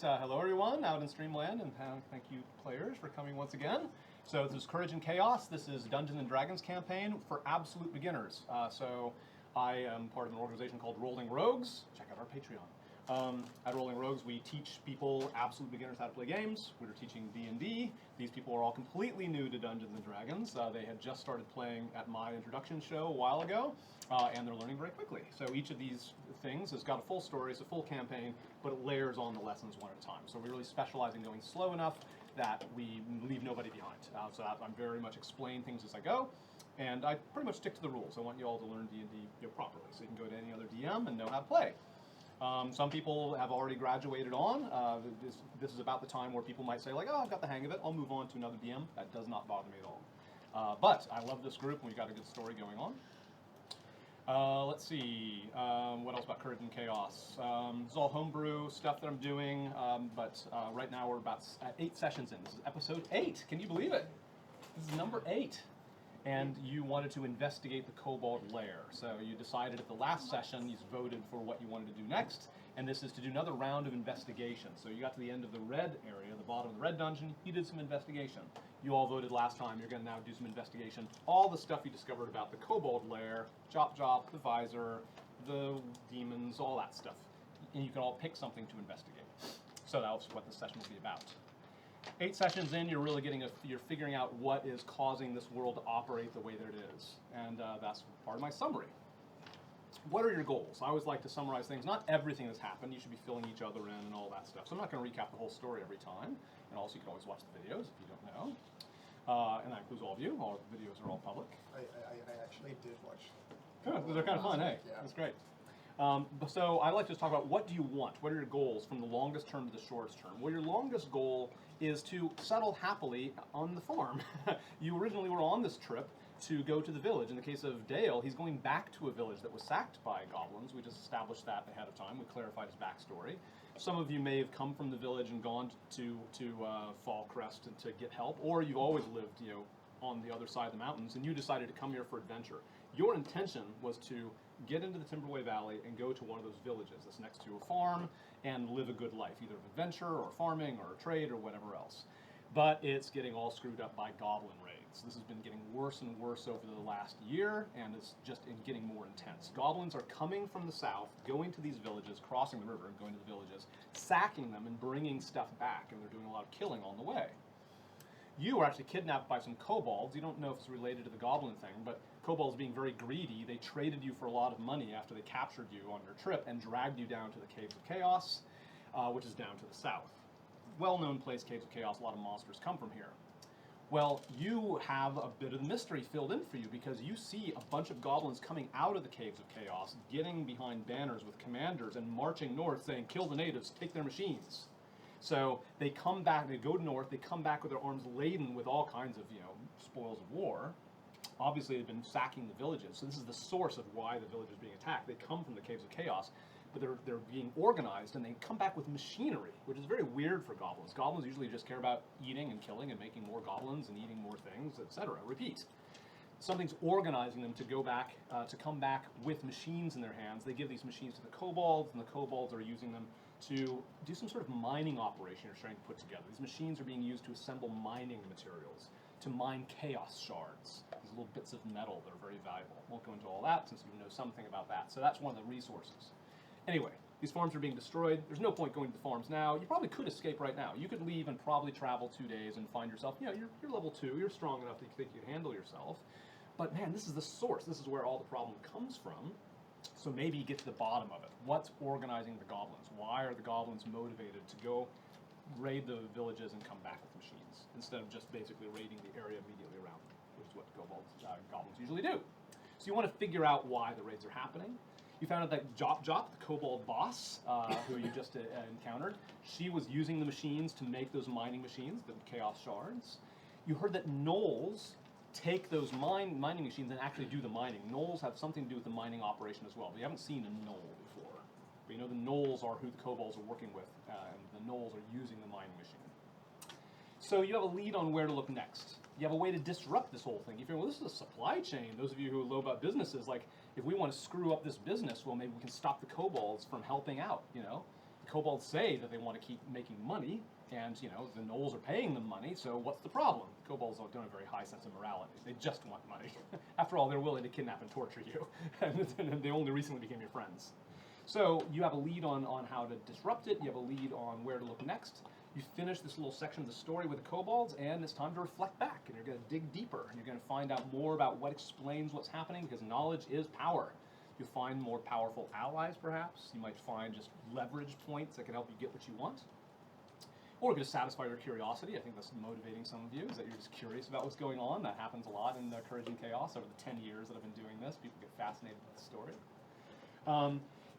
Hello everyone out in Streamland, and thank you players for coming once again. So this is Courage and Chaos. This is Dungeons and Dragons campaign for absolute beginners. So I am part of an organization called Rolling Rogues. Check out our Patreon. At Rolling Rogues, we teach people, absolute beginners, how to play games. We're teaching D&D. These people are all completely new to Dungeons and Dragons. They had just started playing at my introduction show a while ago, and they're learning very quickly. So each of these things has got a full story, it's a full campaign, but it layers on the lessons one at a time. So we really specialize in going slow enough that we leave nobody behind. So I'm very much explain things as I go, and I pretty much stick to the rules. I want you all to learn D&D properly, so you can go to any other DM and know how to play. Some people have already graduated on. This is about the time where people might say, like, oh, I've got the hang of it, I'll move on to another DM. That does not bother me at all. But I love this group, and we've got a good story going on. Let's see, what else about Courage and Chaos? This is all homebrew stuff that I'm doing, but right now we're about 8 sessions in. This is episode 8. Can you believe it? This is number 8. And you wanted to investigate the Cobalt lair. So you decided at the last session, you voted for what you wanted to do next, and this is to do another round of investigation. So you got to the end of the red area, the bottom of the red dungeon, you did some investigation. You all voted last time, you're going to now do some investigation. All the stuff you discovered about the Cobalt lair, Chop, the visor, the demons, all that stuff. And you can all pick something to investigate. So that's what this session will be about. 8 sessions in, you're really you're figuring out what is causing this world to operate the way that it is. And that's part of my summary. What are your goals? I always like to summarize things. Not everything that's happened. You should be filling each other in and all that stuff. So I'm not going to recap the whole story every time. And also, you can always watch the videos if you don't know. And that includes all of you. All the videos are all public. I actually did watch. Good. They're kind of fun, hey? Yeah. That's great. So I'd like to just talk about what do you want? What are your goals from the longest term to the shortest term? Well, your longest goal is to settle happily on the farm. You originally were on this trip to go to the village. In the case of Dale, he's going back to a village that was sacked by goblins. We just established that ahead of time. We clarified his backstory. Some of you may have come from the village and gone to Fall Crest to get help, or you've always lived, on the other side of the mountains, and you decided to come here for adventure. Your intention was to get into the Timberway Valley and go to one of those villages that's next to a farm and live a good life, either of adventure or farming or a trade or whatever else. But it's getting all screwed up by goblin raids. This has been getting worse and worse over the last year, and it's just getting more intense. Goblins are coming from the south, going to these villages, crossing the river and going to the villages, sacking them and bringing stuff back, and they're doing a lot of killing on the way. You were actually kidnapped by some kobolds. You don't know if it's related to the goblin thing, but kobolds being very greedy, they traded you for a lot of money after they captured you on your trip and dragged you down to the Caves of Chaos, which is down to the south. Well-known place, Caves of Chaos, a lot of monsters come from here. Well, you have a bit of the mystery filled in for you because you see a bunch of goblins coming out of the Caves of Chaos, getting behind banners with commanders and marching north saying, kill the natives, take their machines. So they come back, they go north, they come back with their arms laden with all kinds of, spoils of war. Obviously, they've been sacking the villages, so this is the source of why the village is being attacked. They come from the Caves of Chaos, but they're being organized, and they come back with machinery, which is very weird for goblins. Goblins usually just care about eating and killing and making more goblins and eating more things, etc. Repeat. Something's organizing them to go back, to come back with machines in their hands. They give these machines to the kobolds, and the kobolds are using them to do some sort of mining operation you're trying to put together. These machines are being used to assemble mining materials, to mine chaos shards, these little bits of metal that are very valuable. I won't go into all that since you know something about that. So that's one of the resources. Anyway, these farms are being destroyed. There's no point going to the farms now. You probably could escape right now. You could leave and probably travel 2 days and find yourself, you're level 2, you're strong enough that you think you can handle yourself. But man, this is the source. This is where all the problem comes from. So maybe you get to the bottom of it. What's organizing the goblins? Why are the goblins motivated to go raid the villages and come back with machines instead of just basically raiding the area immediately around them, which is what goblins usually do. So you want to figure out why the raids are happening. You found out that Jop, the kobold boss, who you just encountered, she was using the machines to make those mining machines, the chaos shards. You heard that gnolls take those mining machines and actually do the mining. Gnolls have something to do with the mining operation as well. But you haven't seen a gnoll before. But the gnolls are who the kobolds are working with, and the gnolls are using the mining machine. So you have a lead on where to look next. You have a way to disrupt this whole thing. You figure, well, this is a supply chain. Those of you who know about businesses, like, if we want to screw up this business, well, maybe we can stop the kobolds from helping out, The kobolds say that they want to keep making money, and you know the gnolls are paying them money. So what's the problem? Kobolds don't have a very high sense of morality. They just want money. After all, they're willing to kidnap and torture you, and they only recently became your friends. So you have a lead on how to disrupt it. You have a lead on where to look next. You finish this little section of the story with the kobolds, and it's time to reflect back, and you're going to dig deeper. You're going to find out more about what explains what's happening, because knowledge is power. You'll find more powerful allies, perhaps. You might find just leverage points that can help you get what you want. Or you're going to satisfy your curiosity. I think that's motivating some of you, is that you're just curious about what's going on. That happens a lot in Courage and Chaos over the 10 years that I've been doing this. People get fascinated with the story.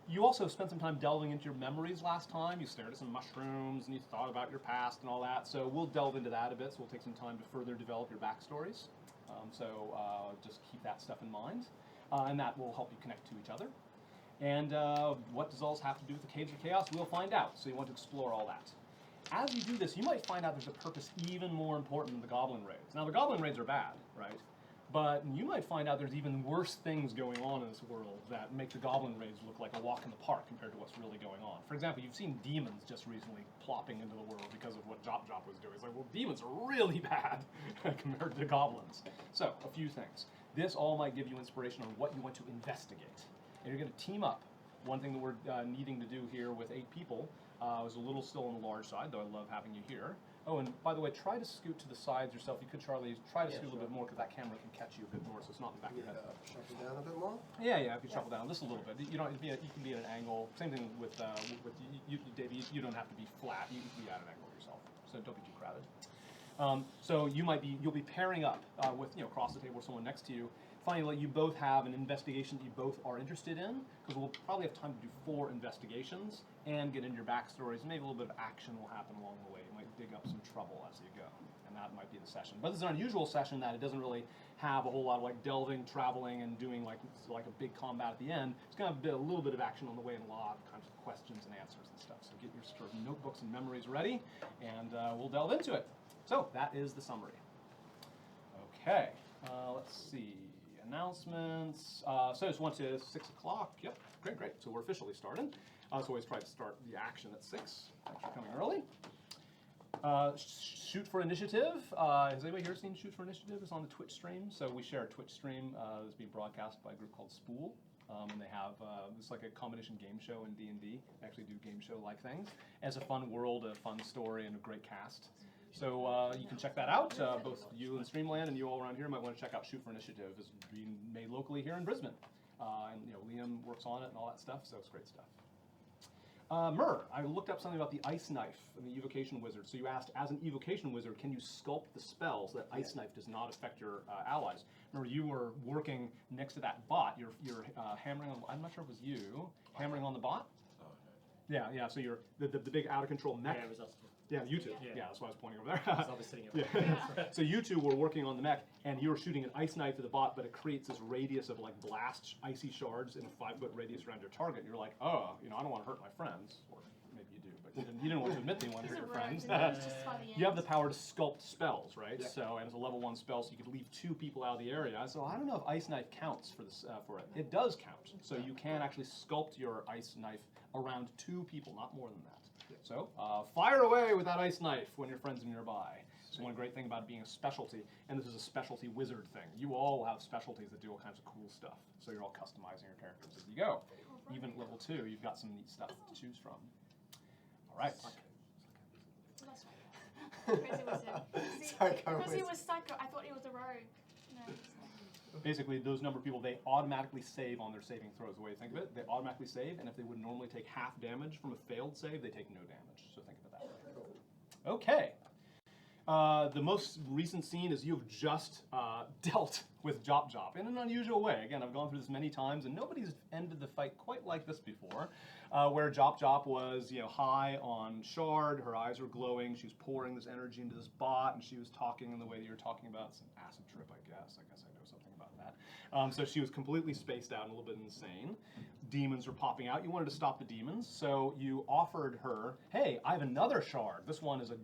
You also spent some time delving into your memories last time. You stared at some mushrooms, and you thought about your past and all that. So we'll delve into that a bit. So we'll take some time to further develop your backstories. Just keep that stuff in mind. And that will help you connect to each other. And what does all this have to do with the Caves of Chaos? We'll find out. So you want to explore all that. As you do this, you might find out there's a purpose even more important than the Goblin Raids. Now, the Goblin Raids are bad, right? But you might find out there's even worse things going on in this world that make the Goblin Raids look like a walk in the park compared to what's really going on. For example, you've seen demons just recently plopping into the world because of what Jop was doing. It's like, well, demons are really bad compared to goblins. So, a few things. This all might give you inspiration on what you want to investigate. And you're going to team up. One thing that we're needing to do here with 8 people is a little still on the large side, though I love having you here. Oh, and by the way, try to scoot to the sides yourself. You could, Charlie, try to scoot a little bit more because that camera can catch you a bit more, so it's not in the back of your head. Shuffle down a bit more? Yeah, if you shuffle down just a little bit. You don't. You can be at an angle. Same thing with you, Davey. You don't have to be flat. You can be at an angle yourself, so don't be too crowded. So you'll be pairing up with across the table with someone next to you. Finally, you both have an investigation that you both are interested in, because we'll probably have time to do 4 investigations and get into your backstories. Maybe a little bit of action will happen along the way. You might dig up some trouble as you go, and that might be the session. But this is an unusual session that it doesn't really have a whole lot of like delving, traveling, and doing like a big combat at the end. It's going to have a little bit of action on the way and a lot of kinds of questions and answers and stuff. So get your sort of notebooks and memories ready, and we'll delve into it. So that is the summary. Okay, let's see. Announcements. So it's 1 to 6 o'clock. Yep, great. So we're officially starting. So always try to start the action at 6. Thanks for coming early. Shoot for Initiative. Has anybody here seen Shoot for Initiative? It's on the Twitch stream. So we share a Twitch stream that's being broadcast by a group called Spool. And they have, it's like a combination game show and D&D. They actually do game show-like things. It's a fun world, a fun story, and a great cast. So you can check that out. Both you and Streamland and you all around here might want to check out Shoot for Initiative. It's being made locally here in Brisbane. And Liam works on it and all that stuff, so it's great stuff. Myrrh, I looked up something about the Ice Knife and the Evocation Wizard. So you asked, as an Evocation Wizard, can you sculpt the spell so that Ice Knife does not affect your allies? Remember, you were working next to that bot. You're hammering on, I'm not sure if it was you, hammering on the bot? Oh, okay. Yeah, so you're the big out-of-control mech. Yeah, it was us. Yeah, you two. Yeah. Yeah, that's why I was pointing over there. I'll be sitting up. Yeah. So you two were working on the mech, and you were shooting an ice knife to the bot, but it creates this radius of like blast icy shards in a 5-foot radius around your target. And you're like, oh, I don't want to hurt my friends, or maybe you do, but you didn't want to admit that you wanted to hurt your friends. You have the power to sculpt spells, right? Yeah. So, and it's a level 1 spell, so you could leave 2 people out of the area. So I don't know if ice knife counts for this for it. It does count. So you can actually sculpt your ice knife around 2 people, not more than that. So, fire away with that ice knife when your friends are nearby. It's one great thing about it being a specialty, and this is a specialty wizard thing. You all have specialties that do all kinds of cool stuff, so you're all customizing your characters as you go. Even at level 2, you've got some neat stuff to choose from. All right. Because he was psycho, I thought he was a rogue. No. Basically, those number of people, they automatically save on their saving throws. The way you think of it, they automatically save, and if they would normally take half damage from a failed save, they take no damage. So think of it that way. Okay. The most recent scene is you've just dealt with Jop in an unusual way. Again, I've gone through this many times, and nobody's ended the fight quite like this before, where Jop was high on shard, her eyes were glowing, she was pouring this energy into this bot, and she was talking in the way that you're talking about. It's an acid trip, I guess. I know something about that. So she was completely spaced out and a little bit insane. Demons were popping out. You wanted to stop the demons, so you offered her, hey, I have another shard. This one is a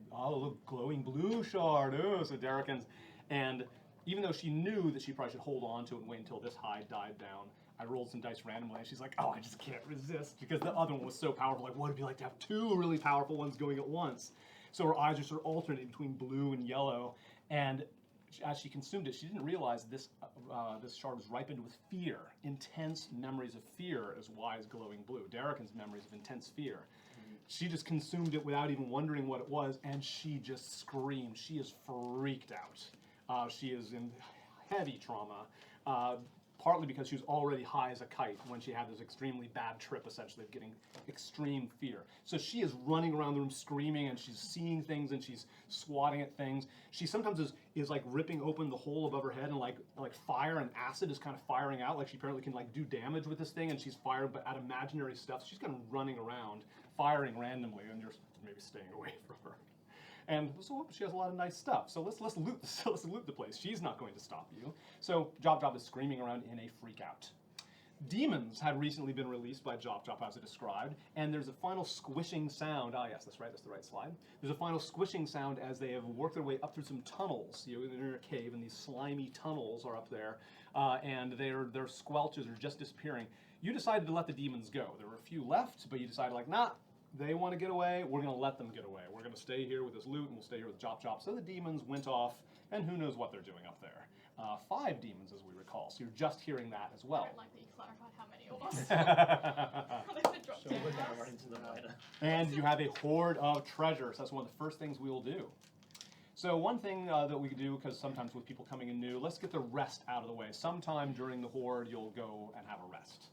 glowing blue shard. Oh, so Darrican's. And even though she knew that she probably should hold on to it and wait until this high died down, I rolled some dice randomly, and she's like, oh, I just can't resist, because the other one was so powerful. Like, what would it be like to have two really powerful ones going at once? So her eyes are sort of alternating between blue and yellow, and as she consumed it, she didn't realize this shard was ripened with fear. Intense memories of fear is why it's glowing blue. Darrican's memories of intense fear. She just consumed it without even wondering what it was, and she just screamed. She is freaked out. She is in heavy trauma, partly because she was already high as a kite when she had this extremely bad trip, essentially, of getting extreme fear. So she is running around the room screaming, and she's seeing things, and she's swatting at things. She sometimes is like ripping open the hole above her head, and like fire and acid is kind of firing out. Like she apparently can like do damage with this thing, and she's firing but at imaginary stuff. She's kind of running around, firing randomly, and you're maybe staying away from her. And so she has a lot of nice stuff. So let's loot let's loot the place. She's not going to stop you. So Job is screaming around in a freak out. Demons had recently been released by Job as it described, and there's a final squishing sound. Ah, yes, that's right. That's the right slide. There's a final squishing sound as they have worked their way up through some tunnels. They're in a cave, and these slimy tunnels are up there, and their squelches are just disappearing. You decided to let the demons go. There were a few left, but you decided like, nah. They want to get away, we're going to let them get away. We're going to stay here with this loot, and we'll stay here with Job. So the demons went off, and who knows what they're doing up there. 5 demons, as we recall, so you're just hearing that as well. I don't like that you clarified how many it was. So we're going to run into them later. And you have a hoard of treasures. That's one of the first things we will do. So one thing that we can do, because sometimes with people coming in new, let's get the rest out of the way. Sometime during the horde, you'll go and have a rest.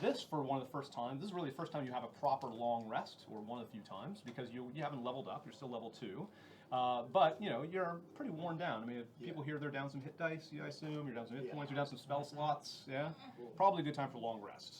This, for one of the first times, this is really the first time you have a proper long rest, or one of the few times, because you haven't leveled up, you're still level 2. But, you know, you're pretty worn down. I mean, if people here, they're down some hit dice, I assume, you're down some hit points, you're down some spell slots, yeah? Probably a good time for a long rest.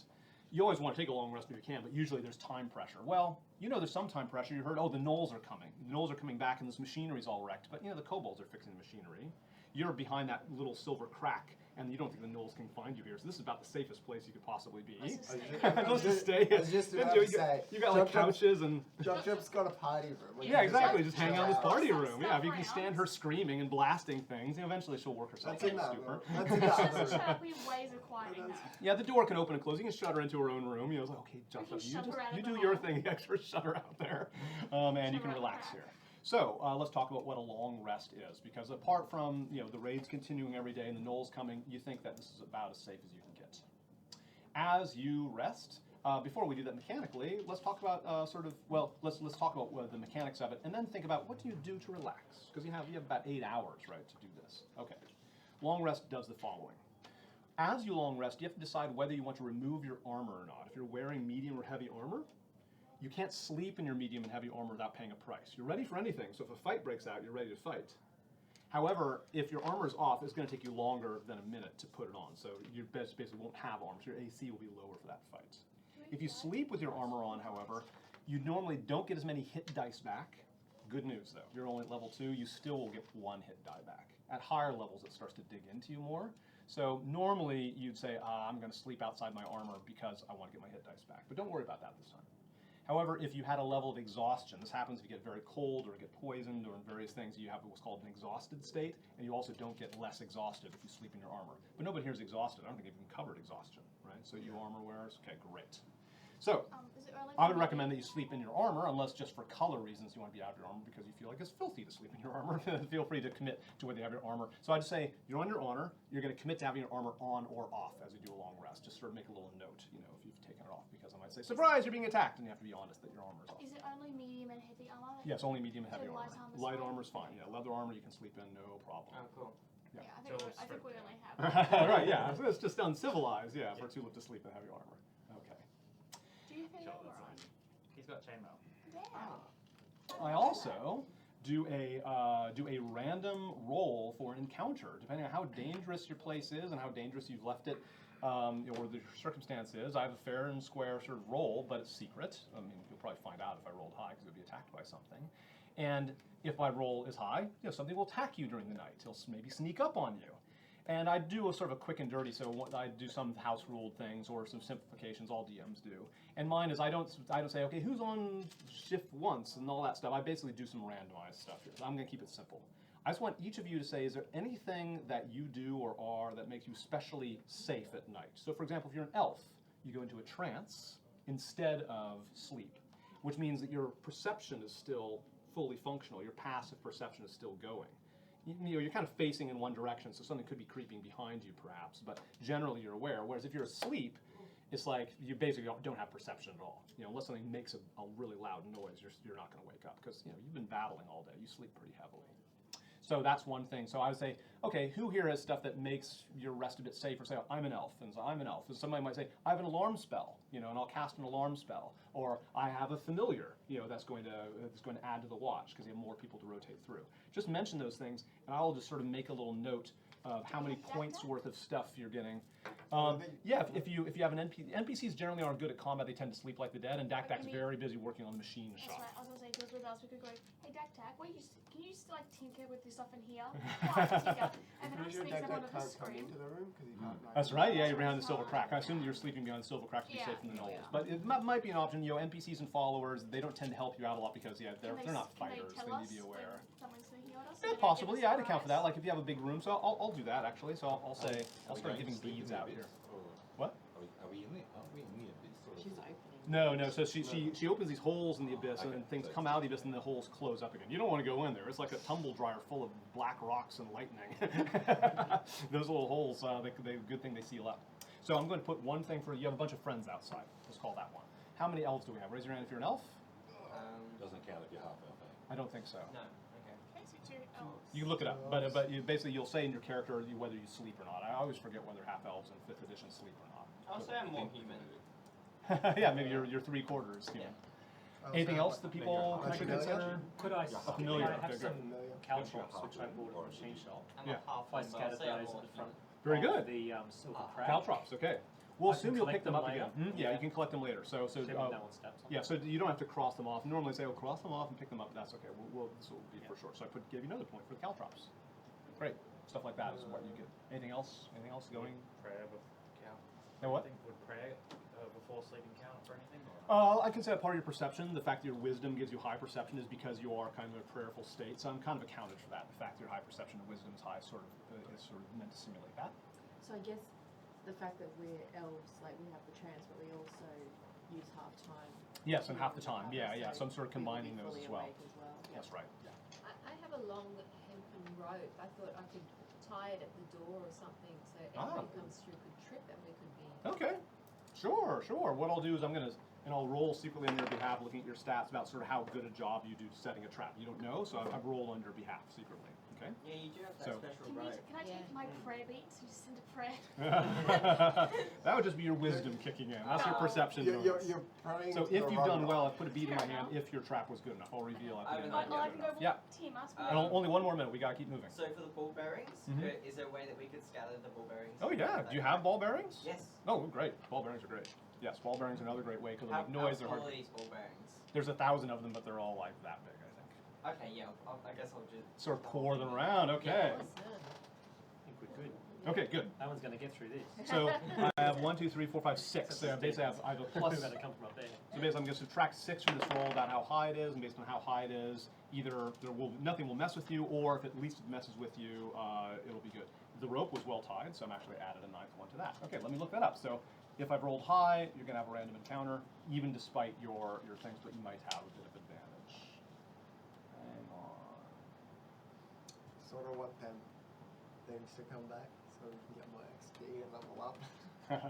You always want to take a long rest if you can, but usually there's time pressure. Well, you know there's some time pressure. You heard, oh, the gnolls are coming. The gnolls are coming back, and this machinery's all wrecked. But, you know, the kobolds are fixing the machinery. You're behind that little silver crack, and you don't think the gnolls can find you here. So this is about the safest place you could possibly be. Let's just stay. I was just about to say. You got like couches and. Job's got a party room. Yeah, exactly. Just hang out in this party Stuff room. Yeah, if you can around. stand her screaming and blasting things, eventually she'll work herself That's into a enough. stupor. That's It's enough. just we have ways of quieting that. Yeah, the door can open and close. You can shut her into her own room. You know, it's like, okay, can Job, shove her out you of do the your hall. thing. Yeah, sure, shut her out there, and you Shove can her out relax the here. crack. So let's talk about what a long rest is, because apart from the raids continuing every day and the gnolls coming, you think that this is about as safe as you can get. As you rest, before we do that mechanically, let's talk about let's talk about the mechanics of it, and then think about what do you do to relax, because you have about 8 hours, right, to do this. Okay, long rest does the following. As you long rest, you have to decide whether you want to remove your armor or not. If you're wearing medium or heavy armor, you can't sleep in your medium and heavy armor without paying a price. You're ready for anything, so if a fight breaks out, you're ready to fight. However, if your armor is off, it's going to take you longer than a minute to put it on, so you basically won't have armor, so your AC will be lower for that fight. If you sleep with your armor on, however, you normally don't get as many hit dice back. Good news, though. If you're only at level 2, you still will get 1 hit die back. At higher levels, it starts to dig into you more. So normally, you'd say, I'm going to sleep outside my armor because I want to get my hit dice back. But don't worry about that this time. However, if you had a level of exhaustion, this happens if you get very cold or get poisoned or in various things, you have what's called an exhausted state, and you also don't get less exhausted if you sleep in your armor. But nobody here is exhausted. I don't think they've even covered exhaustion, right? So you armor wearers, okay, great. So Is it early I for would recommend that medium? you sleep in your armor, unless just for color reasons you want to be out of your armor because you feel like it's filthy to sleep in your armor. Feel free to commit to whether you have your armor. So I'd say you're on your honor, you're going to commit to having your armor on or off as you do a long rest. Just sort of make a little note, if you've taken it off, because I might say, surprise, you're being attacked, and you have to be honest that your armor is off. Is it only medium and heavy armor? Yes, only medium and heavy So armor. light armor's Light fine? armor's fine. Yeah, leather armor you can sleep in, no problem. Oh, cool. Yeah, Yeah. I think we only have. Right, yeah, so it's just uncivilized, yeah, for Tulip to sleep in heavy armor. Okay. Do you have any Sure, armor on? He's got chainmail. Damn. I also do a random roll for an encounter, depending on how dangerous your place is and how dangerous you've left it, or the circumstance is. I have a fair and square sort of roll, but it's secret. I mean, you'll probably find out if I rolled high, because you'll be attacked by something. And if my roll is high, something will attack you during the night. It'll maybe sneak up on you. And I do a sort of a quick and dirty, so I do some house-ruled things or some simplifications, all DMs do. And mine is I don't say, okay, who's on shift once and all that stuff. I basically do some randomized stuff here. I'm going to keep it simple. I just want each of you to say, is there anything that you do or are that makes you especially safe at night? So for example, if you're an elf, you go into a trance instead of sleep, which means that your perception is still fully functional. Your passive perception is still going. You're kind of facing in one direction, so something could be creeping behind you perhaps, but generally you're aware. Whereas if you're asleep, it's like you basically don't have perception at all. Unless something makes a really loud noise, you're not going to wake up because you've been battling all day. You sleep pretty heavily. So that's one thing. So I would say, okay, who here has stuff that makes your rest a bit safer? Say, oh, I'm an elf, and so I'm an elf. And somebody might say, I have an alarm spell, and I'll cast an alarm spell. Or I have a familiar, that's going to add to the watch because you have more people to rotate through. Just mention those things, and I'll just sort of make a little note of how many points worth of stuff you're getting. Yeah, if you have an NPCs generally aren't good at combat. They tend to sleep like the dead, and Dak Dak's very busy working on the machine shop. That's right. I was gonna say, because with us, we could go, hey Dak Dak, can you just like tinker with this stuff in here? Tinker. And then I just make them on the screen. Into the room because he can't. That's right. Yeah, you're behind the silver crack. I assume that you're sleeping behind the silver crack to be safe from the gnolls. But it might be an option. NPCs and followers, they don't tend to help you out a lot because they're not fighters. They need to be aware. Yeah, possibly. Yeah, I'd account for that. Like if you have a big room, so I'll do that actually. So I'll say I'll start giving beads out here. What? Are we in the abyss? She's opening. No. So she opens these holes in the abyss, and then things come out of the abyss, and the holes close up again. You don't want to go in there. It's like a tumble dryer full of black rocks and lightning. Those little holes, good thing they seal up. So I'm going to put one thing for you. Have a bunch of friends outside. Let's call that one. How many elves do we have? Raise your hand if you're an elf. Doesn't count if you're half elf. I don't think so. No. Okay. You look it up, but you'll say in your character whether you sleep or not. I always forget whether half elves in 5th edition sleep or not. I'll say I'm more human. Yeah, maybe you're 3/4 human. Anything else that people could consider? Could I familiar. have Okay, some caltrops which I bought at the machine shop? I'm Yeah. a half If I scattered those at the front Very good. of the silver crack. Caltrops, okay. We'll I can assume you'll pick collect them up them again. later? Yeah, you can collect them later. So Maybe no one steps on yeah, so you don't have to cross them off. Normally say, cross them off and pick them up. That's okay. This will be for short. So I give you another point for the caltrops. Great. Stuff like that is what you get. Anything else? Anything else going? Prayer with count. And what? Would prayer before sleeping count for anything? I can say that part of your perception, the fact that your wisdom gives you high perception is because you are kind of in a prayerful state. So I'm kind of accounted for that. The fact that your high perception and wisdom is high is sort of meant to simulate that. So I guess the fact that we're elves, like we have the trance, but we also use half time. Yes, and half the time. Yeah. So I'm sort of combining those as well. Yeah. That's right. Yeah. I have a long hempen rope. I thought I could tie it at the door or something so anyone who comes through could trip and we could be... Okay. Sure. What I'll do is I'll roll secretly on your behalf, looking at your stats about sort of how good a job you do setting a trap. You don't know, so I've rolled on your behalf secretly. Okay. Yeah, you do have that special rope. Can I take my prayer beats and just send a prayer? That would just be your wisdom kicking in. That's your perception. You're praying So to if the you've done wrong well, God. I've put a bead in my hand. If your trap was good enough, I'll reveal. I have an Well, I can go Yeah. team us. And only one more minute. We gotta keep moving. So for the ball bearings, Mhm. is there a way that we could scatter the ball bearings? Oh yeah. Do you have ball bearings? Yes. Oh, great. Ball bearings are great. Yes, ball bearings are another great way because they How make noise. They're tall hard. are these ball bearings? There's 1,000 of them, but they're all like that big, I think. Okay, yeah, I guess I'll just... Sort of pour them around. Okay. I think we're good. Okay, good. No one's going to get through this. So I have 1, 2, 3, 4, 5, 6. So basically, I have a plus. We've got to come from up there. So basically, I'm going to subtract 6 from this roll about how high it is, and based on how high it is, either nothing will mess with you, or if at least it messes with you, it'll be good. The rope was well tied, so I'm actually added a 9th one to that. Okay, let me look that up. So if I've rolled high, you're going to have a random encounter, even despite your things, but you might have a bit of advantage. Hang on. Sort of want them things to come back so we can get more XP and level up. Not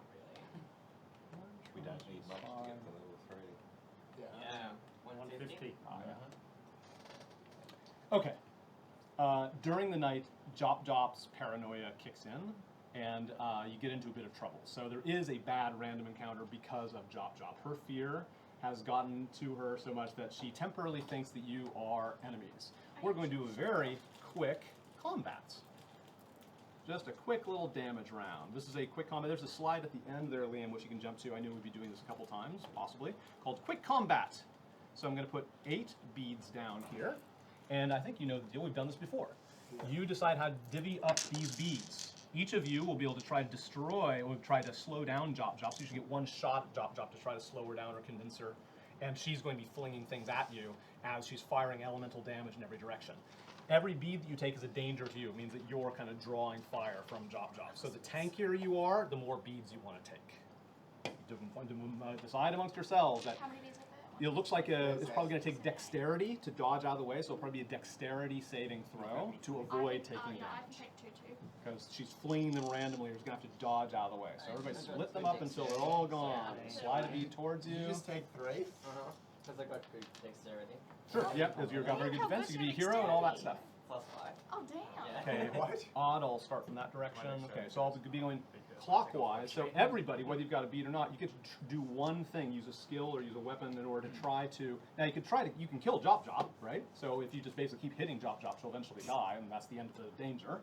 really. We don't need much to get to level 3. Yeah, 150. 150. Okay. During the night, Jop's paranoia kicks in, and you get into a bit of trouble. So there is a bad random encounter because of Jop. Her fear has gotten to her so much that she temporarily thinks that you are enemies. We're going to do a very quick combat. Just a quick little damage round. This is a quick combat. There's a slide at the end there, Liam, which you can jump to. I knew we'd be doing this a couple times, possibly, called Quick Combat. So I'm going to put 8 beads down here. And I think you know the deal. We've done this before. You decide how to divvy up these beads. Each of you will be able to try to destroy or try to slow down Jop. So you should get one shot at Jop to try to slow her down or convince her. And she's going to be flinging things at you as she's firing elemental damage in every direction. every bead that you take is a danger to you. It means that you're kind of drawing fire from Job Job. So the tankier you are, the more beads you want to take. Decide amongst yourselves that How many beads are there? it looks like it's probably going to take dexterity to dodge out of the way, so it'll probably be a dexterity saving throw to avoid taking yeah, I damage. can take 2 too. Because she's flinging them randomly, you're just going to have to dodge out of the way. So everybody split them up until they're all gone. Slide a bead towards You you. just take 3? Because I got good dexterity. Sure, yep, as you've got very good defense, you can be a hero and all that stuff. +5. Oh, damn. Yeah. Okay, What? odd, I'll start from that direction. Okay, so I'll be going clockwise. So everybody, whether you've got a bead or not, you get to do one thing, use a skill or use a weapon in order to try to. Now you can kill Job Job, right? So if you just basically keep hitting Job Job, she'll eventually die, and that's the end of the danger.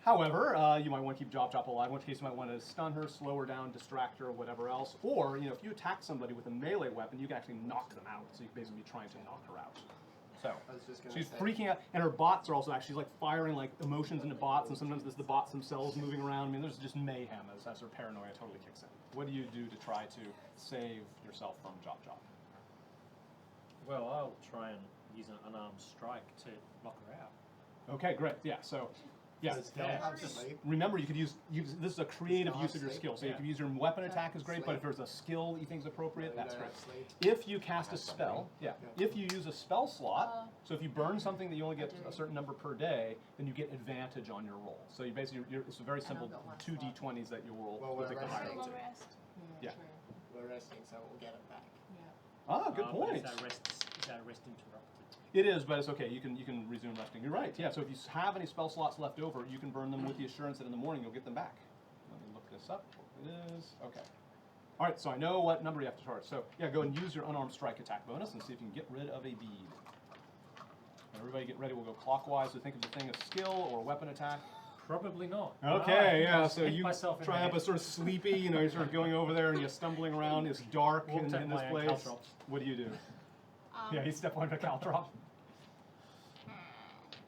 However, you might want to keep Job Job alive, in which case you might want to stun her, slow her down, distract her, or whatever else. Or, if you attack somebody with a melee weapon, you can actually knock them out. So you can basically be trying to knock her out. So I was just gonna she's say. freaking out, and her bots are also actually like firing like emotions into bots, and sometimes there's the bots themselves moving around. I mean, there's just mayhem as her paranoia totally kicks in. What do you do to try to save yourself from Job Job? Well, I'll try and use an unarmed strike to knock her out. Okay, great. Yeah. So, yeah. Does Del have sleep? Remember, you could use this is a creative Does use Del of your have skill. So sleep? you can use your weapon attack is great, but if Sleep. there's a skill you think is appropriate, No, you that's don't great. have sleep. If you cast a spell, if you use a spell slot, so if you burn something that you only get a certain number per day, then you get advantage on your roll. So you basically, it's a very simple got one 2 slot. d20s that you roll. Well, You'll take the we're higher resting. of Long the two. rest. Yeah. True. We're resting, so we'll get it back. Yeah. Ah, good But point. Is that rest interrupted? It is, but it's okay. You can resume resting. You're right. Yeah. So if you have any spell slots left over, you can burn them with the assurance that in the morning you'll get them back. Let me look this up. It is okay. All right. So I know what number you have to charge. So yeah, go and use your unarmed strike attack bonus and see if you can get rid of a bead. Everybody get ready. We'll go clockwise. So think of the thing as skill or weapon attack. Probably not. Okay, Ah, yeah, so hit you myself in try the up head. a sort of sleepy, you're sort of going over there and you're stumbling around, it's dark Walked in up this my own place. caltrops. What do you do? Yeah, you step on a caltrop.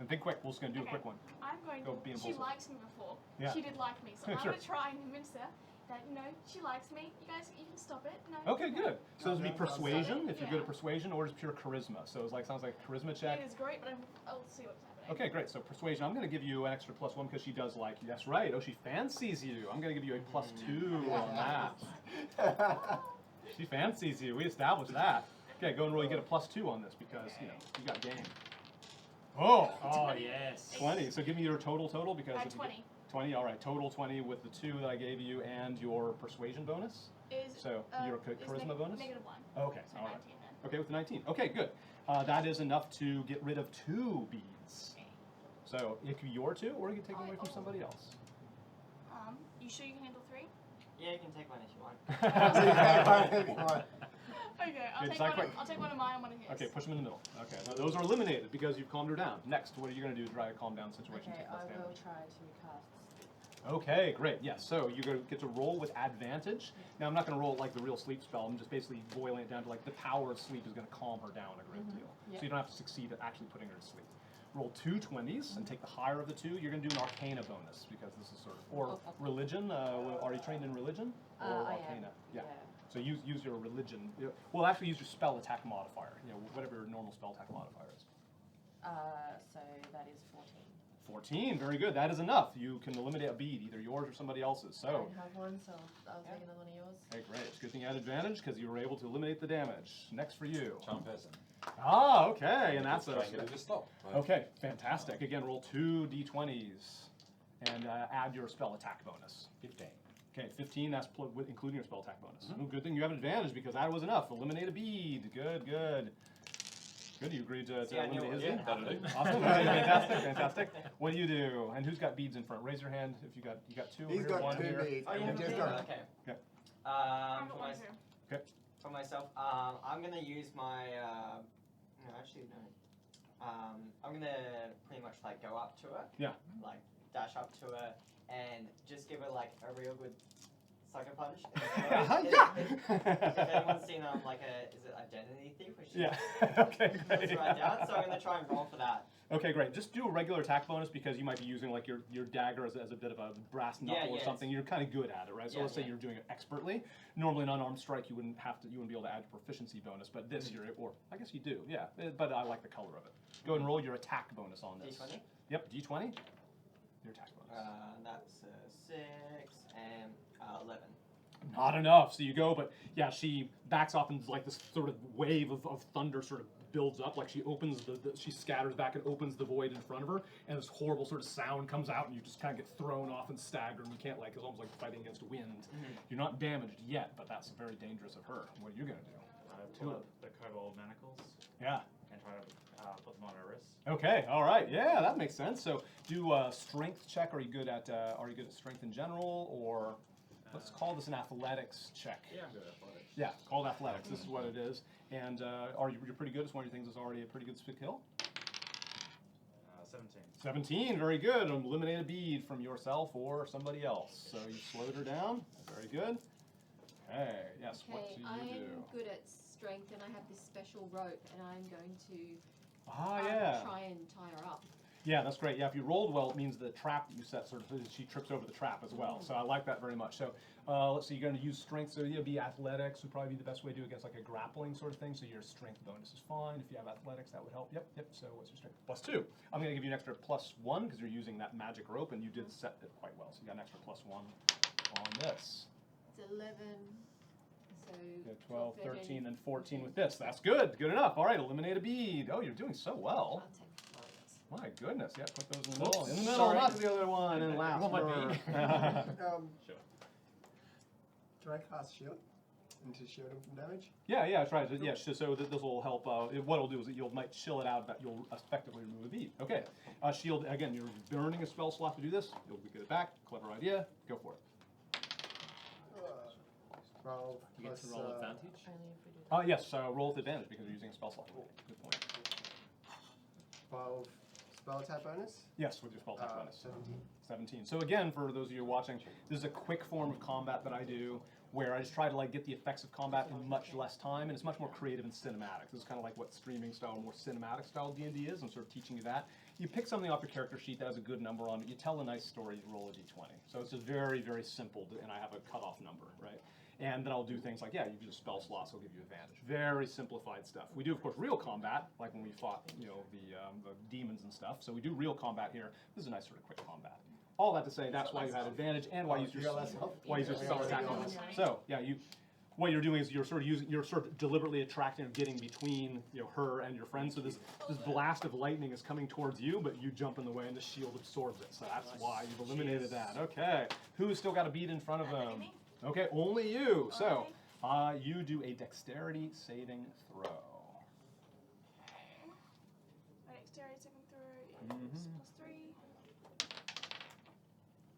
And think quick, we're just going to do a quick one. I'm going Go to. be She impulsive. likes me before. Yeah. She did like me, so I'm Sure. going to try and convince her that, she likes me. You guys, you can stop it. No. Okay, good. So this would be Okay. persuasion, if you're good at Yeah. persuasion, or just pure charisma. So it's sounds like a charisma check. It is great, but I'll see what's happening. Okay, great. So persuasion, I'm going to give you an extra +1 because she does like you. That's right. Oh, she fancies you. I'm going to give you a +2 on that. She fancies you. We established that. Okay, go and roll. You get a +2 on this because you got game. Oh, Oh, yes. 20. So give me your total because I if you get 20. 20. All right, total 20 with the 2 that I gave you and your persuasion bonus. Is So your charisma bonus. -1. Okay, So all right. 19 then. Okay, with the 19. Okay, good. That is enough to get rid of 2 beads. So it could be your 2, or you can take them away from somebody else. You sure you can handle 3? Yeah, you can take one if you want. Okay, I'll Good, take decide one. quick. I'll take one of mine and one of his. Okay, push them in the middle. Okay, now those are eliminated because you've calmed her down. Next, what are you going to do to try to calm down the situation? Okay, Take less I will damage? try to cast sleep. Okay, great. Yes, so you're going to get to roll with advantage. Now, I'm not going to roll like the real sleep spell. I'm just basically boiling it down to like the power of sleep is going to calm her down a great deal. Yeah. So you don't have to succeed at actually putting her to sleep. Roll 2 20s and take the higher of the 2. You're going to do an Arcana bonus because this is sort of, or religion. Are you trained in religion or I am. Arcana? Yeah. So use your religion. Well, actually use your spell attack modifier. Whatever your normal spell attack modifier is. So that is 14. 14, very good. That is enough. You can eliminate a bead, either yours or somebody else's. I So, don't have one, so I was thinking of one of yours. okay, great. It's a good thing you had advantage because you were able to eliminate the damage. Next for you. Charm person. Ah, okay, and that's Try and get a. it to stop. Okay, fantastic. Again, roll 2 d20s and add your spell attack bonus. 15. Okay, 15, that's including your spell attack bonus. Oh, good thing you have an advantage because that was enough. Eliminate a bead. Good, good. Good, you agreed to See, I knew eliminate his it was bead. gonna That'll do. Awesome, fantastic, fantastic. What do you do? And who's got beads in front? Raise your hand if you got 2 over He's here, got 1 2 here. beads. Oh, you and have we a just bead? got Okay. Okay. I've For, got one my, too. for myself, I'm gonna use my. No, actually no. I'm gonna pretty much like go up to her. Yeah. Like dash up to her and just give her like a real good Sucker punch. Yeah. If anyone's seen like is it Identity Thief? Which Yeah. Okay. Let's Great. write down. So I'm gonna try and roll for that. Okay, great. Just do a regular attack bonus because you might be using like your dagger as a bit of a brass knuckle or yeah, something. You're kind of good at it, right? So Yeah, let's say yeah. you're doing it expertly. Normally, an unarmed strike, you wouldn't be able to add your proficiency bonus, but this year, or I guess you do, yeah. But I like the color of it. Go ahead and roll your attack bonus on this. D20. Yep, D20. Your attack bonus. That's 6 and 11. Not enough. So you go, but yeah, she backs off and like this sort of wave of thunder sort of builds up. Like she opens she scatters back and opens the void in front of her, and this horrible sort of sound comes out, and you just kind of get thrown off and staggered. And you can't it's almost like fighting against wind. You're not damaged yet, but that's very dangerous of her. What are you gonna do? Pull up the Cobalt manacles Yeah. and try to put them on her wrist. Okay. All right. Yeah, that makes sense. So do a strength check. Are you good at strength in general, or let's call this an athletics check? Yeah, I'm good at athletics. Yeah, called athletics. This is what it is. And you're pretty good. It's one of your things that's already a pretty good skill. 17. 17, very good. Eliminate a bead from yourself or somebody else. So you slowed her down. Very good. Okay. Yes. What do you I'm do? good at strength, and I have this special rope, and I'm going to Yeah. try and tie her up. Yeah, that's great. Yeah, if you rolled well, it means the trap that you set sort of she trips over the trap as well. So I like that very much. So let's see, you're going to use strength. So you'll be athletics would probably be the best way to do it against like a grappling sort of thing. So your strength bonus is fine. If you have athletics, that would help. Yep. So what's your strength? +2. I'm going to give you an extra +1 because you're using that magic rope, and you did set it quite well. So you got an extra +1 on this. It's 11. So You got 12, 13, and 14 with this. That's good. Good enough. All right, eliminate a bead. Oh, you're doing so well. I'll take those. My goodness. Yeah, put those in the middle. Oops, In the middle, sorry. not the other one. And last. You want my for- bead? Sure. Can I cast shield into shield him from damage? Yeah, try it. Yeah, so this will help. What it'll do is that you'll might chill it out, but you'll effectively remove a bead. Okay. Shield, again, you're burning a spell slot to do this. You'll get it back. Clever idea. Go for it. 12 You get plus, to roll advantage. Only if we do that. Yes, roll with advantage because you're using a spell slot. Good point. 12 spell attack bonus. Yes, with your spell attack bonus. 17. 17. So again, for those of you watching, this is a quick form of combat that I do where I just try to get the effects of combat in much less time, and it's much more creative and cinematic. This is kind of like what streaming style, more cinematic style D&D is. I'm sort of teaching you that. You pick something off your character sheet that has a good number on it. You tell a nice story. You roll a d20. So it's just very, very simple, and I have a cutoff number, right? And then I'll do things like, you use spell slots, I'll give you advantage. Very simplified stuff. We do, of course, real combat, like when we fought, the demons and stuff. So we do real combat here. This is a nice sort of quick combat. All that to say, that's why you had advantage and why you use your spell attack bonus. So what you're doing is you're sort of deliberately attracting or getting between her and your friend. So this blast of lightning is coming towards you, but you jump in the way and the shield absorbs it. So that's why you've eliminated that. Okay, who's still got a bead in front of them? Me? Okay, only you. So, you do a dexterity saving throw. My dexterity saving throw is +3.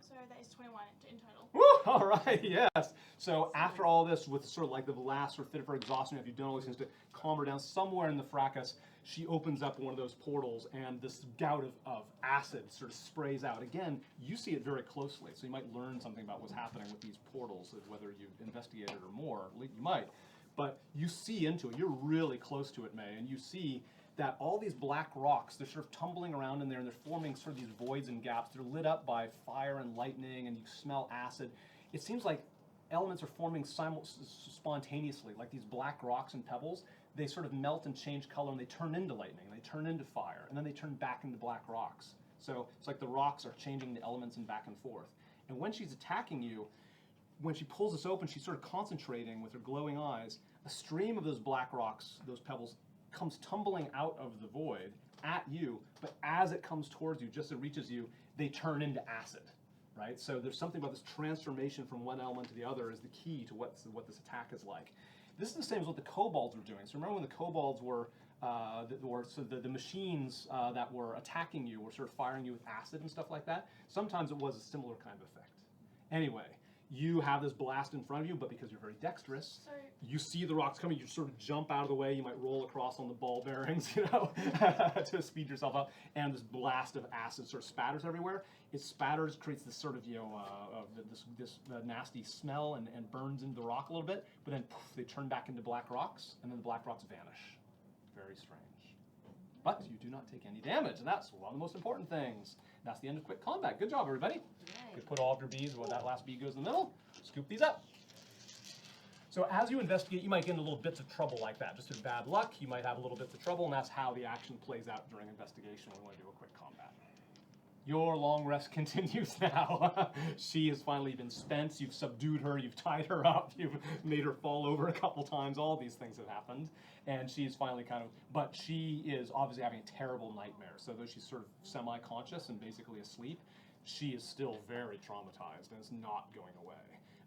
So that is 21 in total. Woo! All right, yes. So after all this, with sort of like the last sort of fit of her exhaustion, if you've done all these things to calm her down, somewhere in the fracas, she opens up one of those portals, and this gout of acid sort of sprays out. Again, you see it very closely, so you might learn something about what's happening with these portals, whether you've investigated or more. You might. But you see into it. You're really close to it, May, and you see that all these black rocks, they're sort of tumbling around in there, and they're forming sort of these voids and gaps. They're lit up by fire and lightning, and you smell acid. It seems like elements are forming spontaneously, like these black rocks and pebbles. They sort of melt and change color, and they turn into lightning, they turn into fire, and then they turn back into black rocks. So it's like the rocks are changing the elements and back and forth. And when she's attacking you, when she pulls this open, she's sort of concentrating with her glowing eyes. A stream of those black rocks, those pebbles, comes tumbling out of the void at you, but as it comes towards you, just as it reaches you, they turn into acid, right? So there's something about this transformation from one element to the other is the key to what this attack is like. This is the same as what the kobolds were doing. So remember when the kobolds were, the machines that were attacking you were sort of firing you with acid and stuff like that? Sometimes it was a similar kind of effect. Anyway, You have this blast in front of you, but because you're very dexterous, So you see the rocks coming, you sort of jump out of the way, you might roll across on the ball bearings, to speed yourself up, and this blast of acid sort of spatters everywhere. It spatters, creates this sort of, this nasty smell and burns into the rock a little bit, but then poof, they turn back into black rocks, and then the black rocks vanish. Very strange. But you do not take any damage, and that's one of the most important things. That's the end of quick combat. Good job, everybody. You put all of your beads where that last bead goes in the middle. Scoop these up. So as you investigate, you might get into little bits of trouble like that. Just through bad luck, you might have little bits of trouble, and that's how the action plays out during investigation when we want to do a quick combat. Your long rest continues now. She has finally been spent. You've subdued her. You've tied her up. You've made her fall over a couple times. All these things have happened. And she's finally but she is obviously having a terrible nightmare. So though she's sort of semi-conscious and basically asleep, she is still very traumatized and it's not going away.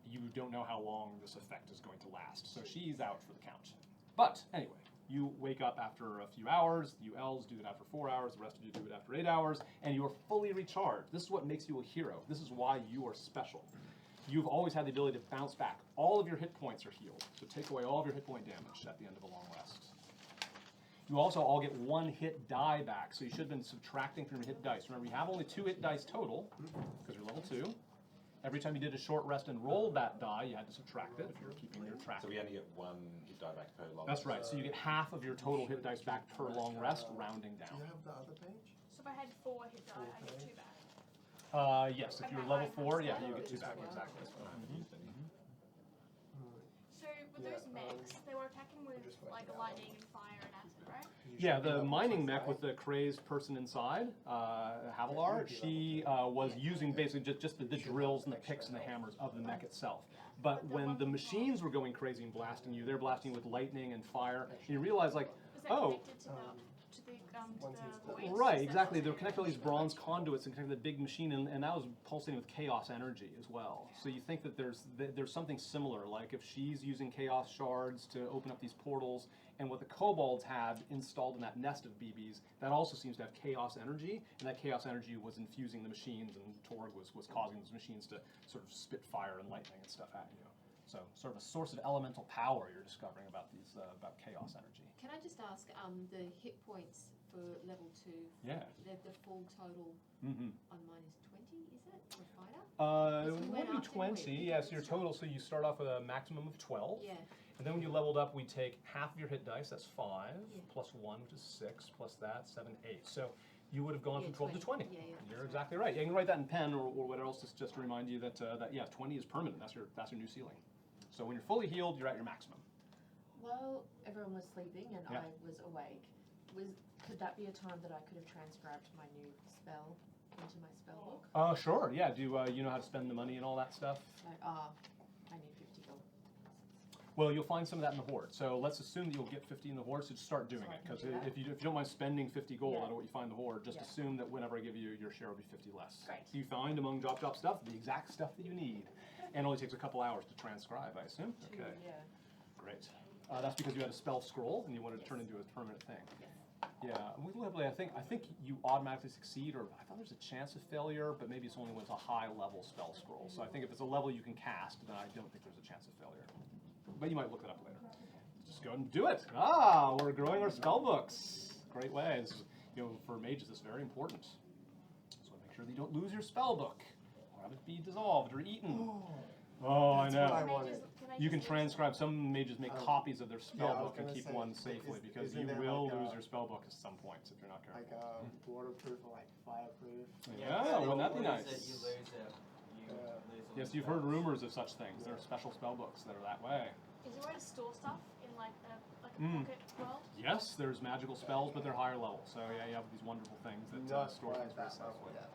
You don't know how long this effect is going to last. So she's out for the count. But anyway, you wake up after a few hours, you elves do it after 4 hours, the rest of you do it after 8 hours, and you are fully recharged. This is what makes you a hero. This is why you are special. You've always had the ability to bounce back. All of your hit points are healed, so take away all of your hit point damage at the end of a long rest. You also all get 1 hit die back, so you should have been subtracting from your hit dice. Remember, you have only 2 hit dice total, because you're level 2. Every time you did a short rest and rolled that die, you had to subtract it if you were keeping your track. So we only get 1 hit die back per long That's rest. right, so you get half of your total hit dice back per long rest, rounding Do down. you have the other page? so if I had 4 hit die, I get 2 back. Yes, if Okay, you're level 4, yeah, you I get 2 back, understand. exactly. So with those mechs, they were attacking with like lightning and fire and acid, right? Yeah, the mining mech with the crazed person inside, Havilar, she was using basically just the drills and the picks and the hammers of the mech itself. But when the machines were going crazy and blasting you, they're blasting you with lightning and fire, and you realize like, Was that oh, connected to the voice? right, exactly. They're connected to all these bronze conduits and connected to the big machine, and that was pulsating with chaos energy as well. So you think that there's something similar, like if she's using chaos shards to open up these portals, and what the kobolds had installed in that nest of BBs, that also seems to have chaos energy, and that chaos energy was infusing the machines, and Torg was causing those machines to sort of spit fire and lightning and stuff at you. So sort of a source of elemental power you're discovering about these about chaos energy. Can I just ask, the hit points for level 2, Yeah. the full total Mm-hmm. on mine is 20, is it, for a fighter? It we would went be up, didn't we? 20, We yes, did, your that's right. total, so you start off with a maximum of 12. Yeah, And then when you leveled up, we take half of your hit dice, that's 5, Yeah. plus 1, which is 6, plus that, 7, 8. So you would have gone Yeah, from 12 to 20. 20. Yeah, You're that's exactly right. You can write that in pen or whatever else, just to remind you that, yeah, 20 is permanent. That's your new ceiling. So when you're fully healed, you're at your maximum. While everyone was sleeping and Yeah. I was awake, could that be a time that I could have transcribed my new spell into my spell book? Sure, yeah. Do you know how to spend the money and all that stuff? So, I need 50 gold. Well, you'll find some of that in the Horde. So let's assume that you'll get 50 in the Horde, so just start doing So I it. can Because do that? if you don't mind spending 50 gold Yeah. on what you find in the Horde, just Yeah. assume that whenever I give you, your share will be 50 less. Great. You find among drop stuff the exact stuff that you need. And it only takes a couple hours to transcribe, I assume? Two, Okay, yeah. great. That's because you had a spell scroll and you wanted to turn into a permanent thing. Yes. Yeah, with Lively, I think you automatically succeed, or I thought there's a chance of failure, but maybe it's only when it's a high level spell scroll. So I think if it's a level you can cast, then I don't think there's a chance of failure. But you might look it up later. Just go and do it. We're growing our spell books. Great way. This is, for mages, this is very important. So make sure that you don't lose your spell book, or have it be dissolved or eaten. Oh, That's I know. what I wanted. You can transcribe. Some mages make copies of their spell Yeah, I was book and gonna keep say, one safely because isn't you there will like lose a- your spell book at some point if you're not careful. Like waterproof or like fireproof. Yeah, so wouldn't that be you nice? lose it, you lose it. You lose all Yes, the you've heard spells. rumors of such things. There are special spell books that are that way. Is there a way to store stuff in like a Mm. pocket world? Yes, there's magical spells, but they're higher level. So yeah, you have these wonderful things that Not store quite things very that level safely. yet.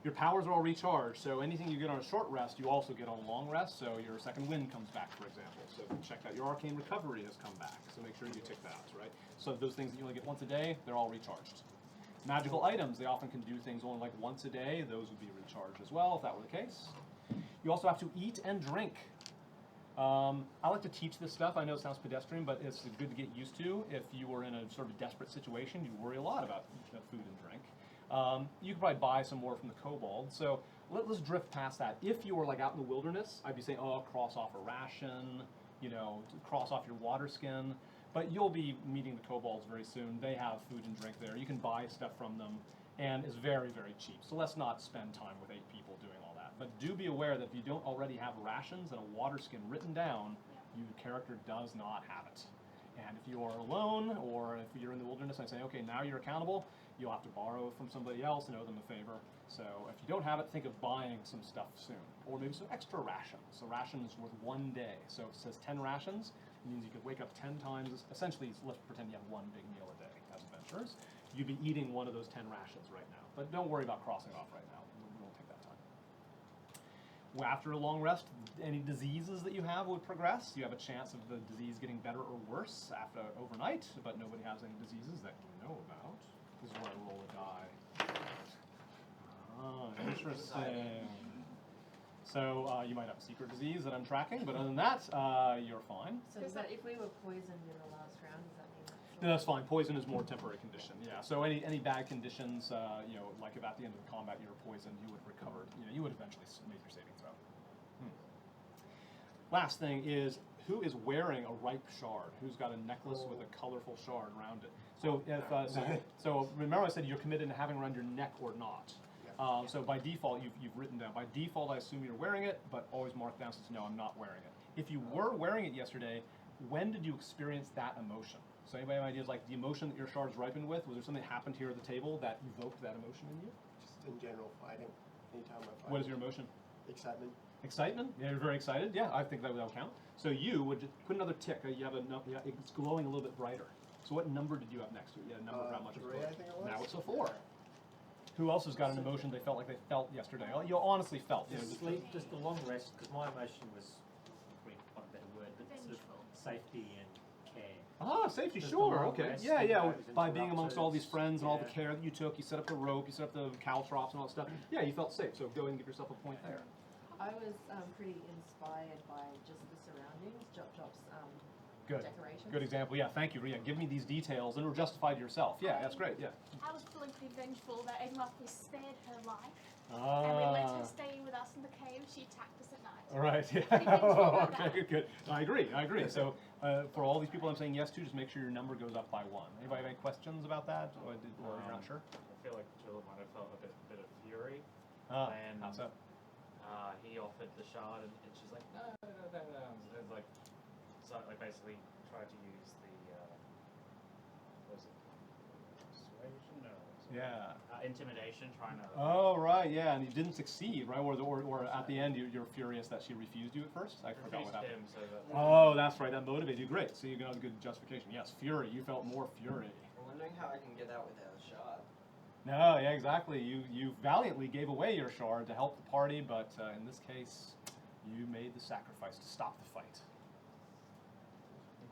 Your powers are all recharged, so anything you get on a short rest, you also get on a long rest. So your second wind comes back, for example. So check that your arcane recovery has come back. So make sure you tick that, right? So those things that you only get once a day, they're all recharged. Magical items, they often can do things only like once a day. Those would be recharged as well, if that were the case. You also have to eat and drink. I like to teach this stuff. I know it sounds pedestrian, but it's good to get used to. If you were in a sort of desperate situation, you worry a lot about food and drink. You could probably buy some more from the Cobalt. So let's drift past that. If you were like out in the wilderness, I'd be saying, oh, cross off a ration, you know, cross off your water skin. But you'll be meeting the Cobalts very soon. They have food and drink there. You can buy stuff from them, and it's very, very cheap. So let's not spend time with 8 people doing all that. But do be aware that if you don't already have rations and a water skin written down, your character does not have it. And if you are alone, or if you're in the wilderness and I say, okay, now you're accountable, you'll have to borrow from somebody else and owe them a favor. So if you don't have it, think of buying some stuff soon. Or maybe some extra rations. So rations worth 1 day. So if it says 10 rations, it means you could wake up 10 times. Essentially, let's pretend you have 1 big meal a day as adventurers. You'd be eating one of those 10 rations right now. But don't worry about crossing off right now. We won't take that time. Well, after a long rest, any diseases that you have would progress. You have a chance of the disease getting better or worse after overnight, but nobody has any diseases that you know about. This is where I roll a die. Ah, interesting. So you might have a secret disease that I'm tracking, but other than that, you're fine. So is that if we were poisoned in the last round, does that mean that's No, that's fine. Poison is more temporary condition. Yeah. So any bad conditions, you know, like if at the end of the combat you were poisoned, you would recover. You know, you would eventually make your saving throw. Last thing is, who is wearing a ripe shard? Who's got a necklace with a colorful shard around it? So if so remember I said you're committed to having around your neck or not. So by default, you've written down. By default, I assume you're wearing it, but always mark down since no, I'm not wearing it. If you were wearing it yesterday, when did you experience that emotion? So anybody have ideas like the emotion that your shard's ripened with? Was there something that happened here at the table that evoked that emotion in you? Just in general fighting. Anytime I fight. What is your emotion? Excitement. Excitement? Yeah, you're very excited. Yeah, I think that would count. So you would just put another tick. You have it's glowing a little bit brighter. So what number did you have next to it? You had a number of how much it's 3, glowing. I think it was. Now it's a 4. Who else has got an emotion they felt like they felt yesterday? Oh, you honestly felt. You know, Sleep, just a long rest, because my emotion was, probably not a better word, but sort of safety and care. Ah, safety, Just sure, the long okay. rest, Yeah, you yeah. know, it was By being amongst all these friends and all the yeah. care that you took, you set up the rope, you set up the caltrops and all that stuff. Yeah, you felt safe. So go ahead and give yourself a point there. I was pretty inspired by just the surroundings, Jop's Good. decorations. Good example. Yeah, thank you. Yeah, give me these details and justify to yourself. Yeah, that's great. Yeah. I was feeling pretty vengeful that even after we spared her life and we let her stay with us in the cave, she attacked us at night. All right. Pretty Yeah. vengeful about Okay. that. Good. Good. I agree. I agree. So for all these people I'm saying yes to, just make sure your number goes up by 1. Anybody have any questions about that, or you're not sure? I feel like Jill might have felt a bit of fury. And how so? He offered the shard, and she's like, no. It's like, so like basically tried to use the, what was it? Persuasion? No. Yeah. Intimidation, trying to. Oh right, yeah, and you didn't succeed, right? Or at the end you're furious that she refused you at first. I forgot what happened. Him, so that, Oh, that's right. That motivated you. Great. So you got a good justification. Yes, fury. You felt more fury. I'm wondering how I can get out without a shard. No, yeah, exactly. You valiantly gave away your shard to help the party, but in this case, you made the sacrifice to stop the fight.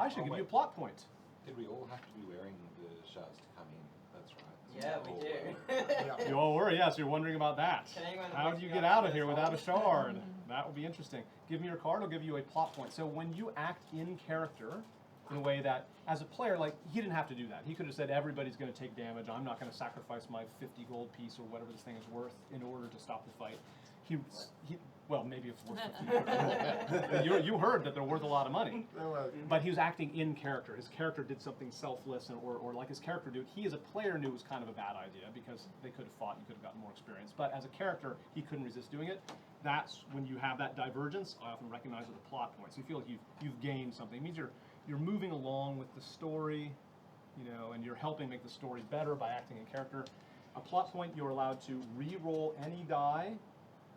I should give you a plot point. Did we all have to be wearing the shards to come in? That's right. Yeah, we do. Yeah. You all were, yes. You're wondering about that. Can anyone How wake do you me get up out to of here this without a hole? shard? That would be interesting. Give me your card. I'll give you a plot point. So when you act in character, in a way that, as a player, like he didn't have to do that. He could have said, "Everybody's going to take damage. I'm not going to sacrifice my 50 gold piece or whatever this thing is worth in order to stop the fight." Well, maybe it's worth 50. You heard that they're worth a lot of money. But he was acting in character. His character did something selfless, or like his character did. He, as a player, knew it was kind of a bad idea because they could have fought and could have gotten more experience. But as a character, he couldn't resist doing it. That's when you have that divergence. I often recognize it as a plot point. So you feel like you've gained something. It means you're moving along with the story, you know, and you're helping make the story better by acting in character. A plot point, you're allowed to re-roll any die,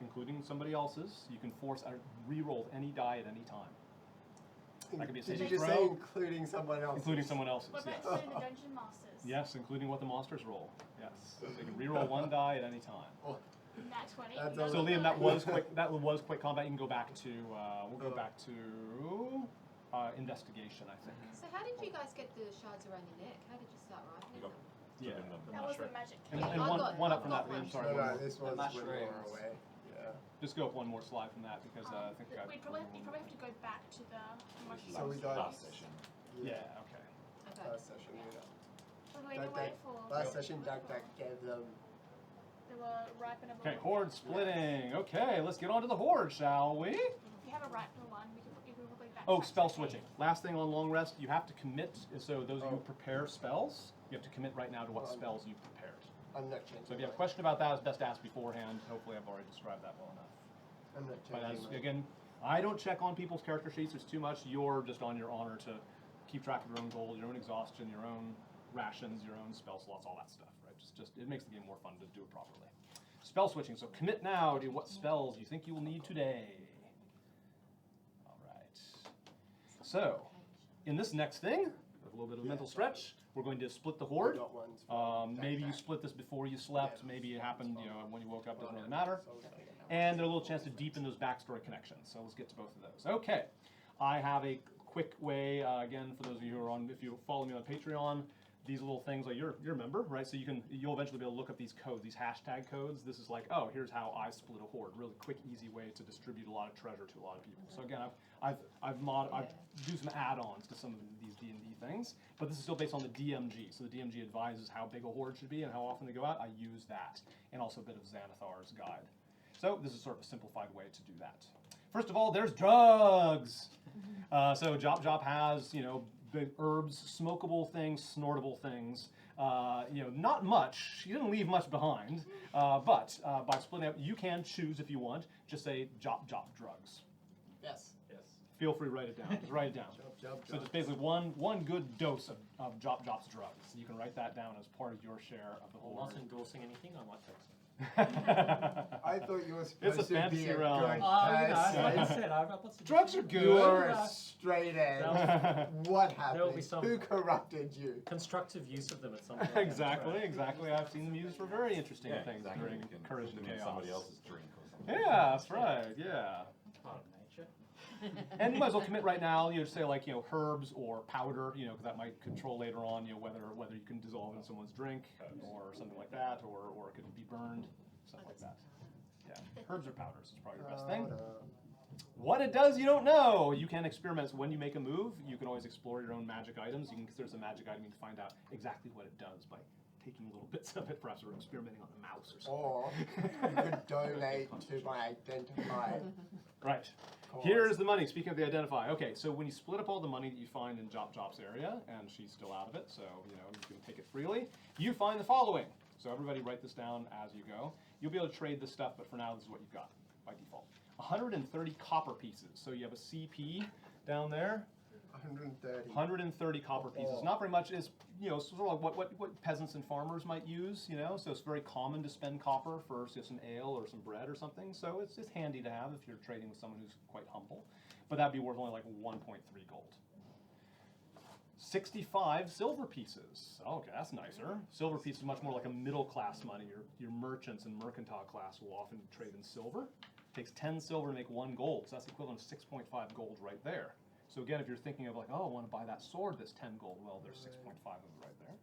including somebody else's. You can force re-roll any die at any time. That could be a Did saving you just throw. say including someone else? Including someone else's, What yes. about including the dungeon masters? Yes, including what the monsters roll. Yes. So you can re-roll 1 die at any time. Nat 20. That's no, So all- Liam, that was quick combat. You can go back to we'll go back to investigation, I think. So how did you guys get the shards around your neck? How did you start writing You them? got Yeah. That was the magic And, key. and I one, got- one up I from that, got Liam. one. Sorry. No, one no, more. this was when we were mushrooms. away. Yeah. Just go up one more slide from that because I think I. you probably have to go back to the mushroom. So we got- last session. Yeah. Okay. Okay. Last session, We're going That- away that- for. last session, Duck gave them They were ripener. Okay, Horde splitting. Okay, let's get on to the Horde, shall we? If you have a ripener one, you can quickly back. Oh, spell switching. Last thing on long rest, you have to commit. So those of you who prepare spells, you have to commit right now to what spells you've prepared. I'm not changing. So if you have a question about that, it's best to ask beforehand. Hopefully I've already described that well enough. I'm not But changing. as, again, I don't check on people's character sheets. There's too much. You're just on your honor to keep track of your own gold, your own exhaustion, your own rations, your own spell slots, all that stuff, right? Just it makes the game more fun to do it properly. Spell switching. So commit now to what spells you think you will need today. All right. So in this next thing, a little bit of a mental stretch. We're going to split the Horde. Got ones from Maybe you backpack. split this before you slept. Maybe it happened, when you woke up. Doesn't really matter. So it's like an hour. And there's a little chance to deepen those backstory connections. So let's get to both of those. Okay, I have a quick way, again, for those of you who are on, if you follow me on Patreon, these little things, like you're a member, right? So you'll eventually be able to look up these codes, these hashtag codes. This is like, oh, here's how I split a Horde. Really quick, easy way to distribute a lot of treasure to a lot of people. So again, I've do some add-ons to some of these D&D things, but this is still based on the DMG. So the DMG advises how big a Horde should be and how often they go out. I use that, and also a bit of Xanathar's guide. So this is sort of a simplified way to do that. First of all, there's drugs. So Jop has, big herbs, smokable things, snortable things. Not much. She didn't leave much behind. But by splitting up, you can choose if you want. Just say Jop drugs. Yes. Yes. Feel free to write it down. Just write it down. Job. So just basically one good dose of Jop's drugs. You can write that down as part of your share of the I'm whole. not endorsing anything, I might take some. I thought you were It's a supposed to fancy be a realm. good Like I person. said, I've got lots of Drugs are different- good. You're a straight edge. What There will be happened? some- Who corrupted you? constructive use of them at some point. Exactly. I've seen them used for very interesting things exactly. during You can Courage put and them in Chaos. somebody else's drink or something. Yeah, that's right. Yeah. Part of nature. And you might as well commit right now. Say like herbs or powder. Because that might control later on. Whether you can dissolve in someone's drink or something like that, or it could be burned, stuff like that. Yeah, herbs or powders is probably your best thing. What it does, you don't know. You can experiment. So when you make a move, you can always explore your own magic items. You can consider it a magic item. You can find out exactly what it does by taking little bits of it, perhaps, or experimenting on a mouse or something. Or you could donate to my identified Right. cause. Here's the money. Speaking of the identify. Okay, so when you split up all the money that you find in Jop's area, and she's still out of it, so you can take it freely, you find the following. So everybody write this down as you go. You'll be able to trade this stuff, but for now, this is what you've got by default. 130 copper pieces. So you have a CP down there. 130. 130 copper pieces. Oh. Not very much. Is sort of like what peasants and farmers might use. So it's very common to spend copper for some ale or some bread or something. So it's handy to have if you're trading with someone who's quite humble. But that'd be worth only like 1.3 gold. 65 silver pieces. Oh, okay, that's nicer. Silver piece is much more like a middle class money. Your merchants and mercantile class will often trade in silver. It takes 10 silver to make 1 gold, so that's the equivalent of 6.5 gold right there. So again, if you're thinking of like, oh, I want to buy that sword that's 10 gold, well, there's 6.5 of it right there.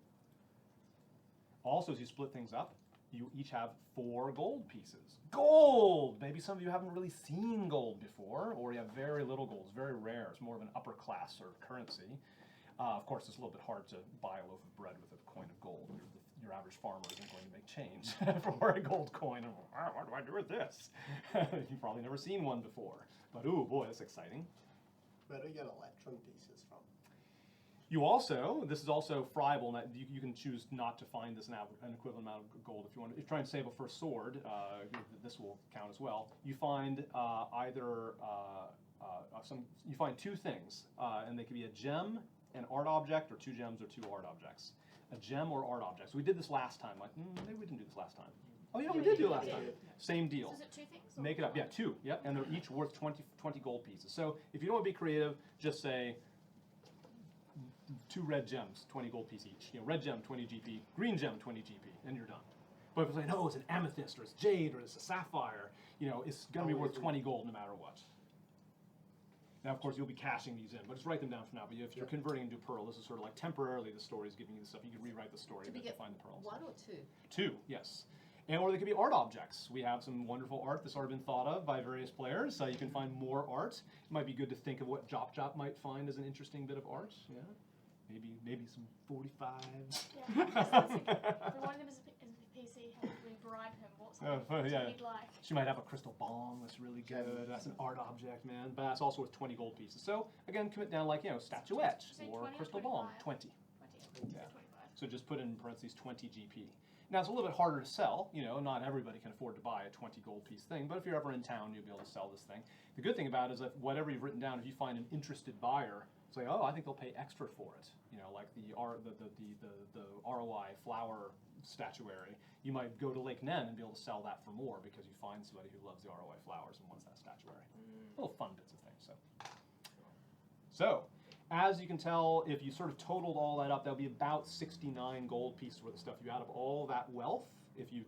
Also, as you split things up, you each have 4 gold pieces. Gold! Maybe some of you haven't really seen gold before, or you have very little gold. It's very rare. It's more of an upper class sort of currency. Of course, it's a little bit hard to buy a loaf of bread with a coin of gold. Your average farmer isn't going to make change for a gold coin. What do I do with this? You've probably never seen one before. But ooh, boy, that's exciting. Where do you get electrum pieces from? You also, this is also friable, and you can choose not to find this an equivalent amount of gold if you want. If you're trying to save up for a sword, this will count as well. You find you find 2 things, and they could be a gem, an art object, or 2 gems or 2 art objects. A gem or art object. So we did this last time. Like, maybe we didn't do this last time. Oh yeah, we did do it last time. Same deal. So is it 2 things? Or Make it up. Yeah, 2. Yep, and they're each worth 20 gold pieces. So if you don't want to be creative, just say 2 red gems, 20 gold piece each. Red gem, 20 GP, green gem, 20 GP, and you're done. But if it's like, no, it's an amethyst, or it's jade, or it's a sapphire, it's going to be worth 20 gold no matter what. Now, of course, you'll be cashing these in, but just write them down for now. But if you're converting into pearl, this is sort of like temporarily the story is giving you the stuff. You can rewrite the story Did we to get find the pearls. 1 or 2? 2, yes. And or they could be art objects. We have some wonderful art that's already been thought of by various players. So you can find more art. It might be good to think of what Jop might find as an interesting bit of art. Yeah, maybe some 45s. Yeah, if one of them is a PC, how would we bribe him? Yeah. You'd like. She might have a crystal bomb that's really good. That's an art object, man. But that's also worth 20 gold pieces. So again, commit down like, statuette Say or 20 or crystal bomb. 25? 20. 20. Yeah. 25. So just put in parentheses 20 GP. Now it's a little bit harder to sell. Not everybody can afford to buy a 20 gold piece thing. But if you're ever in town, you'll be able to sell this thing. The good thing about it is that whatever you've written down, if you find an interested buyer, say, oh, I think they'll pay extra for it. Like the ROI flower statuary, you might go to Lake Nen and be able to sell that for more because you find somebody who loves the ROI flowers and wants that statuary. Little fun bits of things. So, as you can tell, if you sort of totaled all that up, that'll be about 69 gold pieces worth of stuff. You add up all that wealth, if you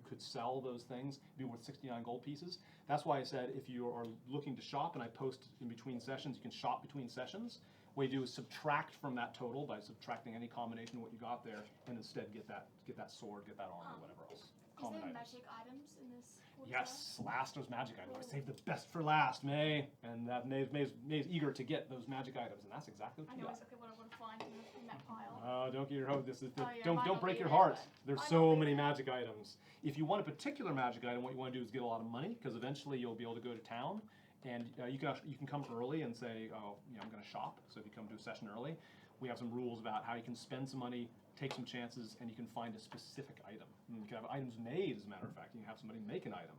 could sell those things, it'd be worth 69 gold pieces. That's why I said if you are looking to shop, and I post in between sessions, you can shop between sessions. What you do is subtract from that total by subtracting any combination of what you got there, and instead get that sword, get that armor, whatever else. Is Common there items. magic items in this? water Yes, last those magic items. I saved the best for last, May, and that May's eager to get those magic items, and that's exactly what I you know got. exactly what I want to find in that pile. Oh, don't get your hope. Oh, yeah, Don't might not break be your there, heart. but There's might so not be many there. magic items. If you want a particular magic item, what you want to do is get a lot of money, because eventually you'll be able to go to town, and you can come early and say, oh, I'm going to shop. So if you come to a session early, we have some rules about how you can spend some money, take some chances, and you can find a specific item. And you can have items made, as a matter of fact. You can have somebody make an item.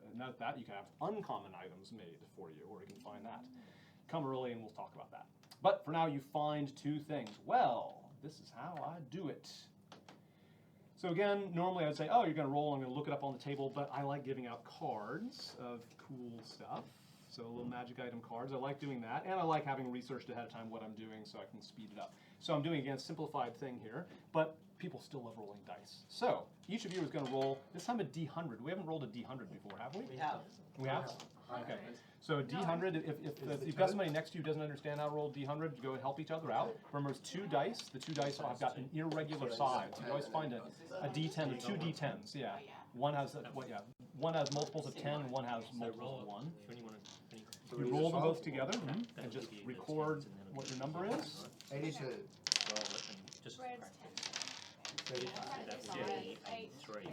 And not that, you can have uncommon items made for you, or you can find that. Come early and we'll talk about that. But for now, you find two things. Well, this is how I do it. So again, normally I'd say, oh, you're going to roll, I'm going to look it up on the table, but I like giving out cards of cool stuff. So little magic item cards, I like doing that, and I like having researched ahead of time what I'm doing so I can speed it up. So I'm doing, again, a simplified thing here, but people still love rolling dice. So each of you is going to roll, this time a D100. We haven't rolled a D100 before, have we? We have. We have? Okay. So D100, if you've got somebody next to you who doesn't understand how to roll D100, you go and help each other out. Remember, it's 2 dice. The 2 dice have got an irregular size. You always find a D10 or 2 D10s. Yeah. One has one has multiples of 10, and one has multiples of 1. You roll them both together and just record what your number is. 82. Just Red's Thirty. 10. 83.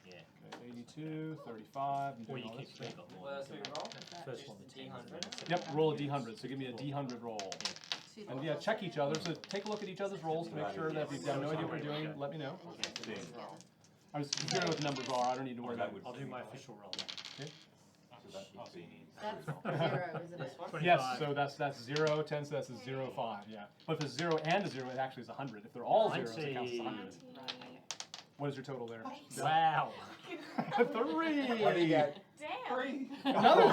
Yeah. 82, 35, and Or doing you all keep this. three, got more. What else do we roll? First one, the 10. D100. Yep, roll a D100. So give me a D100 roll. And yeah, check each other. So take a look at each other's rolls to make sure that if you've got no idea what you're doing, let me know. I was curious what the numbers are. I don't need to worry about it. I'll do my official roll. That's 0, isn't This it? one? Yes, so that's 0, 10, so that's a 0, 5, yeah. But if it's 0 and a 0, it actually is 100. If they're all Mine zeros, it counts as 100. 90. What is your total there? Wow. what do you 3! get? Damn. Another 3!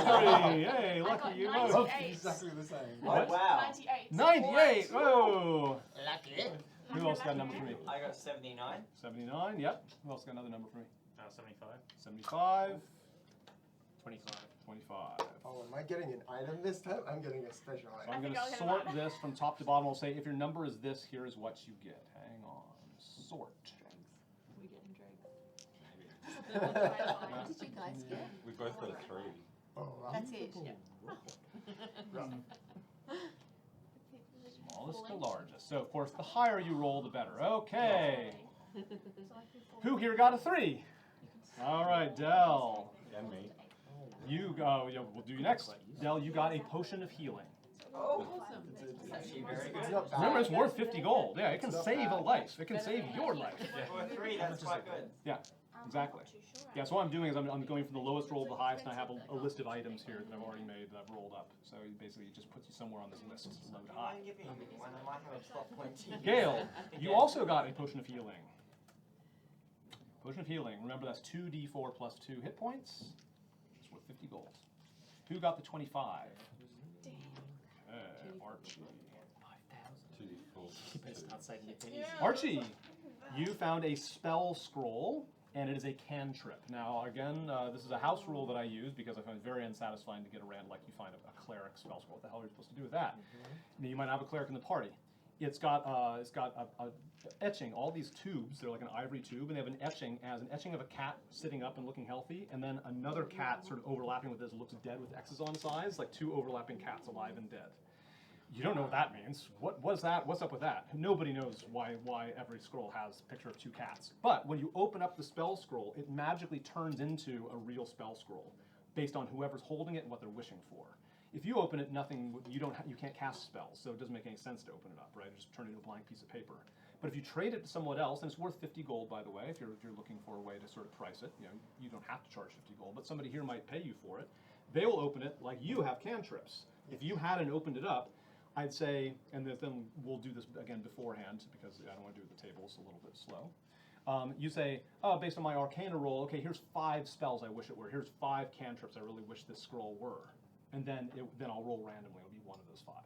Hey, I lucky got you 98. both. Exactly the same. Oh, What? wow. 98. 98! Whoa! Lucky. Who else got a number for me? I got 79. 79, yep. Who else got another number for me? 75. 75, 25. 25. Oh, am I getting an item this time? I'm getting a special So item. I'm going think to I'll get sort one. this from top to bottom. I'll say if your number is this, here's what you get. Hang on. Sort. We getting dregs. Oh, What did you guys get? We both got a 3. That's it. Smallest to largest. So, of course, the higher you roll, the better. Okay. Who here got a 3? All right, Dell. And me. You go. Yeah, we'll do you next. Dell, you got a potion of healing. Oh, Awesome. it's actually very It's good. not bad. Remember, it's worth 50 gold. Yeah, it can It's not save a bad. life. It can save your life. For a 3, that's quite good. Exactly. Yeah, so what I'm doing is I'm going from the lowest roll to the highest, and I have a list of items here that I've already made that I've rolled up. So basically, it just puts you somewhere on this list, low to high. Give me one. I might have a top 20. Gail, you also got a potion of healing. Potion of healing. Remember, that's 2d4 plus 2 hit points. It's worth 50 gold. Who got the 25? Damn. Archie. 2d4. You better start saving your pennies. Archie, you found a spell scroll, and it is a cantrip. Now, again, this is a house rule that I use because I find it very unsatisfying to get around like you find a cleric spell scroll. What the hell are you supposed to do with that? Now, you might have a cleric in the party. It's got a etching, all these tubes, they're like an ivory tube, and they have an etching of a cat sitting up and looking healthy, and then another cat sort of overlapping with this looks dead with X's on its eyes, like 2 overlapping cats alive and dead. You don't know what that means. What's that? What's up with that? Nobody knows why every scroll has a picture of two cats. But when you open up the spell scroll, it magically turns into a real spell scroll, based on whoever's holding it and what they're wishing for. If you open it, you can't cast spells, so it doesn't make any sense to open it up, right? Just turn it into a blank piece of paper. But if you trade it to someone else, and it's worth 50 gold, by the way, if you're looking for a way to sort of price it, you don't have to charge 50 gold, but somebody here might pay you for it. They will open it like you have cantrips. If you hadn't opened it up, I'd say, and then we'll do this again beforehand because I don't want to do it at the table, it's a little bit slow. You say, oh, based on my Arcana roll, okay, here's 5 spells I wish it were. Here's 5 cantrips I really wish this scroll were. And then I'll roll randomly. It'll be one of those 5.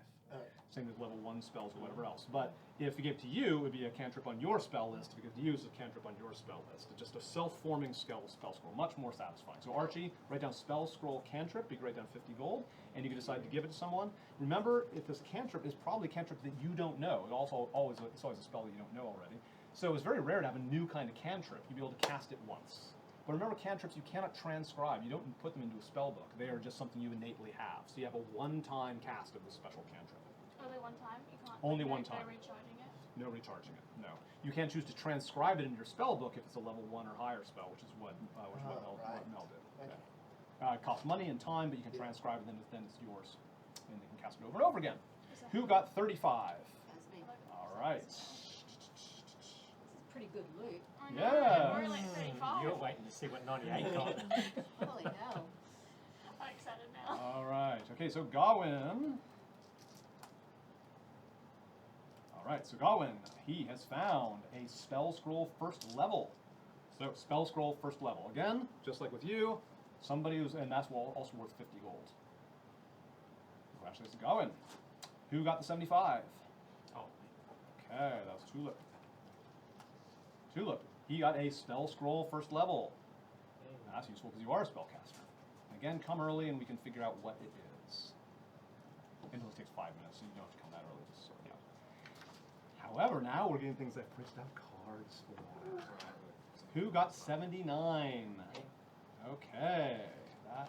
Same with level 1 spells or whatever else. But if we give it to you, it would be a cantrip on your spell list. If we give it to you, it's a cantrip on your spell list. It's just a self-forming spell scroll, much more satisfying. So Archie, write down spell scroll cantrip. You can write down 50 gold, and you can decide to give it to someone. Remember, if this cantrip is probably a cantrip that you don't know. It's always a spell that you don't know already. So it's very rare to have a new kind of cantrip. You'd be able to cast it once. But remember, cantrips you cannot transcribe. You don't put them into a spell book. They are just something you innately have. So you have a one-time cast of the special cantrip. Only one time? You can't. Only no, one time. No recharging it? No recharging it, no. You can't choose to transcribe it into your spell book if it's a level 1 or higher spell, which is what Mel did. Okay. It costs money and time, but you can transcribe it, then it's yours. And you can cast it over and over again. Who got 35? That's me. All right. This is pretty good loot. I know, Yeah. We're like 35. You're waiting to see what 98 got. Holy hell. I'm excited now. All right. Okay, so Gawain. All right, so Gawain, he has found a spell scroll first level. So spell scroll first level. Again, just like with you, somebody who's, and that's also worth 50 gold. Congratulations to Gawain. Who got the 75? Oh, Okay, that was Tulip. Tulip, he got a spell scroll first level. That's useful because you are a spellcaster. Again, come early and we can figure out what it is. It only takes 5 minutes, so you don't have to come that early to sort it out. However, now we're getting things I've printed out cards for. Who got 79? Okay, that I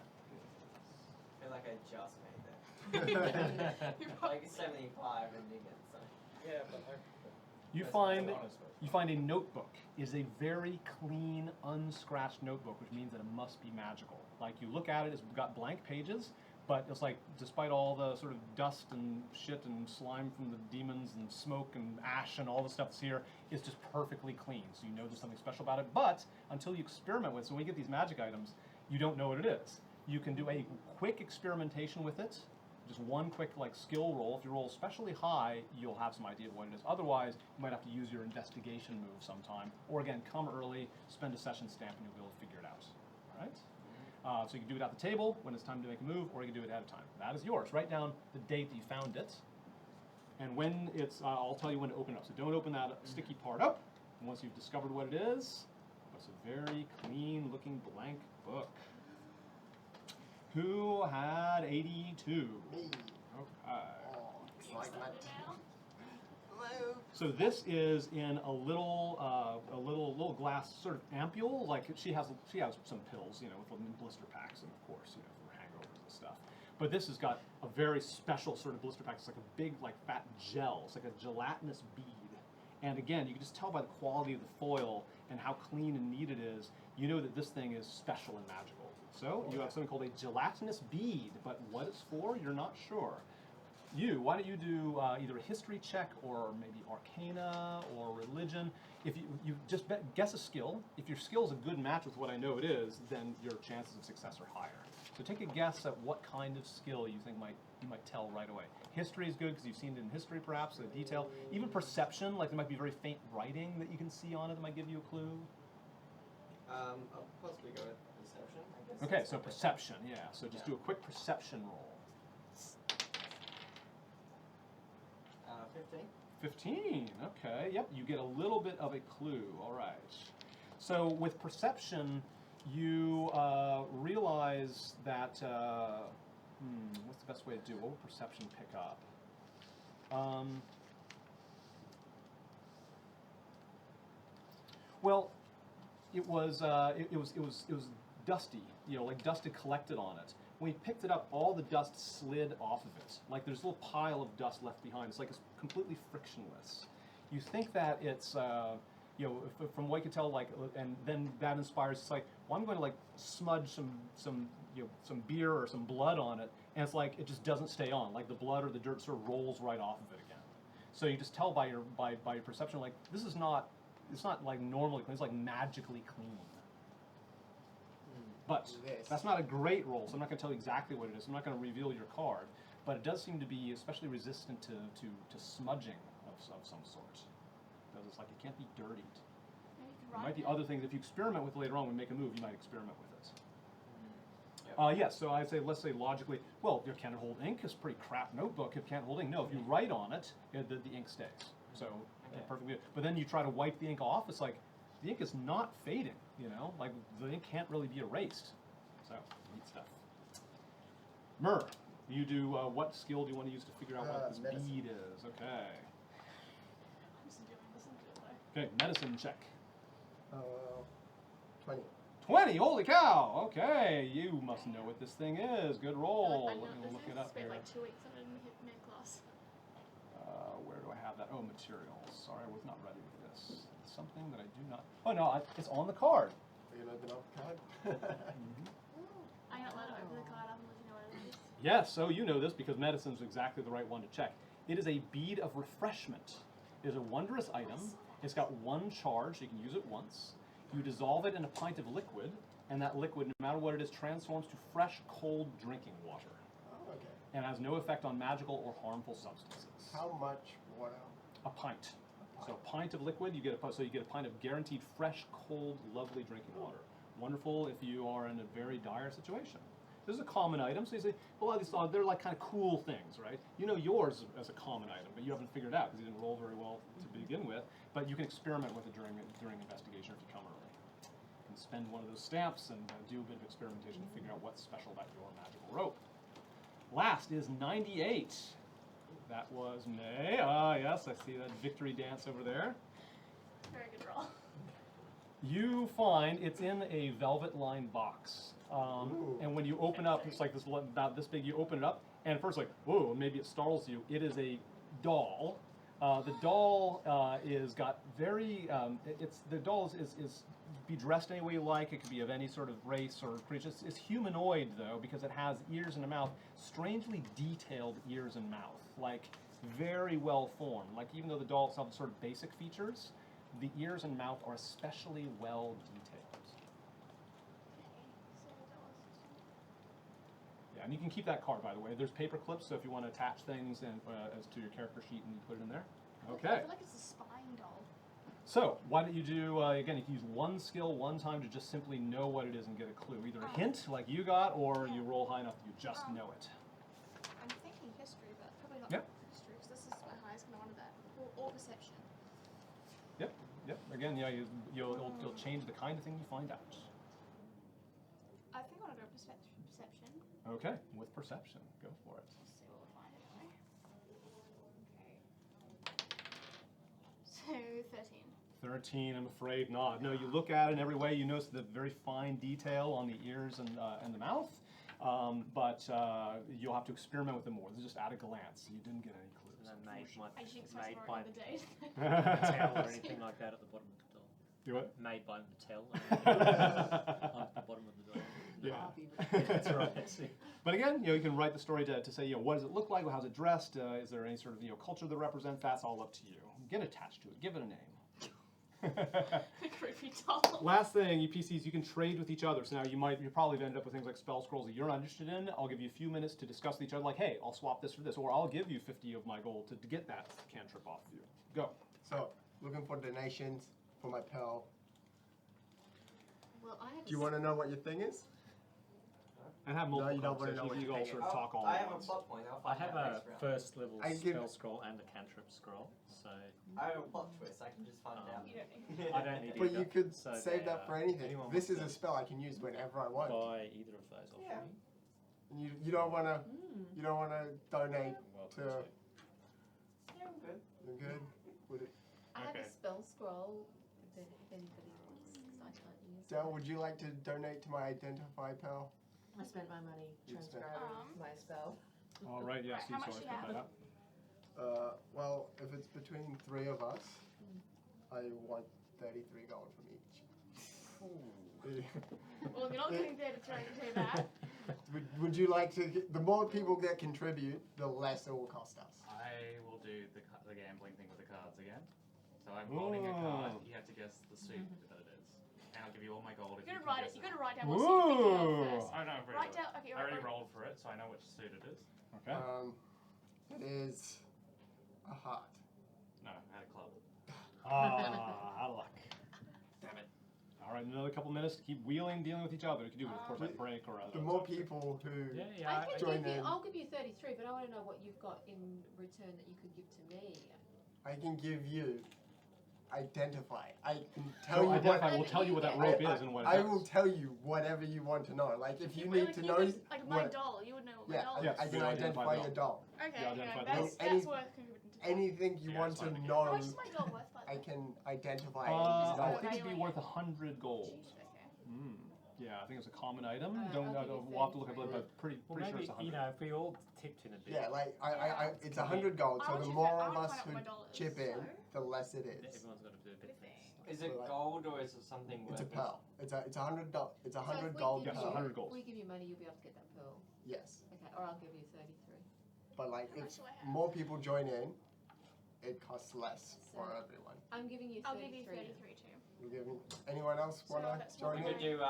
feel like I just made that. Like 75 and didn't get some. Yeah, but you find a notebook. It is a very clean, unscratched notebook, which means that it must be magical. Like you look at it, it's got blank pages, but it's like, despite all the sort of dust and shit and slime from the demons and smoke and ash and all the stuff that's here, it's just perfectly clean. So you know there's something special about it. But until you experiment with it, so when you get these magic items, you don't know what it is. You can do a quick experimentation with it, just one quick skill roll. If you roll especially high, you'll have some idea of what it is. Otherwise, you might have to use your investigation move sometime. Or again, come early, spend a session stamp, and you'll be able to figure it out. All right? So you can do it at the table when it's time to make a move, or you can do it ahead of time. That is yours. Write down the date that you found it. And when it's, I'll tell you when to open it up. So don't open that sticky part up. And once you've discovered what it is, it's a very clean looking blank book. Who had 82? Me. Okay. Oh, excitement. Hello. So this is in a little glass sort of ampule. Like she has some pills, with blister packs, and of course, for hangovers and stuff. But this has got a very special sort of blister pack. It's like a big, fat gel. It's like a gelatinous bead. And again, you can just tell by the quality of the foil and how clean and neat it is. You know that this thing is special and magical. So you have something called a gelatinous bead, but what it's for, you're not sure. Why don't you do either a history check or maybe Arcana or religion. If you just guess a skill. If your skill is a good match with what I know it is, then your chances of success are higher. So take a guess at what kind of skill you think you might tell right away. History is good because you've seen it in history, perhaps, the detail. Even perception, there might be very faint writing that you can see on it that might give you a clue. I'll possibly go with perception, I guess. Okay, so perception, yeah. So just do a quick perception roll. 15. 15, okay, yep, you get a little bit of a clue, all right. So with perception, you realize that, what's the best way to do? What would perception pick up? Well, it was dusty, dust had collected on it. when he picked it up, all the dust slid off of it. Like there's a little pile of dust left behind. It's like it's completely frictionless. You think that it's, you know, from what you can tell, like, and then that inspires. It's like, well, I'm going to like smudge some beer or some blood on it, and it's like it just doesn't stay on. Like the blood or the dirt sort of rolls right off of it again. So you just tell by your perception, like this is not. It's not like normally clean. It's like magically clean. But that's not a great roll, so I'm not going to tell you exactly what it is. I'm not going to reveal your card, but it does seem to be especially resistant to smudging of some sort. Because it's like it can't be dirtied. There might be other things. If you experiment with it later on, when we make a move, you might experiment with it. Yes, so I'd say, let's say logically, well, your Can It Hold Ink is a pretty crap notebook. If Can't Hold Ink, no, if you write on it, the ink stays. So perfectly. But then you try to wipe the ink off, it's like the ink is not fading, you know? Like the ink can't really be erased. So, neat stuff. Myrrh, you do, what skill do you want to use to figure out what this medicine. bead is? Okay. Okay, medicine check. 20. 20, holy cow! Okay, you must know what this thing is. Good roll. I know Let me this look is. it up Spent here. like 2 weeks on it in mid class. Where do I have that? Oh, materials. Sorry, I was not ready with this. It's something that I do not. Oh no, it's on the card. Are you going to open up the card? I got let over the card. I'm going to let you know what it is. Yes, so you know this because medicine's exactly the right one to check. It is a bead of refreshment. It is a wondrous item. It's got 1 charge, so you can use it once. You dissolve it in a pint of liquid, and that liquid, no matter what it is, transforms to fresh, cold drinking water. Oh, okay. And has no effect on magical or harmful substances. How much water? A pint. So a pint of liquid, you get a pint of guaranteed fresh, cold, lovely drinking water. Wonderful if you are in a very dire situation. This is a common item, so you say, a lot of these they're like kind of cool things, right? You know yours as a common item, but you haven't figured it out because you didn't roll very well to begin with. But you can experiment with it during investigation if you come early. You can spend one of those stamps and do a bit of experimentation to figure out what's special about your magical rope. Last is 98. That was May. Yes, I see that victory dance over there. Very good roll. You find it's in a velvet-lined box. And when you open up, it's like this about this big. You open it up, and at first, like, whoa, maybe it startles you. It is a doll. The doll is got very. The doll is be dressed any way you like. It could be of any sort of race or creature. It's humanoid though because it has ears and a mouth. Strangely detailed ears and mouth, like very well formed. Like even though the doll itself has sort of basic features, the ears and mouth are especially well detailed. And you can keep that card, by the way. There's paper clips, so if you want to attach things and as to your character sheet and you put it in there. Okay. I feel like it's a spine doll. So why don't you do, again, you can use 1 skill 1 time to just simply know what it is and get a clue. Either a hint, like you got, or you roll high enough that you just know it. I'm thinking history, but probably not Yep. history, because this is my highest, and I wanted that. Or perception. Yep. Again, yeah, you'll change the kind of thing you find out. I think I want to go perception. Okay, with perception, go for it. Let's see what we'll find anyway. Okay. So 13. 13, I'm afraid not. No, you look at it in every way. You notice the very fine detail on the ears and the mouth, but you'll have to experiment with them more. This is just at a glance. You didn't get any clues. And then I jinxed made myself by already the day. Mattel or anything like that at the bottom of the doll. You what? Made by Mattel on the bottom of the doll. Yeah. That's right. But again, you can write the story to say, what does it look like? How's it dressed? Is there any sort of culture that represents? That's all up to you. Get attached to it. Give it a name. Creepy doll. Last thing, you PCs, you can trade with each other. So now you probably end up with things like spell scrolls that you're not interested in. I'll give you a few minutes to discuss with each other. Like, hey, I'll swap this for this, or I'll give you 50 of my gold to get that cantrip off of you. Go. So, looking for donations for my pal. Well, I have Do you want to know what your thing is? And have multiple you don't wanna know conversations. what You can you're all sort of talk all I at have a once. plot point. I'll I find have out a next round. first level I give- spell scroll and a cantrip scroll, so I have a plot twist. I can just find it out. You don't need I don't need But either. you could So save they, that for anything. anyone This is a wants spell I can use whenever I to want. buy either of those off Yeah. me. And you don't want to donate Welcome to. Yeah, I'm good. You're good. Would it, I have Okay. a spell scroll if anybody wants, because I can't use Del, it. would you like to donate to my identify pal? I spent my money You spent- transcribing my spell. All right, yeah, Right, see, how so much I do you put have? that up. Well, if it's between 3 of us, I want 33 gold from each. Well, you're not getting there to try to do that. Would you like to? The more people that contribute, the less it will cost us. I will do the gambling thing with the cards again. So I'm holding a card. Ooh. You have to guess the suit that it is, and I'll give you all my gold if You you gotta can write guess it. You it. gotta write down what suit you're thinking of Ooh. first. I know. I've Write already down. Okay, I already right. rolled for it, so I know which suit it is. Okay. It is a heart. No, I had a club. Out of luck. Damn it. All right, another couple minutes to keep wheeling, dealing with each other. You can do it, of course, like break or The more people who Yeah, I join can give you, in, I'll give you 33, but I want to know what you've got in return that you could give to me. I can give you identify. I can tell So you identify, what. we'll tell you what that rope is and what it I does. will tell you whatever you want to know. Like if you Well, need to you know, could- like my what- doll, you would know what my yeah, doll Yes, I is. can you identify identify your doll. Okay, Yeah, okay, identify that's, the- any- that's worth contributing to. Anything you Yeah, want it's to fine, we know, How much is my doll worth, by the I way? can identify. I it. think it'd be Evaluate worth it. 100 gold. Jeez, okay. Mm. Yeah, I think it's a common item. I'll Don't give you we'll have to look at it, 33. but pretty Well, sure maybe, it's 100. you know, if we all tipped in a bit, Yeah, like it's Could 100 gold. I So want the you to more find- I of wanna us find out who what my doll is, chip in, so- the less it is. everyone's got to do a bit. Good thing. Is it Like- gold or is it something It's a worth? pearl. It's a 100 It's a So 100 if we gold give Yes, you- pearl. 100 gold. If we give you money, you'll be able to get that pearl. Yes, Okay, or I'll give you 33. but like How much if do I have? more people join in, it costs less for So- everyone. I'm giving you 33. I'll give you then. 33 too. You giving anyone else So wanna that's join We one in? could do.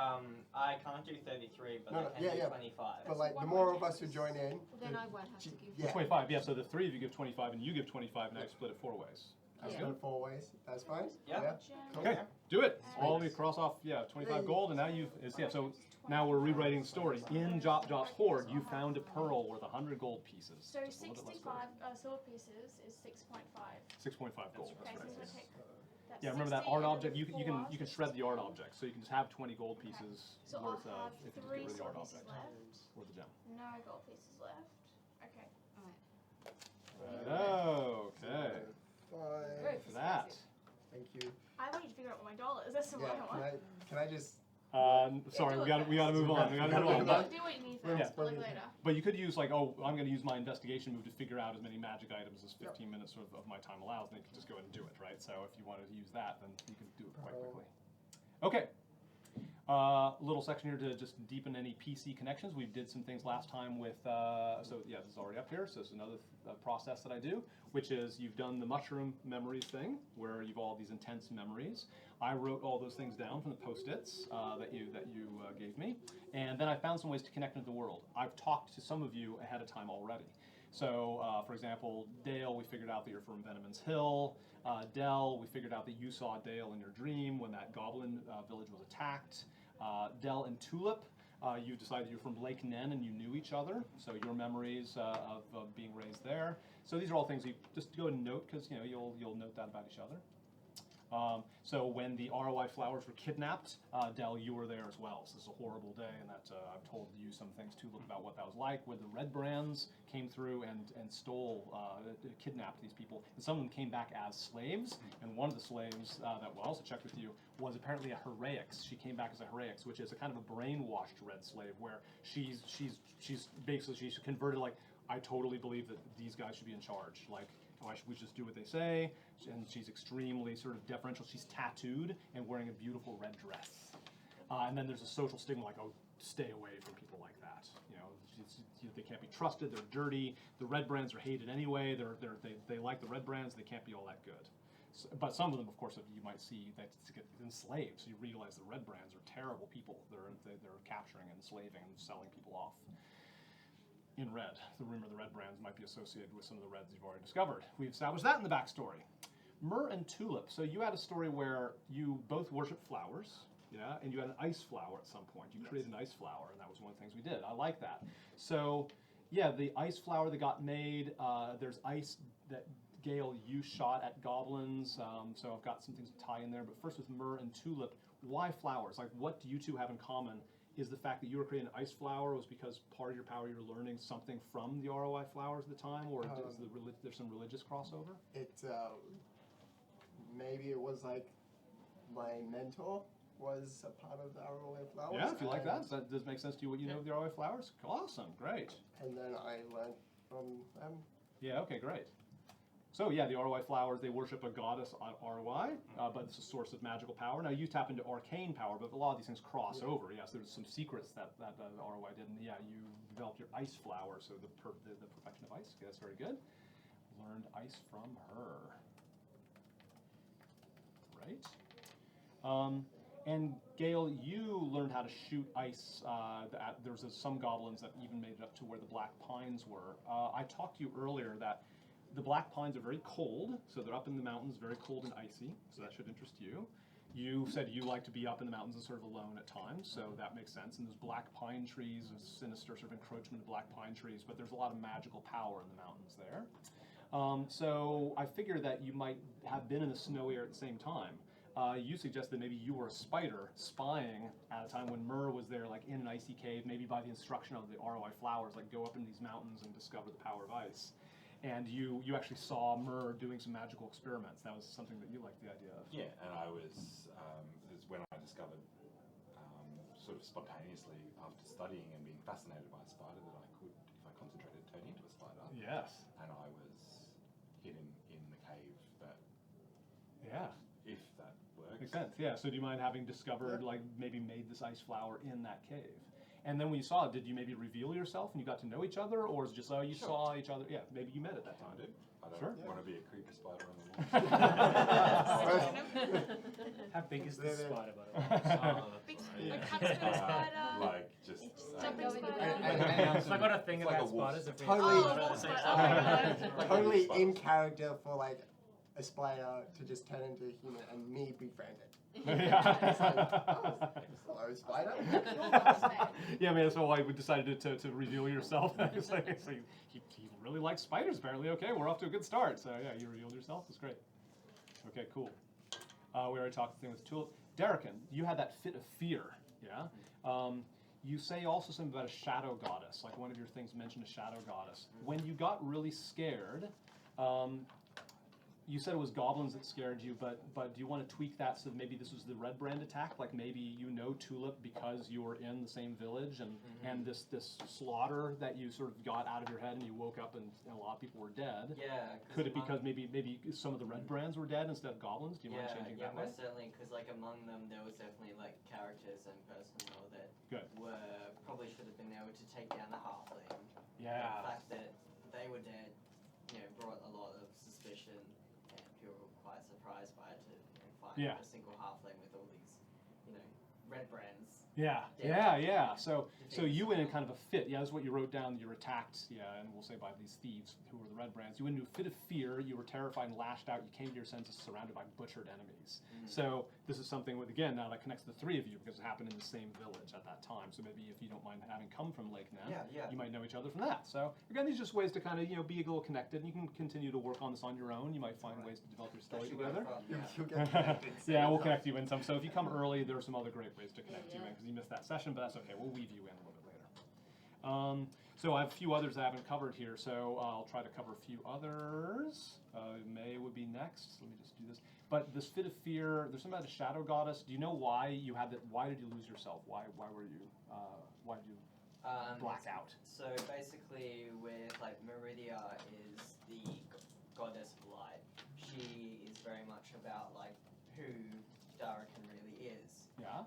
I can't do 33, but No, I no, can yeah, do yeah. 25. But like the one more more of us who join in, Well, then I won't have to give yeah. 25, yeah, so the three of you give 25 and you give 25 and I Yeah. split it 4 ways. Let's Yeah. go 4 ways. That's fine. Yeah. Cool. Okay, do it. Sweet. All we cross off, yeah, 25 Yay. gold and now you've, yeah, so now we're rewriting the story. In Jop's Horde, you found a pearl worth 100 gold pieces. So Just a little bit less gold. 65 silver pieces is 6.5. 6.5 gold, Okay, that's so right. I'm gonna take. That's Yeah, remember that 60 art and object, you can four, shred the art 10. object, so you can just have 20 gold Okay. pieces So worth I'll of, have if you just get 3 rid of the silver art pieces object, left. worth the gem. No gold pieces left. Okay. Oh, okay. Fine. Very For that. persuasive. Thank you. I want you to figure out what my doll is. That's what I Yeah. want. Can I just? Sorry, do we it gotta first. move on. We gotta move on. Yeah. Do what you need Yeah. first, but like later. But you could use like, oh, I'm going to use my investigation move to figure out as many magic items as 15 minutes of my time allows, and then you can just go ahead and do it, right? So if you wanted to use that, then you can do it quite quickly. Okay. Little section here to just deepen any PC connections. We did some things last time with, so yeah, this is already up here. So it's another process that I do, which is you've done the mushroom memories thing, where you've all these intense memories. I wrote all those things down from the post-its that you gave me, and then I found some ways to connect into the world. I've talked to some of you ahead of time already. So, for example, Dale, we figured out that you're from Venomman's Hill. Dell, we figured out that you saw Dale in your dream when that goblin village was attacked. Dell and Tulip, you decided you're from Lake Nen and you knew each other, so your memories of being raised there. So these are all things you just go and note, because you'll note that about each other. So when the ROI flowers were kidnapped, Dell, you were there as well. So this is a horrible day, and that I've told you some things too about what that was like, where the Red Brands came through and stole, kidnapped these people. And some of them came back as slaves, and one of the slaves that we'll also check with you was apparently a Hereix. She came back as a Hereix, which is a kind of a brainwashed red slave, where she's basically, she's converted like, I totally believe that these guys should be in charge. Like, why should we just do what they say? And she's extremely sort of deferential. She's tattooed and wearing a beautiful red dress. And then there's a social stigma like, oh, stay away from people like that. They can't be trusted. They're dirty. The Red Brands are hated anyway. They like the Red Brands. They can't be all that good. So, but some of them, of course, you might see that get enslaved. So you realize the Red Brands are terrible people. They're capturing and enslaving and selling people off. In red, the rumor the Red Brands might be associated with some of the Reds you've already discovered. We've established that in the backstory. Myrrh and Tulip. So you had a story where you both worship flowers, yeah, and you had an ice flower at some point. You created an ice flower, and that was one of the things we did. I like that. So, yeah, the ice flower that got made. There's ice that Gale you shot at goblins. So I've got some things to tie in there. But first with Myrrh and Tulip, why flowers? Like, what do you two have in common? Is the fact that you were creating an ice flower was because part of your power you were learning something from the ROI flowers at the time, or is there's some religious crossover? Maybe it was like my mentor was a part of the ROA flowers. Yeah, if you like that. and- Does that does make sense to you what you know of the ROI flowers? Awesome, great. And then I learned from them. Yeah, okay, great. So yeah, the ROI flowers, they worship a goddess ROI, but it's a source of magical power. Now you tap into arcane power, but a lot of these things cross over. Yes, there's some secrets that the ROI did, and yeah, you developed your ice flower, so the perfection of ice. Okay, that's very good. Learned ice from her. Right. And Gail, you learned how to shoot ice. There's some goblins that even made it up to where the black pines were. I talked to you earlier that the black pines are very cold, so they're up in the mountains, very cold and icy, so that should interest you. You said you like to be up in the mountains and sort of alone at times, so that makes sense. And there's black pine trees, there's sinister sort of encroachment of black pine trees, but there's a lot of magical power in the mountains there. So I figure that you might have been in the snowy air at the same time. You suggested maybe you were a spider spying at a time when Myrrh was there, like in an icy cave, maybe by the instruction of the ROI flowers, like go up in these mountains and discover the power of ice. And you actually saw Myrrh doing some magical experiments. That was something that you liked the idea of. Yeah, and I was, it's when I discovered, sort of spontaneously after studying and being fascinated by a spider, that I could, if I concentrated, turn into a spider. Yes. And I was hidden in the cave that, Yeah. if that works. Makes sense. Yeah. So do you mind having discovered, like, maybe made this ice flower in that cave? And then when you saw it, did you maybe reveal yourself and you got to know each other, or is it just you Sure. saw each other? Yeah, maybe you met at that I time. do. I don't Sure. want to be a creepy spider on the wall. How big is this They're- spider, by the way? Big, Yeah. like caterpillar spider. Like just Jumping Go spider. into And- So I got a thing It's like about a wolf. spiders. If we Totally- Oh, wolf spider. Oh my god. Totally in character for like a spider to just turn into a human and me befriend it. Hello, spider. Yeah, I mean, that's why we decided to reveal yourself. It's like, he really likes spiders, apparently. Okay, we're off to a good start. So, yeah, you revealed yourself. That's great. Okay, cool. We already talked the thing with Tulip. Derrican, you had that fit of fear, yeah? You say also something about a shadow goddess, like one of your things mentioned a shadow goddess. When you got really scared, you said it was goblins that scared you, but do you want to tweak that so that maybe this was the red brand attack? Like maybe you know Tulip because you were in the same village, and this slaughter that you sort of got out of your head and you woke up and a lot of people were dead. Yeah. Could it because maybe some of the red brands were dead instead of goblins? Do you mind changing Yeah, that way? most certainly, because like among them there was definitely like characters and personnel that Good. were probably should have been able to take down the halfling. Yeah. The fact that they were dead, brought a lot of suspicion, and people were quite surprised by it to find Yeah. a single halfling with all these, red brands. Yeah, Yeah. yeah. So you went in kind of a fit. Yeah, that's what you wrote down. You were attacked. Yeah, and we'll say by these thieves who were the red brands. You went into a fit of fear. You were terrified and lashed out. You came to your senses, surrounded by butchered enemies. So this is something with again now that connects the three of you because it happened in the same village at that time. So maybe if you don't mind having come from Lake Nen, Yeah. you might know each other from that. So again, these are just ways to kind of be a little connected. And you can continue to work on this on your own. You might find ways to develop your story Actually together. You'll get connected. Yeah, we'll connect you in some. So if you come early, there are some other great ways to connect you in because you missed that session, but that's okay. We'll weave you in a little bit later. So I have a few others I haven't covered here, so I'll try to cover a few others. May would be next. Let me just do this. But this fit of fear, there's something about a shadow goddess. Do you know why you had that? Why did you lose yourself? Why were you? Why did you black out? So basically, with like Meridia is the goddess of light. She is very much about like who Darrican really is. Yeah.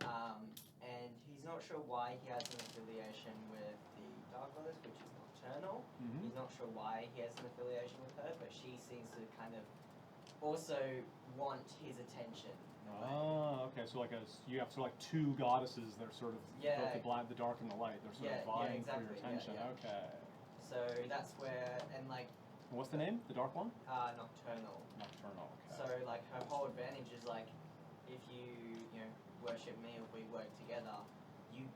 And he's not sure why he has an affiliation with the Dark Goddess, which is nocturnal. Mhm. He's not sure why he has an affiliation with her, but she seems to kind of also want his attention. in a way. Oh, okay. So you have sort of like two goddesses that are sort of Yeah. both the dark and the light. They're sort Yeah, of vying for exactly. your Yeah, attention. yeah. Okay. So that's where, and like And what's the name? The dark one? nocturnal. Nocturnal. Okay. So like her whole advantage is like if you worship me, if we work together, you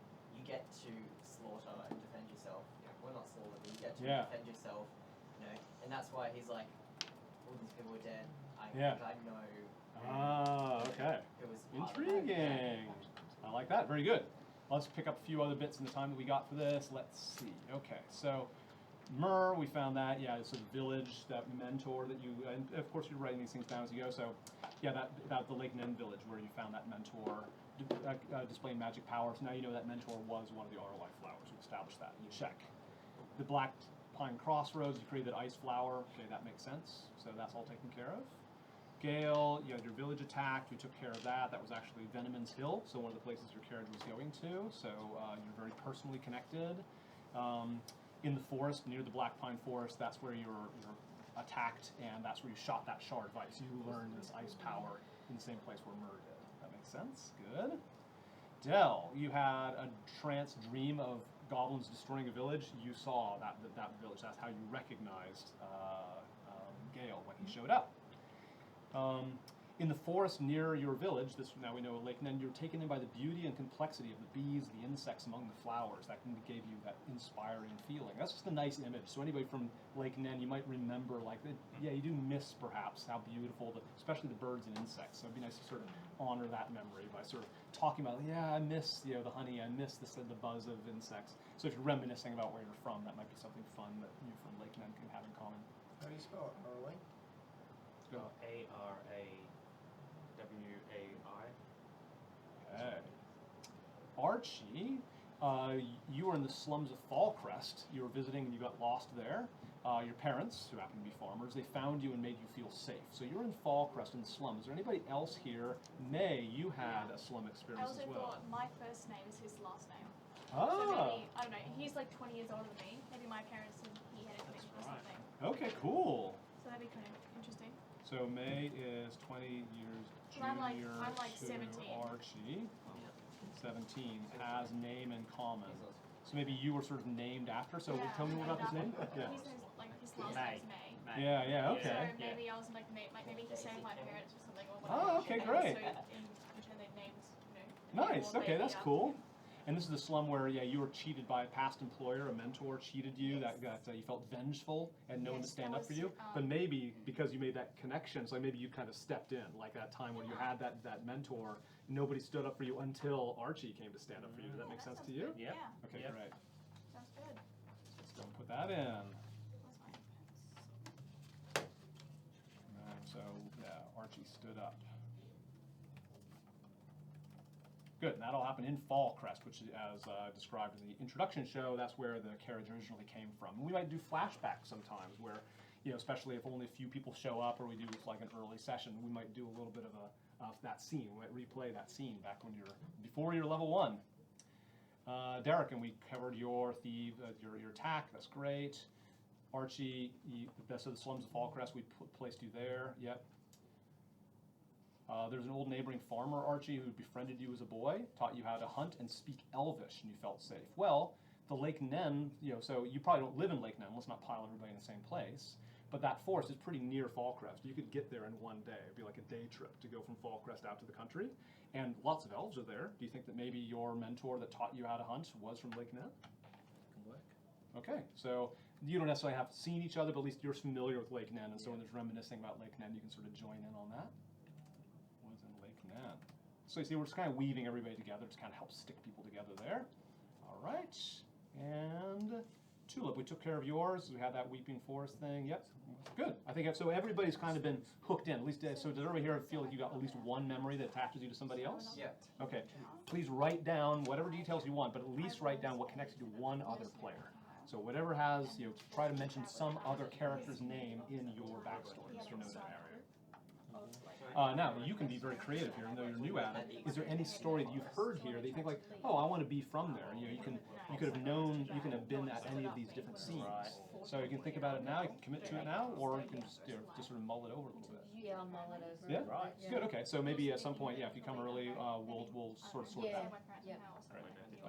get to slaughter and defend yourself. Well, not slaughter, but you get to Yeah. defend yourself. And that's why he's like, all these people are dead. I Yeah. think I know. Ah, okay. It was part of my- Intriguing. I like that. Very good. Let's pick up a few other bits in the time that we got for this. Let's see. Okay, so Myrrh, we found that. Yeah, it's a village, that mentor that you, and of course you're writing these things down as you go. So, yeah, that the Lake Nen village where you found that mentor. displaying magic power. So now you know that mentor was one of the ROI flowers. You established that. You check. The Black Pine Crossroads, you created ice flower. Okay, that makes sense. So that's all taken care of. Gale, you had your village attacked. We took care of that. That was actually Venomman's Hill, so one of the places your carriage was going to. So you're very personally connected. In the forest, near the Black Pine Forest, that's where you're attacked, and that's where you shot that shard of ice. You learned this ice power in the same place where Mur did. That makes sense. Good. Dell, you had a trance dream of goblins destroying a village. You saw that village. That's how you recognized Gale when he showed up. In the forest near your village, this now we know Lake Nen, you're taken in by the beauty and complexity of the bees, the insects among the flowers. That gave you that inspiring feeling. That's just a nice image. So anybody from Lake Nen, you might remember, like, yeah, you do miss perhaps how beautiful, especially the birds and insects. So it'd be nice to sort of honor that memory by sort of talking about, yeah, I miss the honey, I miss the buzz of insects. So if you're reminiscing about where you're from, that might be something fun that you from Lake Nen can have in common. How do you spell it? Early? A-R-A-W-A-I. Okay. Archie, you were in the slums of Fallcrest. You were visiting and you got lost there. Your parents, who happen to be farmers, they found you and made you feel safe. So you're in Fallcrest in the slums. Is there anybody else here? May, you had a slum I experience also as well. thought my first name is his last name. Ah. So maybe, I don't know, he's like 20 years older than me. Maybe my parents and he had a connection or something. Okay, cool. So that'd be kind of interesting. So May is 20 years And junior I'm like to 17. Archie. 17 has name in common. So maybe you were sort of named after. So Yeah, tell me more about his name. Yeah. His name's like his last May. name's May. Yeah, yeah, okay. So maybe I was like maybe he sang my parents or something or Oh, whatever. okay, And great. So in turn they named, you know. Nice. more Okay, baby that's after cool. him. And this is the slum where, yeah, you were cheated by a past employer, a mentor cheated you. Yes. That you felt vengeful and no one to Yes, stand that up for was, you. But maybe because you made that connection, so maybe you kind of stepped in, like that time when you had that mentor. Nobody stood up for you until Archie came to stand up for you. Does that make sense to you? Yep. Yeah, Okay, Yep. great. sounds good. Let's go and put that in. Where's my inputs? So yeah, Archie stood up. Good, and that'll happen in Fallcrest, which is as described in the introduction show. That's where the carriage originally came from. And we might do flashbacks sometimes where, especially if only a few people show up or we do like an early session, we might do a little bit of that scene. We might replay that scene back when before you're level 1. Derek, and we covered your your attack. That's great. Archie, the best of the slums of Fallcrest, we placed you there. Yep. There's an old neighboring farmer, Archie, who befriended you as a boy, taught you how to hunt and speak Elvish, and you felt safe. Well, the Lake Nen, so you probably don't live in Lake Nen. Let's not pile everybody in the same place. But that forest is pretty near Fallcrest. You could get there in one day. It'd be like a day trip to go from Fallcrest out to the country. And lots of elves are there. Do you think that maybe your mentor that taught you how to hunt was from Lake Nen? Can work. Okay, so you don't necessarily have seen each other, but at least you're familiar with Lake Nen, and so when there's reminiscing about Lake Nen, you can sort of join in on that. Was in Lake Nen. So you see, we're just kind of weaving everybody together to kind of help stick people together there. All right, and Tulip, we took care of yours. We had that Weeping Forest thing. Yep, good. I think so. Everybody's kind of been hooked in. At least, so does everybody here feel like you got at least one memory that attaches you to somebody else? Yeah. Okay. Please write down whatever details you want, but at least write down what connects you to one other player. So whatever has, try to mention some other character's name in your backstory, so you know that area. Now, you can be very creative here, even though you're new at it. Is there any story that you've heard here that you think like, oh, I want to be from there? You could have known, you can have been at any of these different scenes. So you can think about it now, you can commit to it now, or you can just, just sort of mull it over a little bit. Yeah, I'll mull it over. Yeah? Right. Yeah. Good, okay. So maybe at some point, yeah, if you come early, we'll sort of sort Yeah. that. Yeah.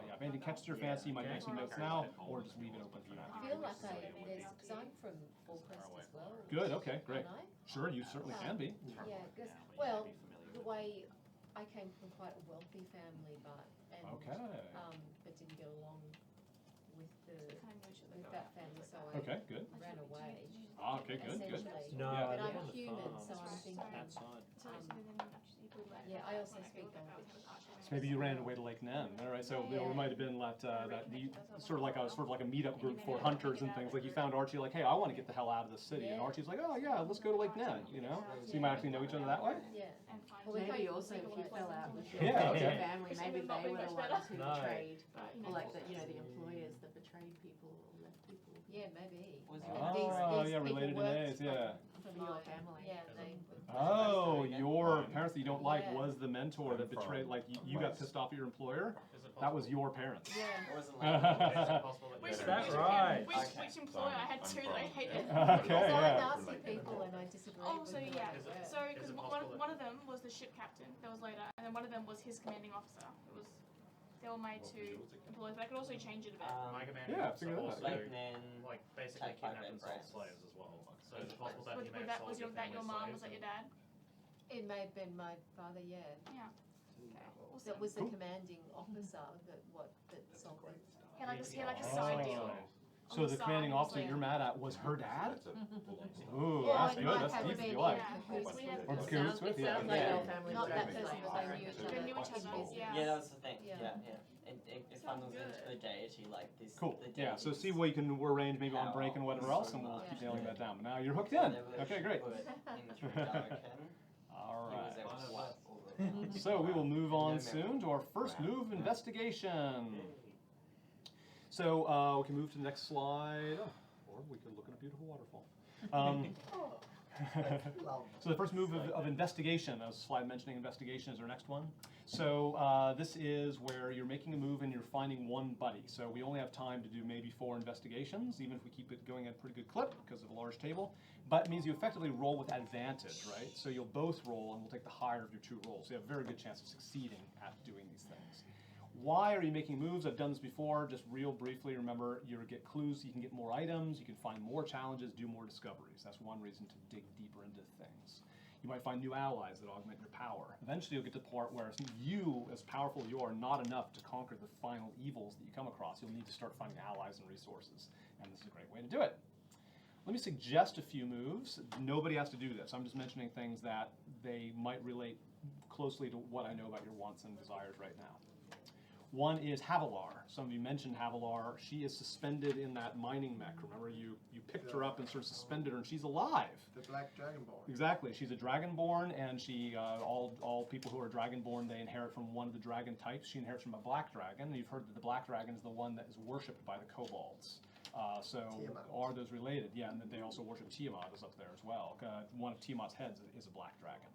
Yeah, if anything catches your fancy, you might make some notes now, or just leave it open for you. I feel like because I'm from Fallcrest as well. Good, okay, great. Aren't I? Sure, you certainly can be. Yeah, because, well, the way I came from quite a wealthy family, but didn't get along with that family, so I Okay, good. ran away. Ah, okay, good, good. Essentially. No, Yeah. But they're I'm on the human, farm. so I'm thinking, Outside. we let Yeah, I also when speak go back Elvish. to Archie, So maybe you ran away to Lake Nen. All right, so Yeah. it might have been that sort of like a meetup group for Yeah. hunters and things. Like you found Archie, like, hey, I want to get the hell out of the city, and Yeah. Archie's like, oh yeah, let's go to Lake Nen. You know, so you might actually know each other that way. Yeah. and find Well, we Maybe came also from if you single fell places. out with your Yeah, friends okay. and family, Which maybe ended up they being were the much ones better. who No. betrayed, But, or like the employers that betrayed people or left people. Yeah, maybe. Was Maybe your- these Oh, yeah, people related to worked names, yeah. for For your mine. family. Yeah, they. Oh, again? your parents that you don't like Yeah. was the mentor that betrayed. Like you got pissed off at your employer. Is it That was possible- your parents. Yeah. It wasn't Is it like. possible that Which, Is you- that which, right? Which, Okay. which employer? I had I'm two that I from- hated. Okay, Because I'm yeah. nasty people and I disagree Oh, with so them. yeah. Is it- So, is because it possible one of them was the ship captain that was later, and then one of them was his commanding officer. They were my two employees, but I could also change it a bit. My commanding Yeah, officer figure that out. also, Like then. like, basically Take five kidnapped and sold red slaves as well. So is it possible that he may have that sold was your that your family mom? slaves Was that your and- dad? It may have been my father, yeah. Yeah. That was the Cool. commanding officer that That's a sold great them. start. He had like a, he had like a Oh. side deal. So On the side, commanding he was officer like- you're mad at was her dad. That's a full-on story. Ooh, Or that's it good. might That's have deep if been you like. Yeah. cahoots We with had- them. Or It cahoots sounds, with, it yeah. sounds like Yeah. your family Not was that very person, close. but they knew each They other. knew each other. in Yeah. Yeah, that was the thing. Yeah. Yeah. It funnels into the deity like this. Cool. The Yeah. So deities. see what you can arrange maybe on break and whatever else, and we'll Yeah. keep nailing that down. But now you're hooked in. Whatever Okay, she great. put into Darken, All he was right. able to swipe all of it. So we will move on No soon to our first Wow. move, investigation. So we can move to the next slide, or we can look at a beautiful waterfall. So the first move of investigation, as slide mentioning investigation is our next one. So this is where you're making a move and you're finding one buddy. So we only have time to do maybe 4 investigations, even if we keep it going at a pretty good clip because of a large table. But it means you effectively roll with advantage, right? So you'll both roll and we'll take the higher of your 2 rolls. So you have a very good chance of succeeding at doing these things. Why are you making moves? I've done this before, just real briefly. Remember, you get clues, you can get more items, you can find more challenges, do more discoveries. That's one reason to dig deeper into things. You might find new allies that augment your power. Eventually you'll get to the part where you, as powerful as you are, not enough to conquer the final evils that you come across. You'll need to start finding allies and resources, and this is a great way to do it. Let me suggest a few moves. Nobody has to do this. I'm just mentioning things that they might relate closely to what I know about your wants and desires right now. One is Havilar. Some of you mentioned Havilar. She is suspended in that mining mech. Remember, you picked her up and sort of suspended her, and she's alive. The Black Dragonborn. Exactly. She's a Dragonborn, and she all people who are Dragonborn, they inherit from one of the dragon types. She inherits from a Black Dragon. And you've heard that the Black Dragon is the one that is worshipped by the Cobalts. So Tiamat. are those related? Yeah, and that they also worship Tiamat is up there as well. One of Tiamat's heads is a Black Dragon.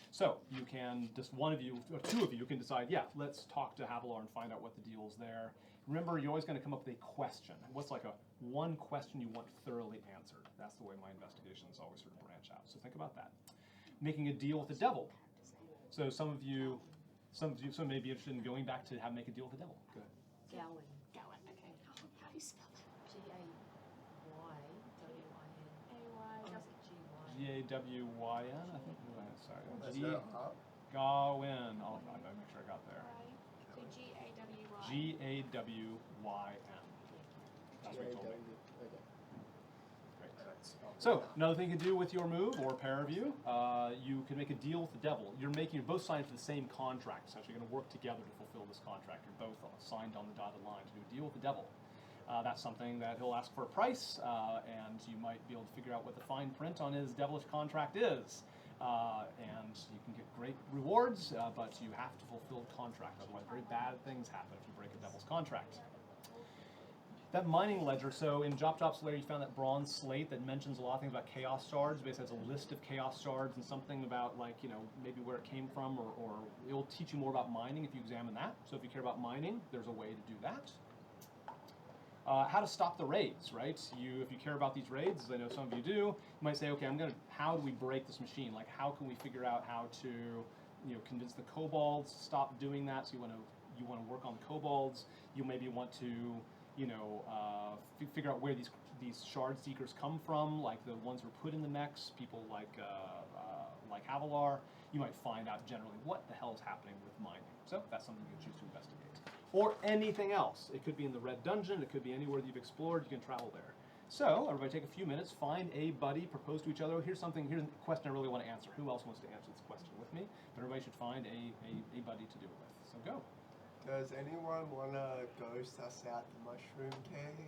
So you can, just one of you, or 2 of you can decide, yeah, let's talk to Havilar and find out what the deal is there. Remember, you're always going to come up with a question. What's like one question you want thoroughly answered? That's the way my investigations always sort of branch out. So think about that. Making a deal with the devil. So some of you may be interested in going back to make a deal with the devil. Go ahead. Gowan. Gowan. Okay. How do you spell that? G-A-Y-W-I-N. G-A-W-Y-N, I think. Sorry. That's G. that up. Gawain. I'll make sure I got there. So G-A-W-Y. G-A-W-Y-N. That's what you told me. Okay. Great. That's So, another thing you can do with your move, or a pair of you, you can make a deal with the devil. You're both signed for the same contract, essentially. You're going to work together to fulfill this contract. You're both signed on the dotted line to do a deal with the devil. That's something that he'll ask for a price, and you might be able to figure out what the fine print on his devilish contract is. And you can get great rewards, but you have to fulfill the contract. Otherwise, very bad things happen if you break a devil's contract. That mining ledger, so in Jop's layer you found that bronze slate that mentions a lot of things about chaos shards. Basically has a list of chaos shards and something about, like, you know, maybe where it came from, or it will teach you more about mining if you examine that. So if you care about mining, there's a way to do that. How to stop the raids, right? If you care about these raids, as I know some of you do, you might say, okay, how do we break this machine? Like, how can we figure out how to, convince the kobolds to stop doing that? So you want to work on the kobolds. You maybe want to, figure out where these shard seekers come from, like the ones who are put in the mechs, people like Havilar. You might find out generally what the hell is happening with mining. So that's something you can choose to investigate. Or anything else. It could be in the red dungeon, it could be anywhere that you've explored, you can travel there. So, everybody take a few minutes, find a buddy, propose to each other. Here's a question I really want to answer. Who else wants to answer this question with me? me, but everybody should find a buddy to do it with. So go. Does anyone want to go suss out the mushroom cave?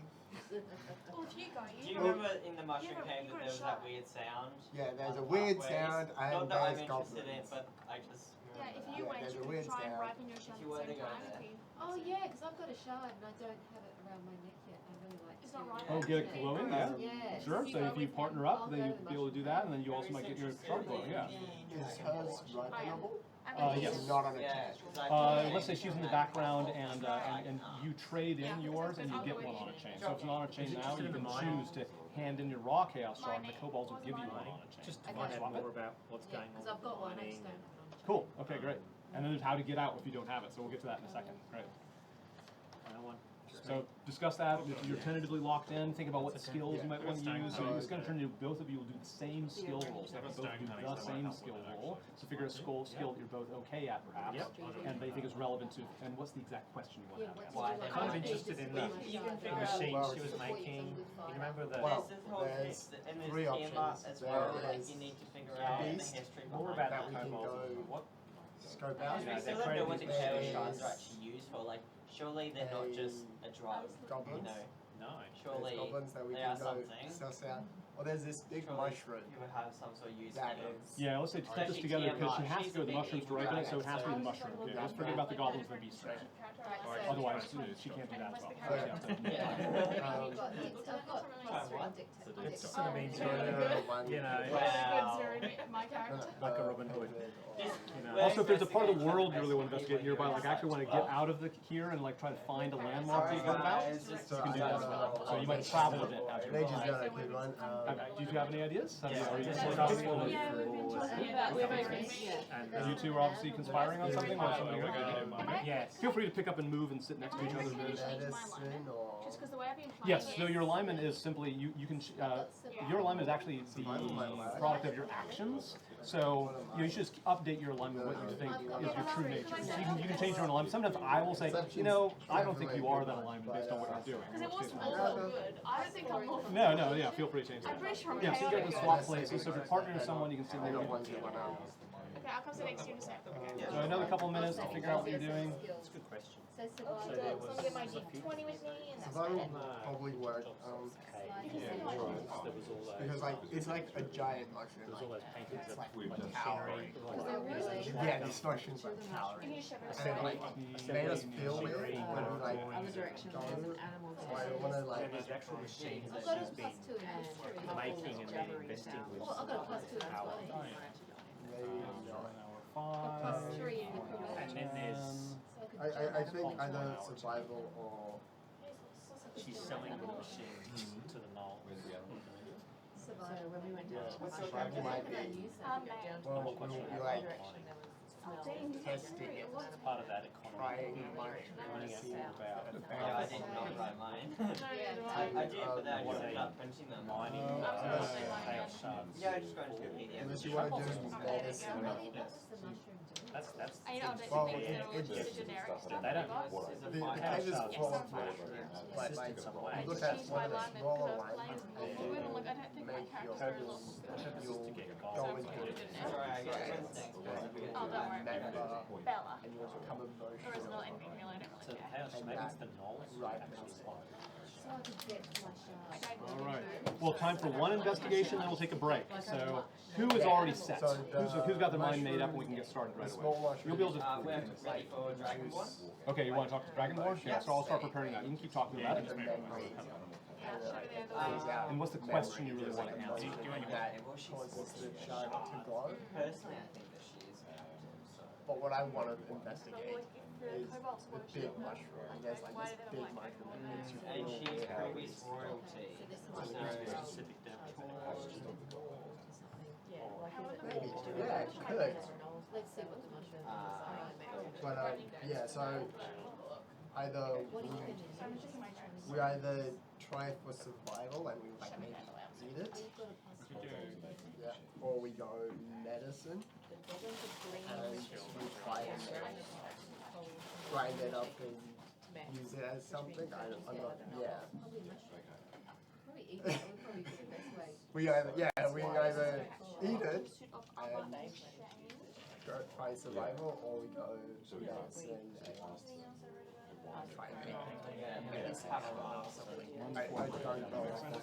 Well, if you go, Do you you remember in the mushroom you cave got that there a was that shot. weird sound? Yeah, there's on a weird pathways? sound and Not that I'm there's interested in, goblins. but I just Yeah, if remember you Yeah, went, there's you a could weird try and sound. ripen your shot If at you the were same to go time. there. if you- Oh yeah, because I've got a shard and I don't have it around my neck yet. I really like It's to. not right. Oh, get it glowing, yeah. Yeah. Sure. You So go if you with partner him. up, I'll then go you'll to be able to do that, and then you also Very might get your interested shard glowing. Yeah. in- Is hers ripenable? Yes. Not on a Yeah, chest. 'cause I think Let's say she's in the background, and you trade Yeah, in because yours, and you I'll get go one with on you. a chain. So if it's not on a chain Is it now, just you in can the mine? choose to hand in your raw chaos shard, and the Mining. kobolds will Was give you mining. one on a chain. Just to Okay. find out Swap it. more about what's Yeah, going on. because I've got one. I mining just don't have it on. Cool. Okay, great. And then there's how to get out if you don't have it. So we'll get to that in a second. Great. and one. So discuss that. If you're tentatively locked in, think about what skills you might want to use. So it's going to turn into both of you will do the same skill rolls. They're both do the same skill roll. So figure a skill that you're both okay at, perhaps, and they think is relevant to. And what's the exact question you want to ask? Why? I'm kind of interested in the You can figure out- machine Well, she was making. You remember the Well, There's this whole there's thing, and there's three schema options. as There well. Like is you need to figure out the beast, history more behind about that the we can kobolds. go What? scope Because out. we Yeah, still they're don't know what the creative. chaos There shards is are actually used for. Like, surely they're not just a drug. You Goblins. know, No. surely There's goblins that we they can are go something. suss out. Or there's this big Surely mushroom you would have some sort of use that for them. is. Yeah, let's say to put this Especially together because she TMI, has she's to go a the big mushrooms to evil ripen it, so it dragon, has to be the so- mushroom. Okay, Yeah. let's forget about the goblins and the beast. Right. Otherwise, she can't do that as well. Yeah. I've got plus 3 What? dictate. It's sort of been So, sort of, you know, Wow. My character. like a Robin Hood. Just- You know. we're Also, if there's a part of the investigating world you really want to basically investigate nearby, what like you're actually want to doing. get out of here and like try to find a landmark that Sorry you've heard about, guys, just- you can do that as well. So you might travel a bit as you're They just flying. got a good one. Do you have any ideas? Are you Yeah, just just sort like of- us. Yeah, we've been talking about And You two are obviously conspiring on something or something like that. yes. Feel free to pick up and move and sit next to each other. Medicine or. Just because the way I've been playing Yes, it- so your alignment is simply, you can, your alignment is actually the product of your actions. So you should just update your alignment with what you think is your true nature. So you can change your own alignment. Sometimes I will say, you know, I don't think you are that alignment based on what you're doing. Because it wasn't all good. I don't think I'm all No, yeah, feel free to change I'm that. pretty sure I'm Yeah, so you chaotic. get to swap places. So if you're partnering with someone, you can see I maybe. got one to one out. Okay, I'll come sit next to you in a sec. So another couple of minutes to figure out what you're doing. That's a good question. So survival. So there was So I'm gonna get my D20 with me and that's Survival it. probably work. There was all those. Because like it's like a giant mushroom. There was all Like, those paintings it's of like machinery. towering. Because they're really Yeah, these mushrooms like Can towering. you show me And it like made us feel weird when we like Other direction, go. there's an animal So I don't wanna like. And there's actual machines I've that got a she's plus been 2 in history. making and then investing with. Well, I've got a plus 2 in power. Maybe not. A plus 3 in the And then there's, I think either survival or she's selling the machines to the knoll. So when we went down to What's the your mushroom, might we be. used Well, that down to well, the we mushroom, like the direction there was smell. testing it. It's part of that Trying economy. Finding out more about Yeah, I didn't know write mine. Yeah, I did, but then I just ended up printing them. mining, chaos shards. Yeah, I just got into the PDF. Unless you want to do medicine. What does the mushroom do? That's. I know, but Well, the things that are it's- just generic stuff. They don't. The Chaos cave is shards full are of mushrooms, but like in some you way. look I at changed one my of the alignment smaller because I was ones playing with fluid. I'm like, I don't think my make your character's very long. you'll to get go gold. into So I didn't know. Sorry, I got Yeah. instinct. Oh, don't worry. member Bella. and you'll become Or is it emotional. not anything really? I don't So really care. chaos, maybe it's the knoll Right. actually is one. So I could get my I shard. don't All really right. know. Well, time for one investigation, then we'll take a break. So, who is already set? So Who's got their mind made up, and we can get started The right small away. mushroom. You'll be able to. We're ready for Dragonborn? Okay, you want to talk to Dragonborn? Yeah, so I'll start preparing that. You can keep talking about it. And memory. And what's the question you really want to answer? That causes the shard to glow. Personally, I think that she is active, so. But what I want to But investigate like, if the is Cobalt's the worship, big mushroom. There's like why this do they big have, like, mushroom that makes you And feel she's weird. previous royalty. So, Specific damage. Yeah, like is it Maybe. do Yeah, it could. Let's see what the mushroom is. But yeah, so either What are you going to use? we either try for survival and we like maybe eat it, You've got a plus 4. yeah, or we go medicine The goblins are green. and we try and grind it up and use it as something. I'm not, yeah. Probably mushroom. Probably eat it. That would probably be the best way. We either eat it, try survival, or we go So we dance go- and Anything else I read about it? fight. Yeah, maybe it's have a lot or something. I don't know. But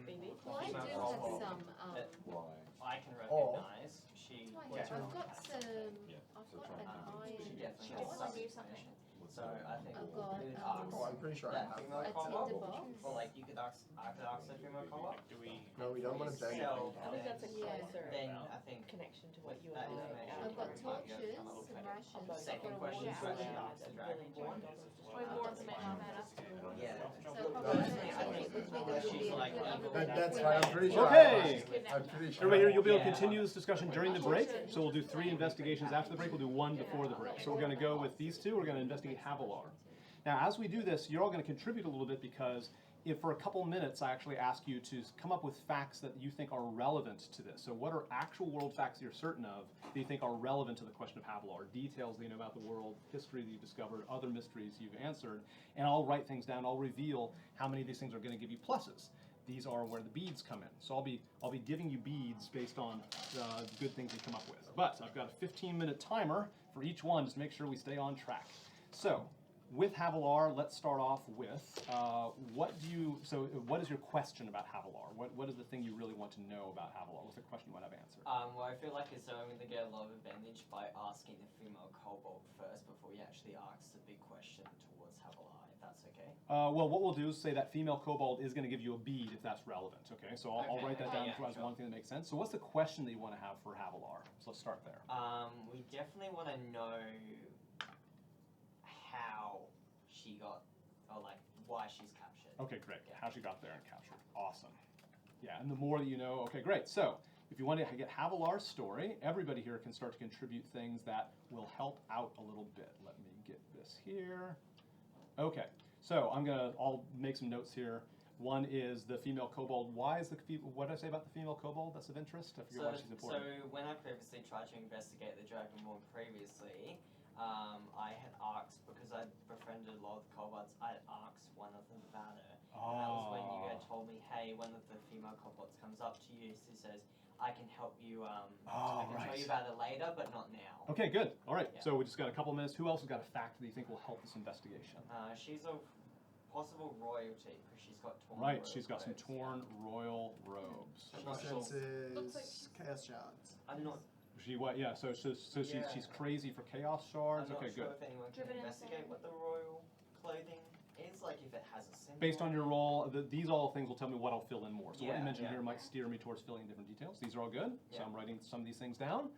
the Well, I do female have cobalt some, that Why? I can Or- recognise, she I've gets got one. some, Yeah, I've so got try an and iron She definitely She has wants some to do something. information. What's So that? I think I've got, good Oh, arcs. I'm pretty sure I That have. female a cobalt. tinderbox. Or like you could ask, I could ask the female cobalt. Do we? No, we don't want to burn Sell, anything I think that's a Yeah. closer then I think connection to what you that and information. I I've got we might be able to torches, come up with some a rations. I've second got a question water to actually bottle. ask the dragon one. Or more information about us. Yeah. So probably Personally, I I think think it would be good she's like That's right, I'm pretty sure. Okay. I'm pretty sure. Everybody here, you'll be able to Yeah. continue this discussion during the break. So we'll do 3 investigations after the break. We'll do 1 before the break. So we're going to go with these 2. We're going to investigate Havilar. Now, as we do this, you're all going to contribute a little bit because if for a couple minutes I actually ask you to come up with facts that you think are relevant to this. So what are actual world facts that you're certain of that you think are relevant to the question of Havilar? Details that you know about the world, history that you've discovered, other mysteries you've answered, and I'll write things down. I'll reveal how many of these things are going to give you pluses. These are where the beads come in. So I'll be giving you beads based on the good things you come up with. But I've got a 15-minute timer for each one just to make sure we stay on track. So with Havilar, let's start off with what is your question about Havilar? What is the thing you really want to know about Havilar? What's the question you want to have answered? Well, I feel like it's I'm going to get a lot of advantage by asking the female cobalt first before we actually ask the big question towards Havilar, if that's okay. Well, what we'll do is say that female cobalt is going to give you a bead if that's relevant. Okay, so I'll Okay, write that down yeah, as sure. one thing that makes sense. So what's the question that you want to have for Havilar? So let's start there. We definitely want to know how she got, or like why she's captured. Okay, great. Yeah. How she got there and captured. Awesome. Yeah, and the more that you know, okay, great. So if you want to get Havilar's story, everybody here can start to contribute things that will help out a little bit. Let me get this here. Okay, so I'll make some notes here. One is the female kobold. Why is what did I say about the female kobold that's of interest? I forget why she's So important. when I previously tried to investigate the Dragonborn previously, I had asked, because I'd befriended a lot of the kobolds, I had asked one of them about her. And that was when you had told me, hey, one of the female kobolds comes up to you, she says, I can help you, I can tell you about it later, but not now. Okay, good. All right, Yeah. so we just got a couple minutes. Who else has got a fact that you think will help this investigation? She's of possible royalty, because she's got torn Right, royal she's got some robes, torn royal robes. I'm not sure. Looks like- Senses chaos shards. I'm not, She what? Yeah. So Yeah. she's crazy for chaos shards. I'm not Okay, sure good. if anyone can Driven investigate insane. what the royal clothing is, like if it has a symbol. Based on your role, these all things will tell me what I'll fill in more. So what you Yeah, mentioned yeah. here might steer me towards filling in different details. These are all good. So Yeah. I'm writing some of these things down.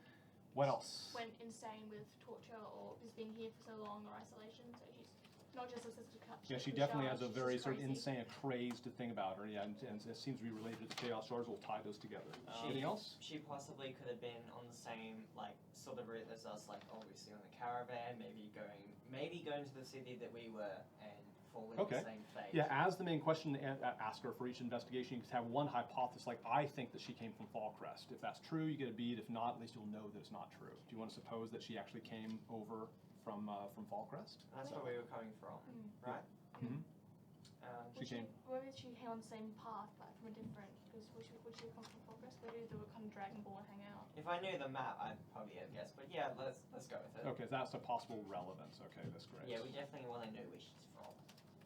What else? Went insane with torture or has been here for so long or isolation, so she's not just a sister cut. Yeah, she definitely has a very sort of insane, a crazed thing about her. Yeah, and it seems to be related to the chaos shards. We'll tie those together. Anything else? She possibly could have been on the same like sort of route as us, like obviously on the caravan, maybe going to the city that we were and falling Okay. the same fate. Yeah, as the main question asker for each investigation, you can have one hypothesis, like I think that she came from Fallcrest. If that's true, you get a bead. If not, at least you'll know that it's not true. Do you want to suppose that she actually came over from Fallcrest? That's where we were coming from, right? Mm-hmm. Whether she came on the same path, but from a different, because would she come from Progress? Where do the kind of Dragonborn hang out? If I knew the map, I'd probably have guessed. But yeah, let's go with it. Okay, that's a possible relevance. Okay, that's great. Yeah, we definitely want to know where she's from.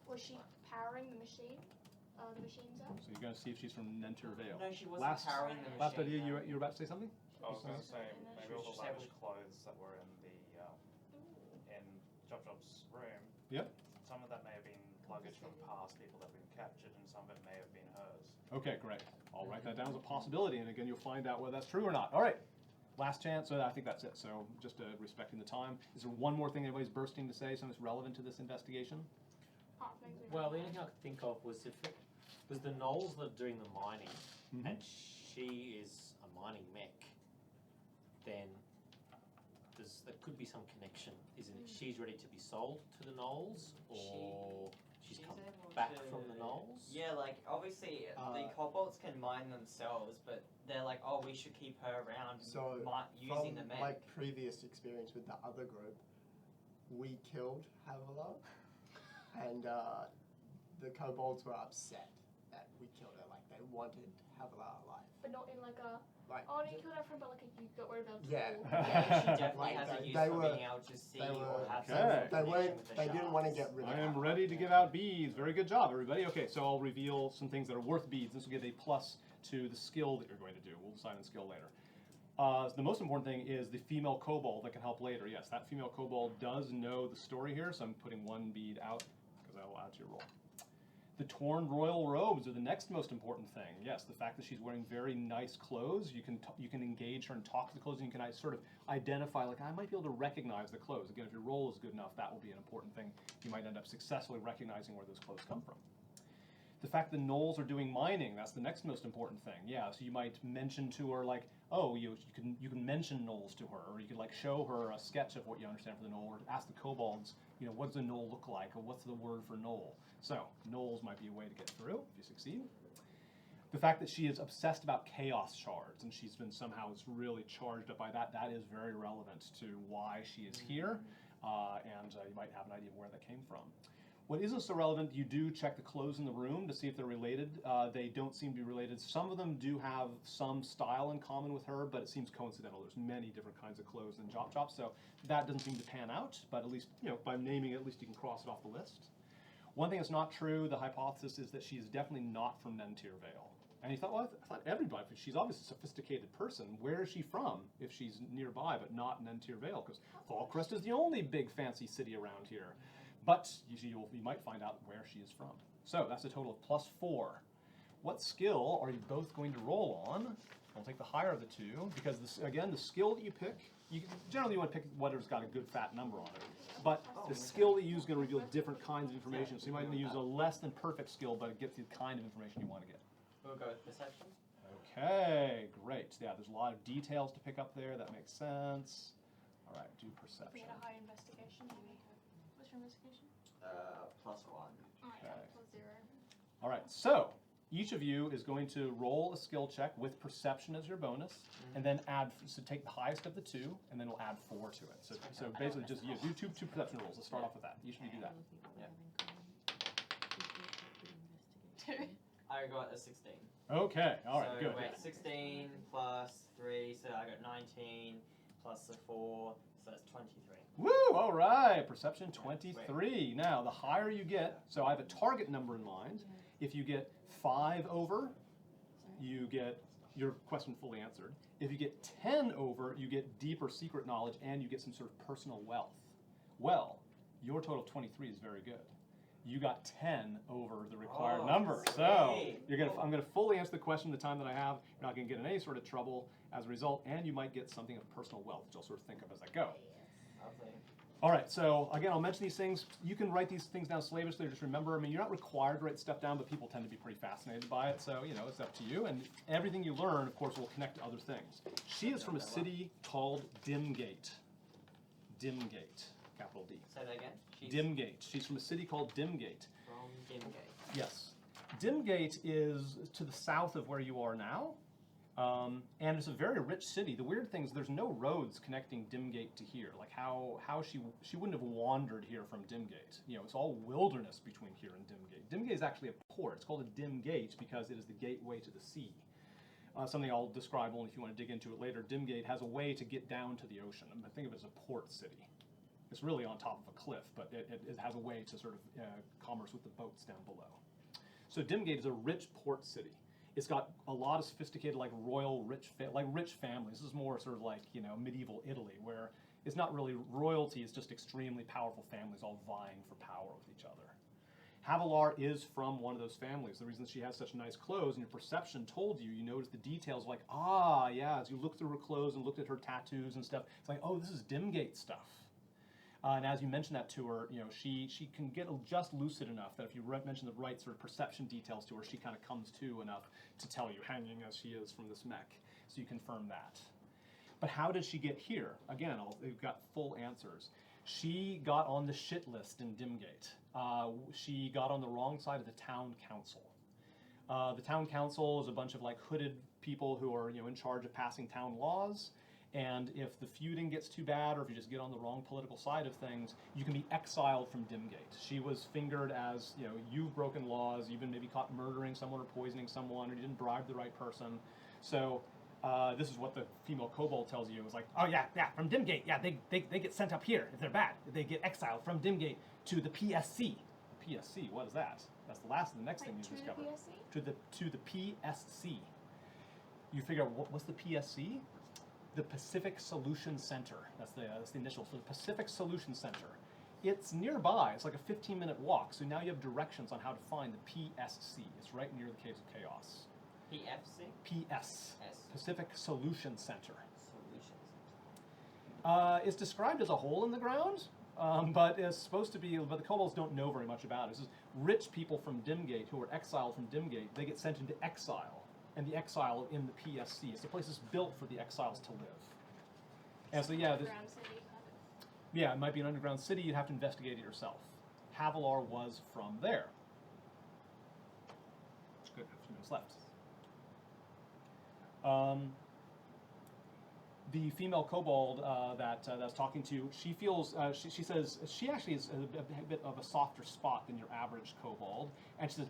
Was she powering the machine? The machines up? So you're going to see if she's from Nenter Vale. No, she wasn't powering the machine. Last idea, no. you were about to say something? I was going to say maybe all the Just lavish able- clothes that were in the in Job's room. Yep. Some of that may have been luggage from past people that have been captured, and some of it may have been hers. Okay, great. I'll write that down as a possibility, and again, you'll find out whether that's true or not. All right, last chance. So I think that's it. So just respecting the time. Is there one more thing anybody's bursting to say, something that's relevant to this investigation? Well, the only thing I could think of was if it was the Knolls that are doing the mining, Mhm. and she is a mining mech, then there could be some connection. Is it she's ready to be sold to the Knolls, or she's come able back to- from the Knolls? Yeah, like obviously the kobolds can mine themselves, but they're like, oh, we should keep her around So using from the mech. my previous experience with the other group, we killed Havilar, and the kobolds were upset that we killed her. Like they wanted Havilar alive. But not in like a like. Oh, no, you killed our friend, but like you got rid of our Yeah. tool. Yeah, she definitely Like, has a they- use they for were- being able to see they or were- have Okay. some sort of They connection weren't. with the They didn't want to shards. get rid of. I am that. ready to give out beads. Very good job, everybody. Okay, so I'll reveal some things that are worth beads. This will give a plus to the skill that you're going to do. We'll decide on skill later. The most important thing is the female kobold that can help later. Yes, that female kobold does know the story here, so I'm putting one bead out because I will add to your roll. The torn royal robes are the next most important thing. Yes, the fact that she's wearing very nice clothes. You can engage her and talk to the clothes, and you can sort of identify, like, I might be able to recognize the clothes. Again, if your roll is good enough, that will be an important thing. You might end up successfully recognizing where those clothes come from. The fact the gnolls are doing mining, that's the next most important thing. Yeah, so you might mention to her, like, oh, you can mention gnolls to her, or you could like show her a sketch of what you understand for the gnoll, or ask the kobolds, you know, what does a gnoll look like, or what's the word for gnoll? So, gnolls might be a way to get through if you succeed. The fact that she is obsessed about chaos shards, and she's been somehow is really charged up by that, that is very relevant to why she is here, and you might have an idea of where that came from. What isn't so relevant, you do check the clothes in the room to see if they're related. They don't seem to be related. Some of them do have some style in common with her, but it seems coincidental. There's many different kinds of clothes in Chop Chop, so that doesn't seem to pan out, but at least, you know, by naming it, at least you can cross it off the list. One thing that's not true, the hypothesis is that she is definitely not from Nentir Vale. And you thought, well, I thought everybody, she's obviously a sophisticated person. Where is she from if she's nearby, but not Nentir Vale? Because Fallcrest is the only big fancy city around here. But you might find out where she is from. So that's a total of +4. What skill are you both going to roll on? I'll take the higher of the two, because this, again, the skill that you pick, generally you want to pick whatever's got a good fat number on it. But the skill that you use is going to reveal different kinds of information. So you might want to use a less than perfect skill, but it gets you the kind of information you want to get. We'll go with perception. Okay, great. Yeah, there's a lot of details to pick up there. That makes sense. All right, do If we perception. had a high investigation, maybe. What's your investigation? +1. Alright, Okay. +0. All right, so each of you is going to roll a skill check with perception as your bonus, and then add, so take the highest of the two, and then we'll add 4 to it. So basically just do two perception rolls. Let's start off with that. Each of you do that. I got a 16. Okay, all right, so good. wait, 16 plus 3, so I got 19 plus the 4, so that's 23. Woo, all right, perception 23. Now, the higher you get, so I have a target number in mind. If you get 5 over, you get your question fully answered. If you get 10 over, you get deeper secret knowledge and you get some sort of personal wealth. Well, your total of 23 is very good. You got 10 over the required number. So I'm going to fully answer the question in the time that I have. You're not going to get in any sort of trouble as a result, and you might get something of personal wealth, which I'll sort of think of as I go. Lovely. All right, so again, I'll mention these things. You can write these things down slavishly, just remember, I mean, you're not required to write stuff down, but people tend to be pretty fascinated by it, so, you know, it's up to you. And everything you learn, of course, will connect to other things. She is from a city called Dimgate. Dimgate, capital D. Say that again. Dimgate. She's from a city called Dimgate. From Dimgate. Yes. Dimgate is to the south of where you are now, and it's a very rich city. The weird thing is there's no roads connecting Dimgate to here. Like how she wouldn't have wandered here from Dimgate. You know, it's all wilderness between here and Dimgate. Dimgate is actually a port. It's called a dim gate because it is the gateway to the sea. Something I'll describe only if you want to dig into it later. Dimgate has a way to get down to the ocean. I think of it as a port city. It's really on top of a cliff, but it has a way to sort of commerce with the boats down below. So Dimgate is a rich port city. It's got a lot of sophisticated, like royal rich families. This is more sort of like, you know, medieval Italy, where it's not really royalty, it's just extremely powerful families all vying for power with each other. Havilar is from one of those families. The reason she has such nice clothes, and your perception told you, you notice the details like, ah, yeah, as you look through her clothes and looked at her tattoos and stuff, it's like, oh, this is Dimgate stuff. And as you mention that to her, you know, she can get just lucid enough that if you mention the right sort of perception details to her, she kind of comes to enough to tell you, hanging as she is from this mech. So you confirm that. But how did she get here? Again, we've got full answers. She got on the shit list in Dimgate. She got on the wrong side of the town council. The town council is a bunch of like hooded people who are, you know, in charge of passing town laws. And if the feuding gets too bad, or if you just get on the wrong political side of things, you can be exiled from Dimgate. She was fingered as, you know, you've broken laws, you've been maybe caught murdering someone or poisoning someone, or you didn't bribe the right person. So This is what the female kobold tells you. It's like, oh yeah, from Dimgate, yeah, they get sent up here if they're bad. They get exiled from Dimgate to the PSC. PSC, what is that? That's the next thing you discover. To the PSC. You figure out what's the PSC? The Pacific Solution Center. That's the initial. So the Pacific Solution Center. It's nearby. It's like a 15-minute walk. So now you have directions on how to find the PSC. It's right near the Caves of Chaos. PFC? PS. Pacific Solution Center. Solutions. It's described as a hole in the ground, but it's supposed to be. But the kobolds don't know very much about it. This is rich people from Dimgate who are exiled from Dimgate. They get sent into exile, and the exile in the PSC. It's the place that's built for the exiles to live. And so yeah, yeah, it might be an underground city. You'd have to investigate it yourself. Havilar was from there. It's good. A few minutes left. The female kobold that I was talking to, she feels, she says, she actually is a bit of a softer spot than your average kobold. And she says,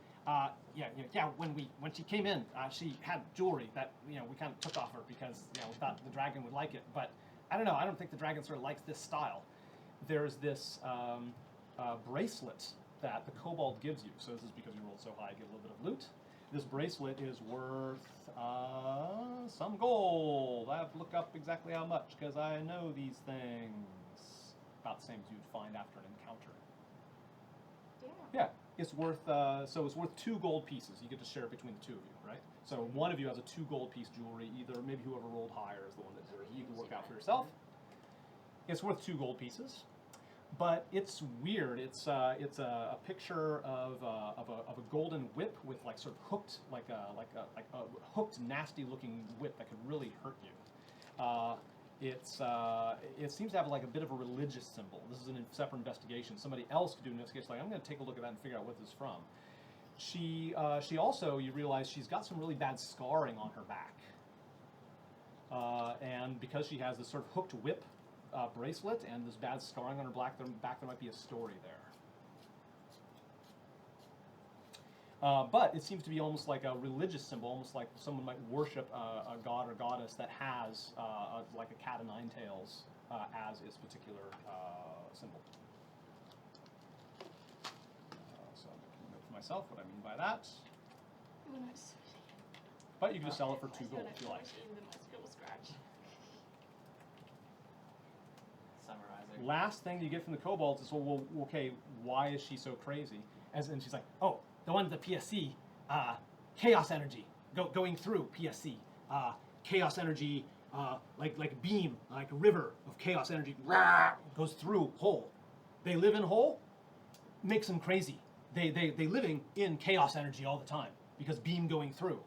when she came in, she had jewelry that, we kind of took off her because, we thought the dragon would like it. But I don't know, I don't think the dragon sort of likes this style. There's this bracelet that the kobold gives you. So this is because you rolled so high, you get a little bit of loot. This bracelet is worth some gold. I have to look up exactly how much because I know these things. About the same as you'd find after an encounter. Yeah, it's worth. So it's worth 2 gold pieces. You get to share it between the 2 of you, right? So one of you has a 2 gold piece jewelry. Either maybe whoever rolled higher is the one that you can work out for yourself. It's worth 2 gold pieces. But it's weird. It's a picture of a golden whip with like sort of hooked like a hooked nasty looking whip that could really hurt you. It seems to have like a bit of a religious symbol. This is a separate investigation. Somebody else could do an investigation. Like I'm going to take a look at that and figure out what this is from. She also, you realize she's got some really bad scarring on her back, and because she has this sort of hooked whip bracelet and this bad scarring on her back, there might be a story there. But it seems to be almost like a religious symbol, almost like someone might worship a god or goddess that has like a cat o' nine tails as its particular symbol. So I'm making a note for myself what I mean by that. But you can just sell it for 2 gold if you like. Last thing you get from the kobolds is, well, okay, why is she so crazy? And she's like, oh, the one at the PSC, chaos energy going through PSC, chaos energy, like beam, like a river of chaos energy, goes through hole. They live in hole, makes them crazy. They living in chaos energy all the time because beam going through.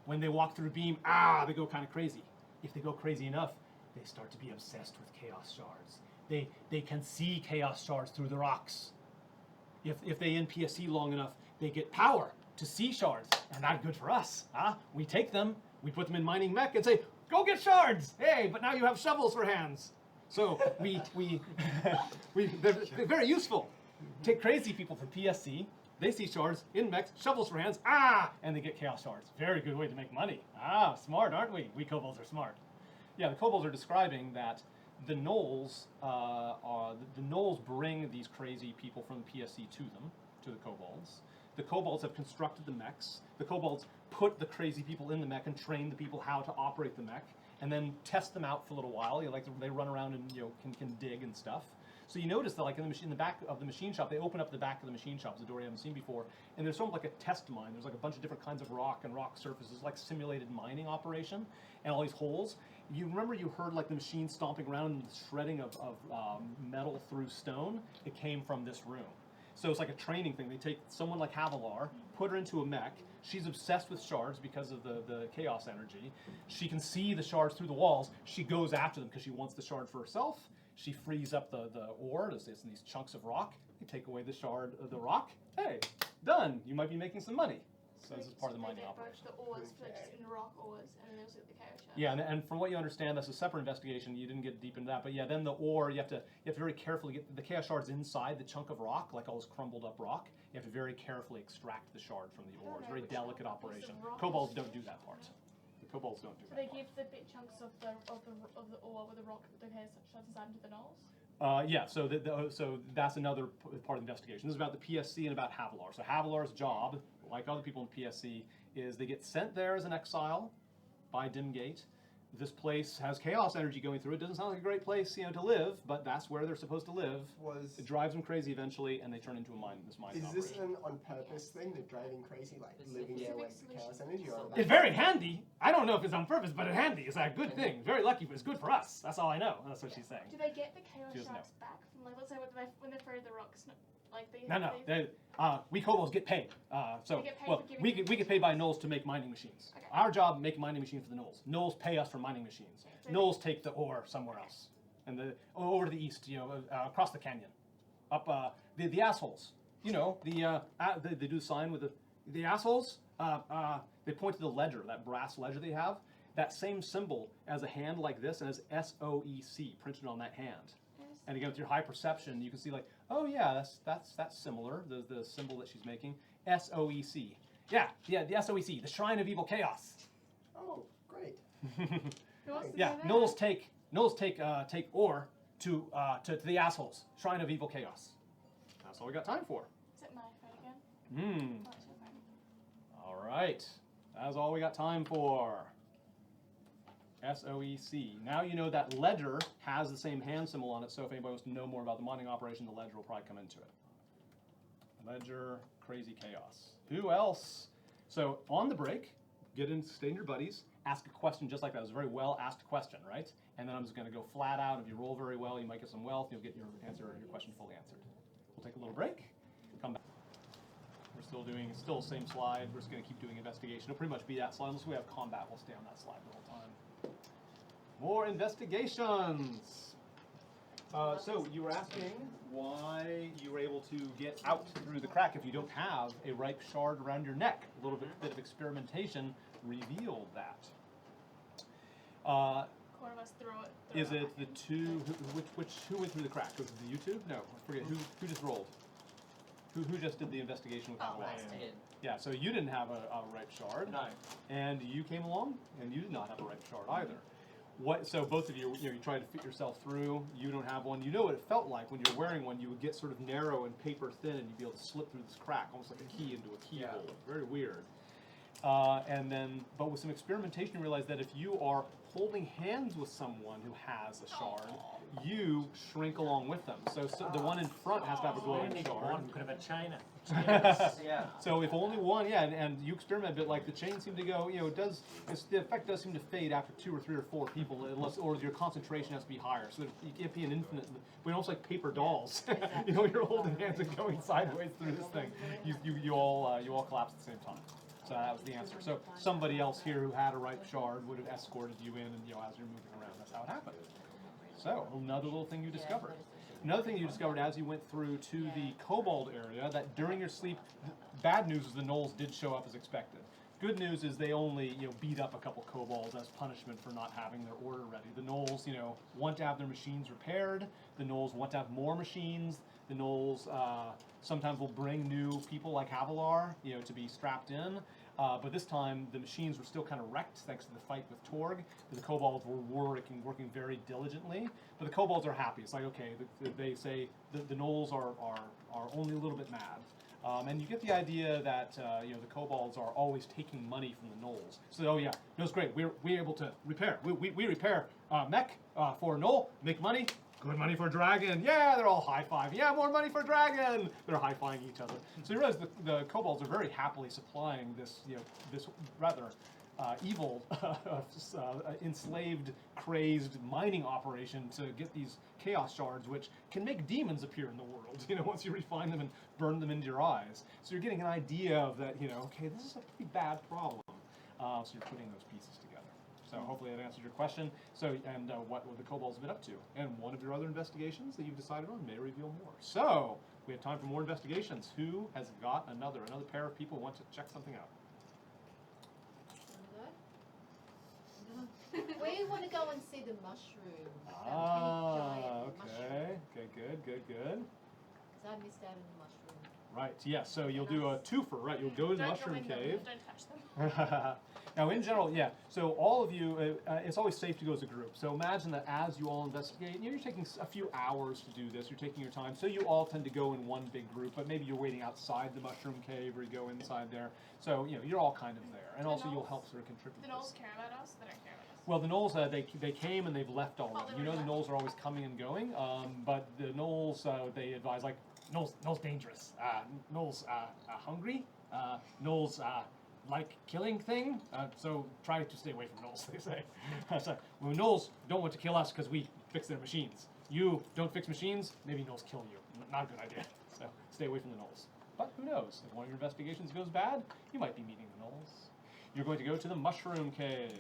When they walk through beam, they go kind of crazy. If they go crazy enough, they start to be obsessed with chaos shards. They can see chaos shards through the rocks. If they in PSC long enough, they get power to see shards, and that's good for us. We take them, we put them in mining mech, and say, go get shards. Hey, but now you have shovels for hands. So they're very useful. Take crazy people from PSC. They see shards in mechs, shovels for hands, and they get chaos shards. Very good way to make money. Smart, aren't we? We kobolds are smart. Yeah, the kobolds are describing that the gnolls bring these crazy people from the PSC to them, to the kobolds. The kobolds have constructed the mechs. The kobolds put the crazy people in the mech and train the people how to operate the mech, and then test them out for a little while. They run around and can dig and stuff. So you notice that like in the back of the machine shop, they open up the back of the machine shop, the door you haven't seen before, and there's sort of like a test mine. There's like a bunch of different kinds of rock and rock surfaces, like simulated mining operation, and all these holes. You remember you heard like the machine stomping around and the shredding of metal through stone? It came from this room. So it's like a training thing. They take someone like Havilar, put her into a mech. She's obsessed with shards because of the chaos energy. She can see the shards through the walls. She goes after them because she wants the shard for herself. She frees up the ore. It's in these chunks of rock. You take away the shard of the rock. Hey, done. You might be making some money. So this is part of the mining operation. The ores, just in rock ores, and then also the chaos shards. Yeah, and from what you understand, that's a separate investigation. You didn't get deep into that, but yeah, then the ore, you have to very carefully get the chaos shards inside the chunk of rock, like all this crumbled up rock. You have to very carefully extract the shard from the ore. It's a very delicate operation. Kobolds don't do that part. kobolds don't do So that. they give the big chunks of the ore with the rock that has shoved inside into the knolls? Yeah, so that's another part of the investigation. This is about the PSC and about Havilar. So Havilar's job, like other people in PSC, is they get sent there as an exile by Dimgate. This place has chaos energy going through it. Doesn't sound like a great place, to live, but that's where they're supposed to live. It drives them crazy eventually, and they turn into this mining Is this operation. an on purpose thing that drive them crazy, like living there with the chaos energy? Or It's very handy. I don't know if it's on purpose, but it's handy. It's a good thing. Very lucky, but it's good for us. That's all I know. That's what she's saying. Do they get the chaos She doesn't shards back from, like, let's say when they throw the rocks, like they? No. They, We kobolds get paid. They get paid for giving we them get paid by gnolls to make mining machines. Okay. Our job, make mining machines for the gnolls. Gnolls pay us for mining machines. So Gnolls take the ore somewhere else, and over to the east, across the canyon, up the assholes. They do the sign with the assholes. They point to the ledger, that brass ledger they have. That same symbol as a hand like this, and as SOEC printed on that hand. And again, with your high perception, you can see like, oh yeah, that's similar. The symbol that she's making, SOEC. Yeah, the SOEC, the Shrine of Evil Chaos. Oh, great. Who wants to Yeah, go there? Gnolls take ore to the assholes. Shrine of Evil Chaos. That's all we got time for. Is it my phone again? Hmm. Oh, it's your phone. All right, that's all we got time for. SOEC. Now you know that ledger has the same hand symbol on it, so if anybody wants to know more about the mining operation, the ledger will probably come into it. Ledger, crazy chaos. Who else? So on the break, stay in your buddies, ask a question just like that. It was a very well asked question, right? And then I'm just going to go flat out. If you roll very well, you might get some wealth. You'll get your question fully answered. We'll take a little break. Come back. We're still the same slide. We're just going to keep doing investigation. It'll pretty much be that slide. Unless we have combat, we'll stay on that slide the whole time. More investigations. So you were asking why you were able to get out through the crack if you don't have a ripe shard around your neck. A little bit of experimentation revealed that. One of us throw it. Is it the two? Who went through the crack? Was it the you two? No, I forget. Who just rolled? Who just did the investigation with Havilar? Yeah, so you didn't have a ripe shard. No. And you came along, and you did not have a ripe shard either. So both of you, you tried to fit yourself through. You don't have one. You know what it felt like when you're wearing one. You would get sort of narrow and paper thin, and you'd be able to slip through this crack, almost like a key into a keyhole. Very weird. But with some experimentation, you realize that if you are holding hands with someone who has a shard, you shrink along with them. So the one in front has to have a glowing shard. One could have a chain. Yeah. So if only one, and you experiment a bit, like the chain seemed to go, the effect does seem to fade after 2 or 3 or 4 people, or your concentration has to be higher. So it can't be an infinite, but almost like paper dolls. You're holding hands and going sideways through this thing. You all collapse at the same time. So that was the answer. So somebody else here who had a ripe shard would have escorted you in, and as you're moving around, that's how it happened. So another little thing you discovered. Another thing you discovered as you went through to the Cobalt area, that during your sleep, bad news is the gnolls did show up as expected. Good news is they only beat up a couple kobolds as punishment for not having their order ready. The gnolls want to have their machines repaired. The gnolls want to have more machines. The gnolls sometimes will bring new people like Havilar to be strapped in. But this time the machines were still kind of wrecked thanks to the fight with Torg. The kobolds were working very diligently. But the kobolds are happy. It's like, okay, they say the gnolls are only a little bit mad. And you get the idea that the kobolds are always taking money from the gnolls. So, oh yeah, no, it's great. We're able to repair. We repair mech for a gnoll, make money. Good money for a dragon. Yeah, they're all high-fiving. Yeah, more money for a dragon. They're high-fiving each other. So you realize the kobolds are very happily supplying this, this rather evil, enslaved, crazed mining operation to get these chaos shards, which can make demons appear in the world. Once you refine them and burn them into your eyes. So you're getting an idea of that. Okay, this is a pretty bad problem. So you're putting those pieces together. So hopefully that answers your question. So, and what the kobolds have been up to. And one of your other investigations that you've decided on may reveal more. So, we have time for more investigations. Who has got another pair of people who want to check something out? We want to go and see the mushroom. Okay. Okay, good. Because I missed out on the mushroom. Right, yes. So you'll do a twofer, right? You'll go to the mushroom cave. Don't touch them. Now, in general, yeah. So all of you, it's always safe to go as a group. So imagine that as you all investigate, you're taking a few hours to do this. You're taking your time. So you all tend to go in one big group, but maybe you're waiting outside the mushroom cave or you go inside there. So you're all kind of there, and also you'll help sort of contribute. The to gnolls this. care about us. They don't care about us. Well, the gnolls, they came and they've left already. they You know, the left. gnolls are always coming and going, but the gnolls, they advise, like, gnolls dangerous, gnolls hungry, gnolls like killing thing, so try to stay away from gnolls, they say. So, well, gnolls don't want to kill us because we fix their machines. You don't fix machines, maybe gnolls kill you. Not a good idea. So stay away from the gnolls. But who knows? If one of your investigations goes bad, you might be meeting the gnolls. You're going to go to the mushroom cave.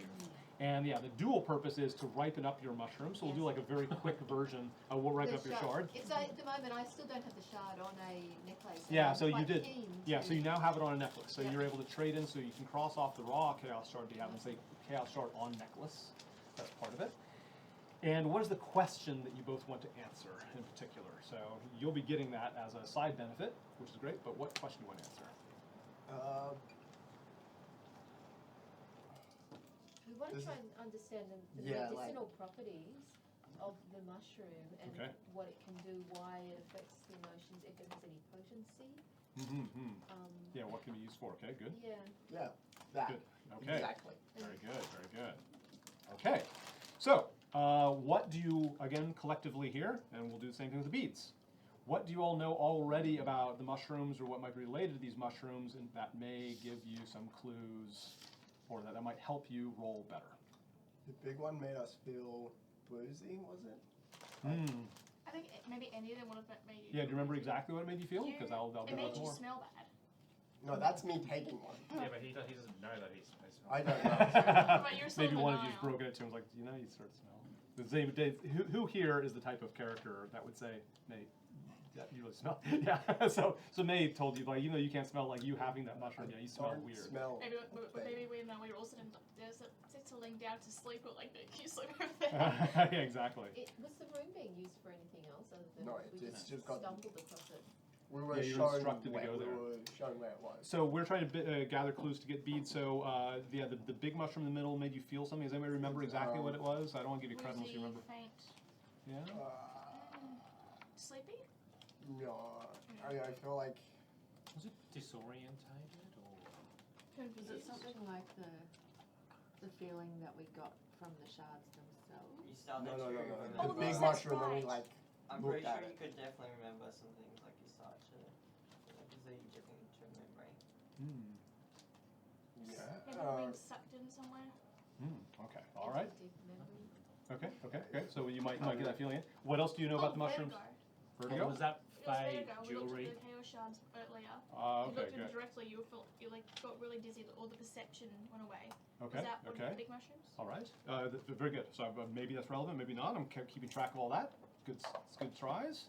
And yeah, the dual purpose is to ripen up your mushrooms. So we'll do like a very quick version. We'll ripen up your shard. It's at the moment I still don't have the shard on a necklace. and Yeah, I'm so you quite did. keen Yeah, to- so you now have it on a necklace. So Yeah. you're able to trade in, so you can cross off the raw chaos shard you have and say chaos shard on necklace. That's part of it. And what is the question that you both want to answer in particular? So you'll be getting that as a side benefit, which is great. But what question do you want to answer? We want to This try and understand the Yeah, medicinal properties of the mushroom and Okay. what it can do, why it affects the emotions, if it has any potency. Mm-hmm. Um, Yeah, what can be used for? Okay, good. yeah. Yeah, that. Good. Okay. Exactly. Very good, very good. Okay, so what do you, again, collectively here, and we'll do the same thing with the beads. What do you all know already about the mushrooms or what might be related to these mushrooms and that may give you some clues or that might help you roll better? The big one made us feel woozy, was it? Hmm. I think maybe any of them would have made you. Yeah, do you remember exactly what it made you feel? Because I'll It do made it you more. smell bad. No, that's me taking one. Yeah, but he doesn't know that he's supposed to. I don't know. But you're still Maybe in one of you denial. broke it to him was like, you know, you start to smell. The same, who here is the type of character that would say, Nate, yeah, you really smell? Yeah. so Nate told you, like, even though you can't smell, like, you having that mushroom, yeah, you smell Don't weird. smell. Maybe we know we were also settling down to sleep, but like you sleep over there. Yeah, exactly. Was the room being used for anything else other than No, we it's just just got- stumbled across it? We were Yeah, you were shown instructed to where go there. We were shown where it was. So we're trying to gather clues to get beads. So yeah, the big mushroom in the middle made you feel something. Does anybody remember exactly what it was? I don't want to give you credit unless you Woozy, remember. faint, Yeah. sleepy. No, I feel like Was it disorientated or? Was it something like the feeling that we got from the shards themselves? You started no. to The remember. Oh, big that's mushroom when we right. like I'm looked pretty at sure it. you could definitely remember some things like you start to because they dipping into memory. Hmm. Yeah. Maybe we're being sucked in somewhere. Hmm. Okay. All right. Deep memory. Okay. So you might get that feeling. What else do you know about the mushrooms? Vertigo. Was that It was fey Vertigo. We jewelry? looked at the chaos shards earlier. Ah, You okay, looked at them good. directly. You got really dizzy. All the perception went away. Okay. Was that one of Okay. the big mushrooms? All right. Very good. So maybe that's relevant. Maybe not. I'm keeping track of all that. Good. Good tries.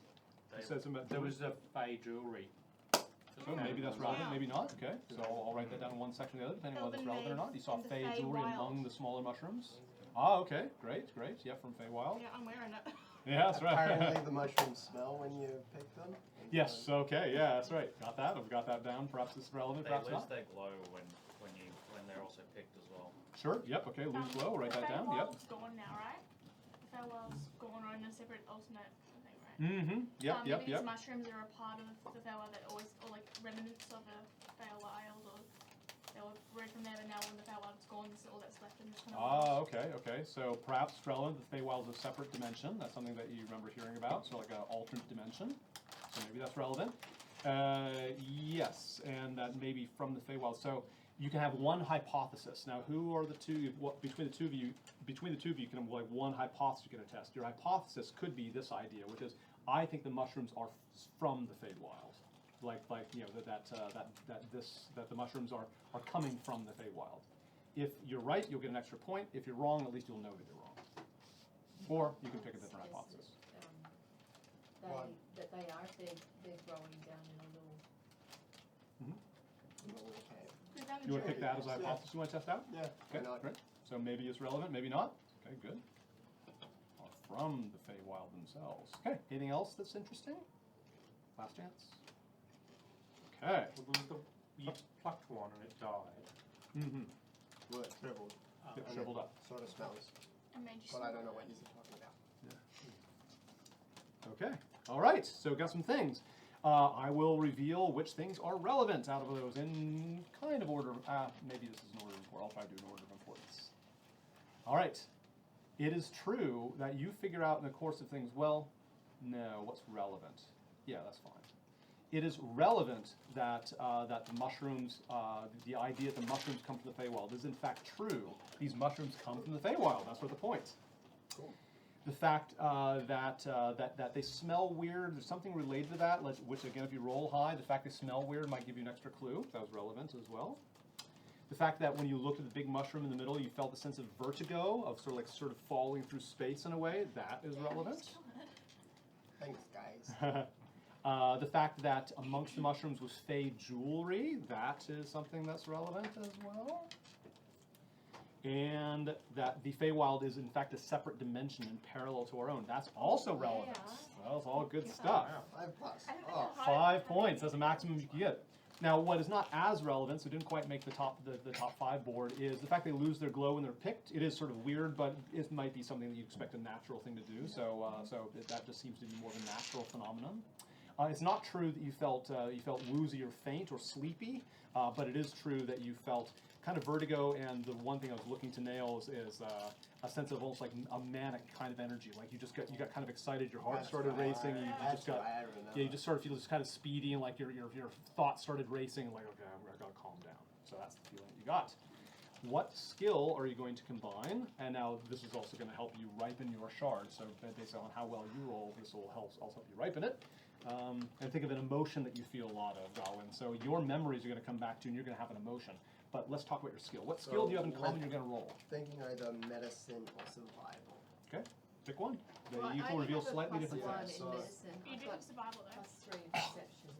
You said something about There was a fey jewelry. So maybe that's relevant, Yeah. maybe not. Okay, so I'll write that down in one section or the other, depending on whether it's Elven relevant or Maid not. You saw and the Fey Fey jewelry Wild. among the smaller mushrooms. Ah, okay, great. Yeah, from Fey Wild. Yeah, I'm wearing it. Yeah, that's right. Apparently the mushrooms smell when you pick them. And Yes. so- Okay. Yeah, that's right. Got that. I've got that down. Perhaps it's relevant. They Perhaps lose not. their glow when they're also picked as well. Sure. Yep. Okay. Lose glow. Write that down. Yep. Feywild's gone now, right? The Feywild's gone on a separate alternate thing, right? Mm-hmm. Yep. Maybe these mushrooms are a part of the Feywild that always, or like remnants of the Feywild, or they were bred from there, but now when the Feywild's gone, this is all that's left in this kind of Ah, okay. So perhaps it's relevant. The Feywild is a separate dimension. That's something that you remember hearing about. So like an alternate dimension. So maybe that's relevant. Yes, and that may be from the Feywild. So you can have one hypothesis. Now, who are the two? Between the two of you, you can have like one hypothesis you can attest. Your hypothesis could be this idea, which is I think the mushrooms are from the Feywild. Like you know that the mushrooms are coming from the Feywild. If you're right, you'll get an extra point. If you're wrong, at least you'll know that you're wrong. Or you can pick a different Yes, hypothesis. Well, that they are, they're growing down in a little. Okay. You want to pick that as a Yeah. hypothesis you want to test out? Yeah. Okay, Why not? great. So maybe it's relevant, maybe not. Okay, good. Or from the Feywild themselves. Okay, anything else that's interesting? Last chance. Okay. You plucked one and it died. Mm-hmm. Well, it's shriveled. Get And shriveled it up. Sort of smells. It made you But I smell don't know it. what you're talking about. Okay. All right. So got some things. I will reveal which things are relevant out of those in kind of order. Maybe this is an order of importance. I'll try to do an order of importance. All right. It is true that you figure out in the course of things, well, no, what's relevant? Yeah, that's fine. It is relevant that that the mushrooms, the idea that the mushrooms come from the Feywild is in fact true. These mushrooms come from the Feywild. That's what the point. Cool. The fact that they smell weird, there's something related to that, which again, if you roll high, the fact they smell weird might give you an extra clue. That was relevant as well. The fact that when you looked at the big mushroom in the middle, you felt the sense of vertigo, of sort of falling through space in a way, that is relevant. Thanks, guys. The fact that amongst the mushrooms was fey jewelry, that is something that's relevant as well. And that the Feywild is in fact a separate dimension and parallel to our own. That's also relevant. That was all good stuff. 5 plus. I think Oh. I 5 points, that's the maximum you can get. Now, what is not as relevant, so didn't quite make the top 5 board, is the fact they lose their glow when they're picked. It is sort of weird, but it might be something that you expect a natural thing to do. So that just seems to be more of a natural phenomenon. It's not true that you felt woozy or faint or sleepy, but it is true that you felt kind of vertigo. And the one thing I was looking to nail is a sense of almost like a manic kind of energy. Like you got kind of excited, your heart That's started right. racing, you That's just got. right, I remember. Yeah, you just sort of feel just kind of speedy, and like your thoughts started racing, and like, okay, I gotta calm down. So that's the feeling you got. What skill are you going to combine? And now this is also going to help you ripen your shard. So based on how well you roll, this will also help you ripen it. And think of an emotion that you feel a lot of, Gawain. So your memories are going to come back to you, and you're going to have an emotion. But let's talk about your skill. What skill do you have in common you're going to roll? Thinking either medicine or survival. Okay, pick one. Well, You I will reveal have a slightly plus different one things. in So- medicine. You I've do got have survival though. +3 in perception.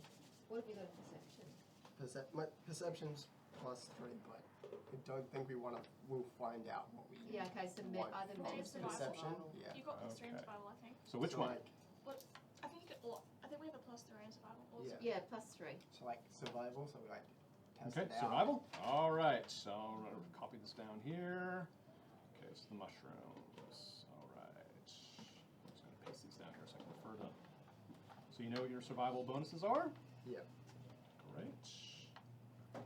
What have you got in perception? My perception's +3, but I don't think we'll find out what we Yeah, okay, so want either from medicine or perception. survival. Yeah. You got +3 in Okay. survival, I think. So which So, one? Like, I think you could. I think we have a +3 in survival. Also. Yeah. Yeah, +3. so like survival, so we like test Okay, it out. survival. All right, so I'll copy this down here. Okay, it's the mushrooms. All right, I'm just going to paste these down here so I can refer to them. So you know what your survival bonuses are? Yeah. Great. All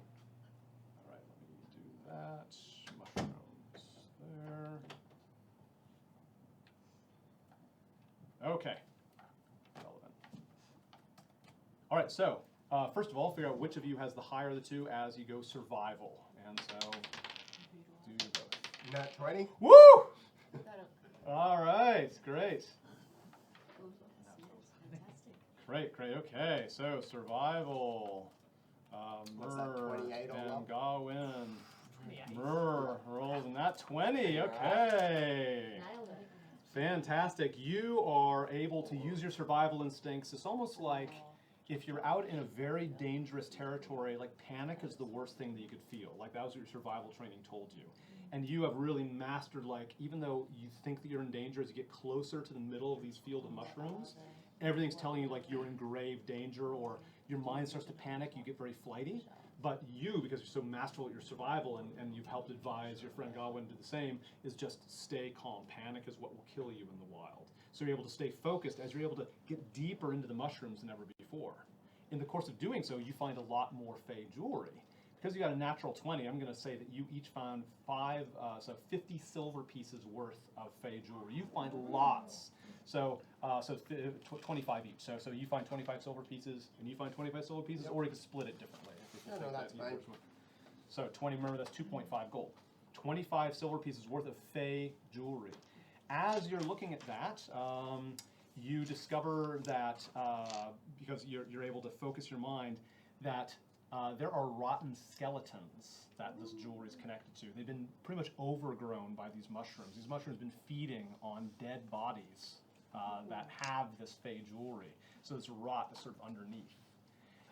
right, let me do that. Mushrooms there. Okay. Relevant. All right, so first of all, figure out which of you has the higher of the two as you go survival. And so do both. Nat 20. Woo! All right, great. Fantastic. Great. Okay, so survival. What's that, Myrrh 28 all and up? Gawain. 28. Myrrh rolls in that 20. Okay. Nailed it. Fantastic. You are able to use your survival instincts. It's almost like if you're out in a very dangerous territory, like panic is the worst thing that you could feel. Like that was what your survival training told you. And you have really mastered, like, even though you think that you're in danger, as you get closer to the middle of these field of mushrooms, everything's telling you like you're in grave danger, or your mind starts to panic, you get very flighty. But you, because you're so masterful at your survival, and you've helped advise your friend Gawain to do the same, is just stay calm. Panic is what will kill you in the wild. So you're able to stay focused as you're able to get deeper into the mushrooms than ever before. In the course of doing so, you find a lot more fey jewelry. Because you got a natural 20, I'm going to say that you each found 50 silver pieces worth of fey jewelry. You find lots. So 25 each. So you find 25 silver pieces, and you find 25 silver pieces, or you can split it differently. No, that's fine. So 20, remember that's 2.5 gold. 25 silver pieces worth of fey jewelry. As you're looking at that, you discover that, because you're able to focus your mind, that there are rotten skeletons that this jewelry is connected to. They've been pretty much overgrown by these mushrooms. These mushrooms have been feeding on dead bodies that have this fey jewelry. So this rot is sort of underneath.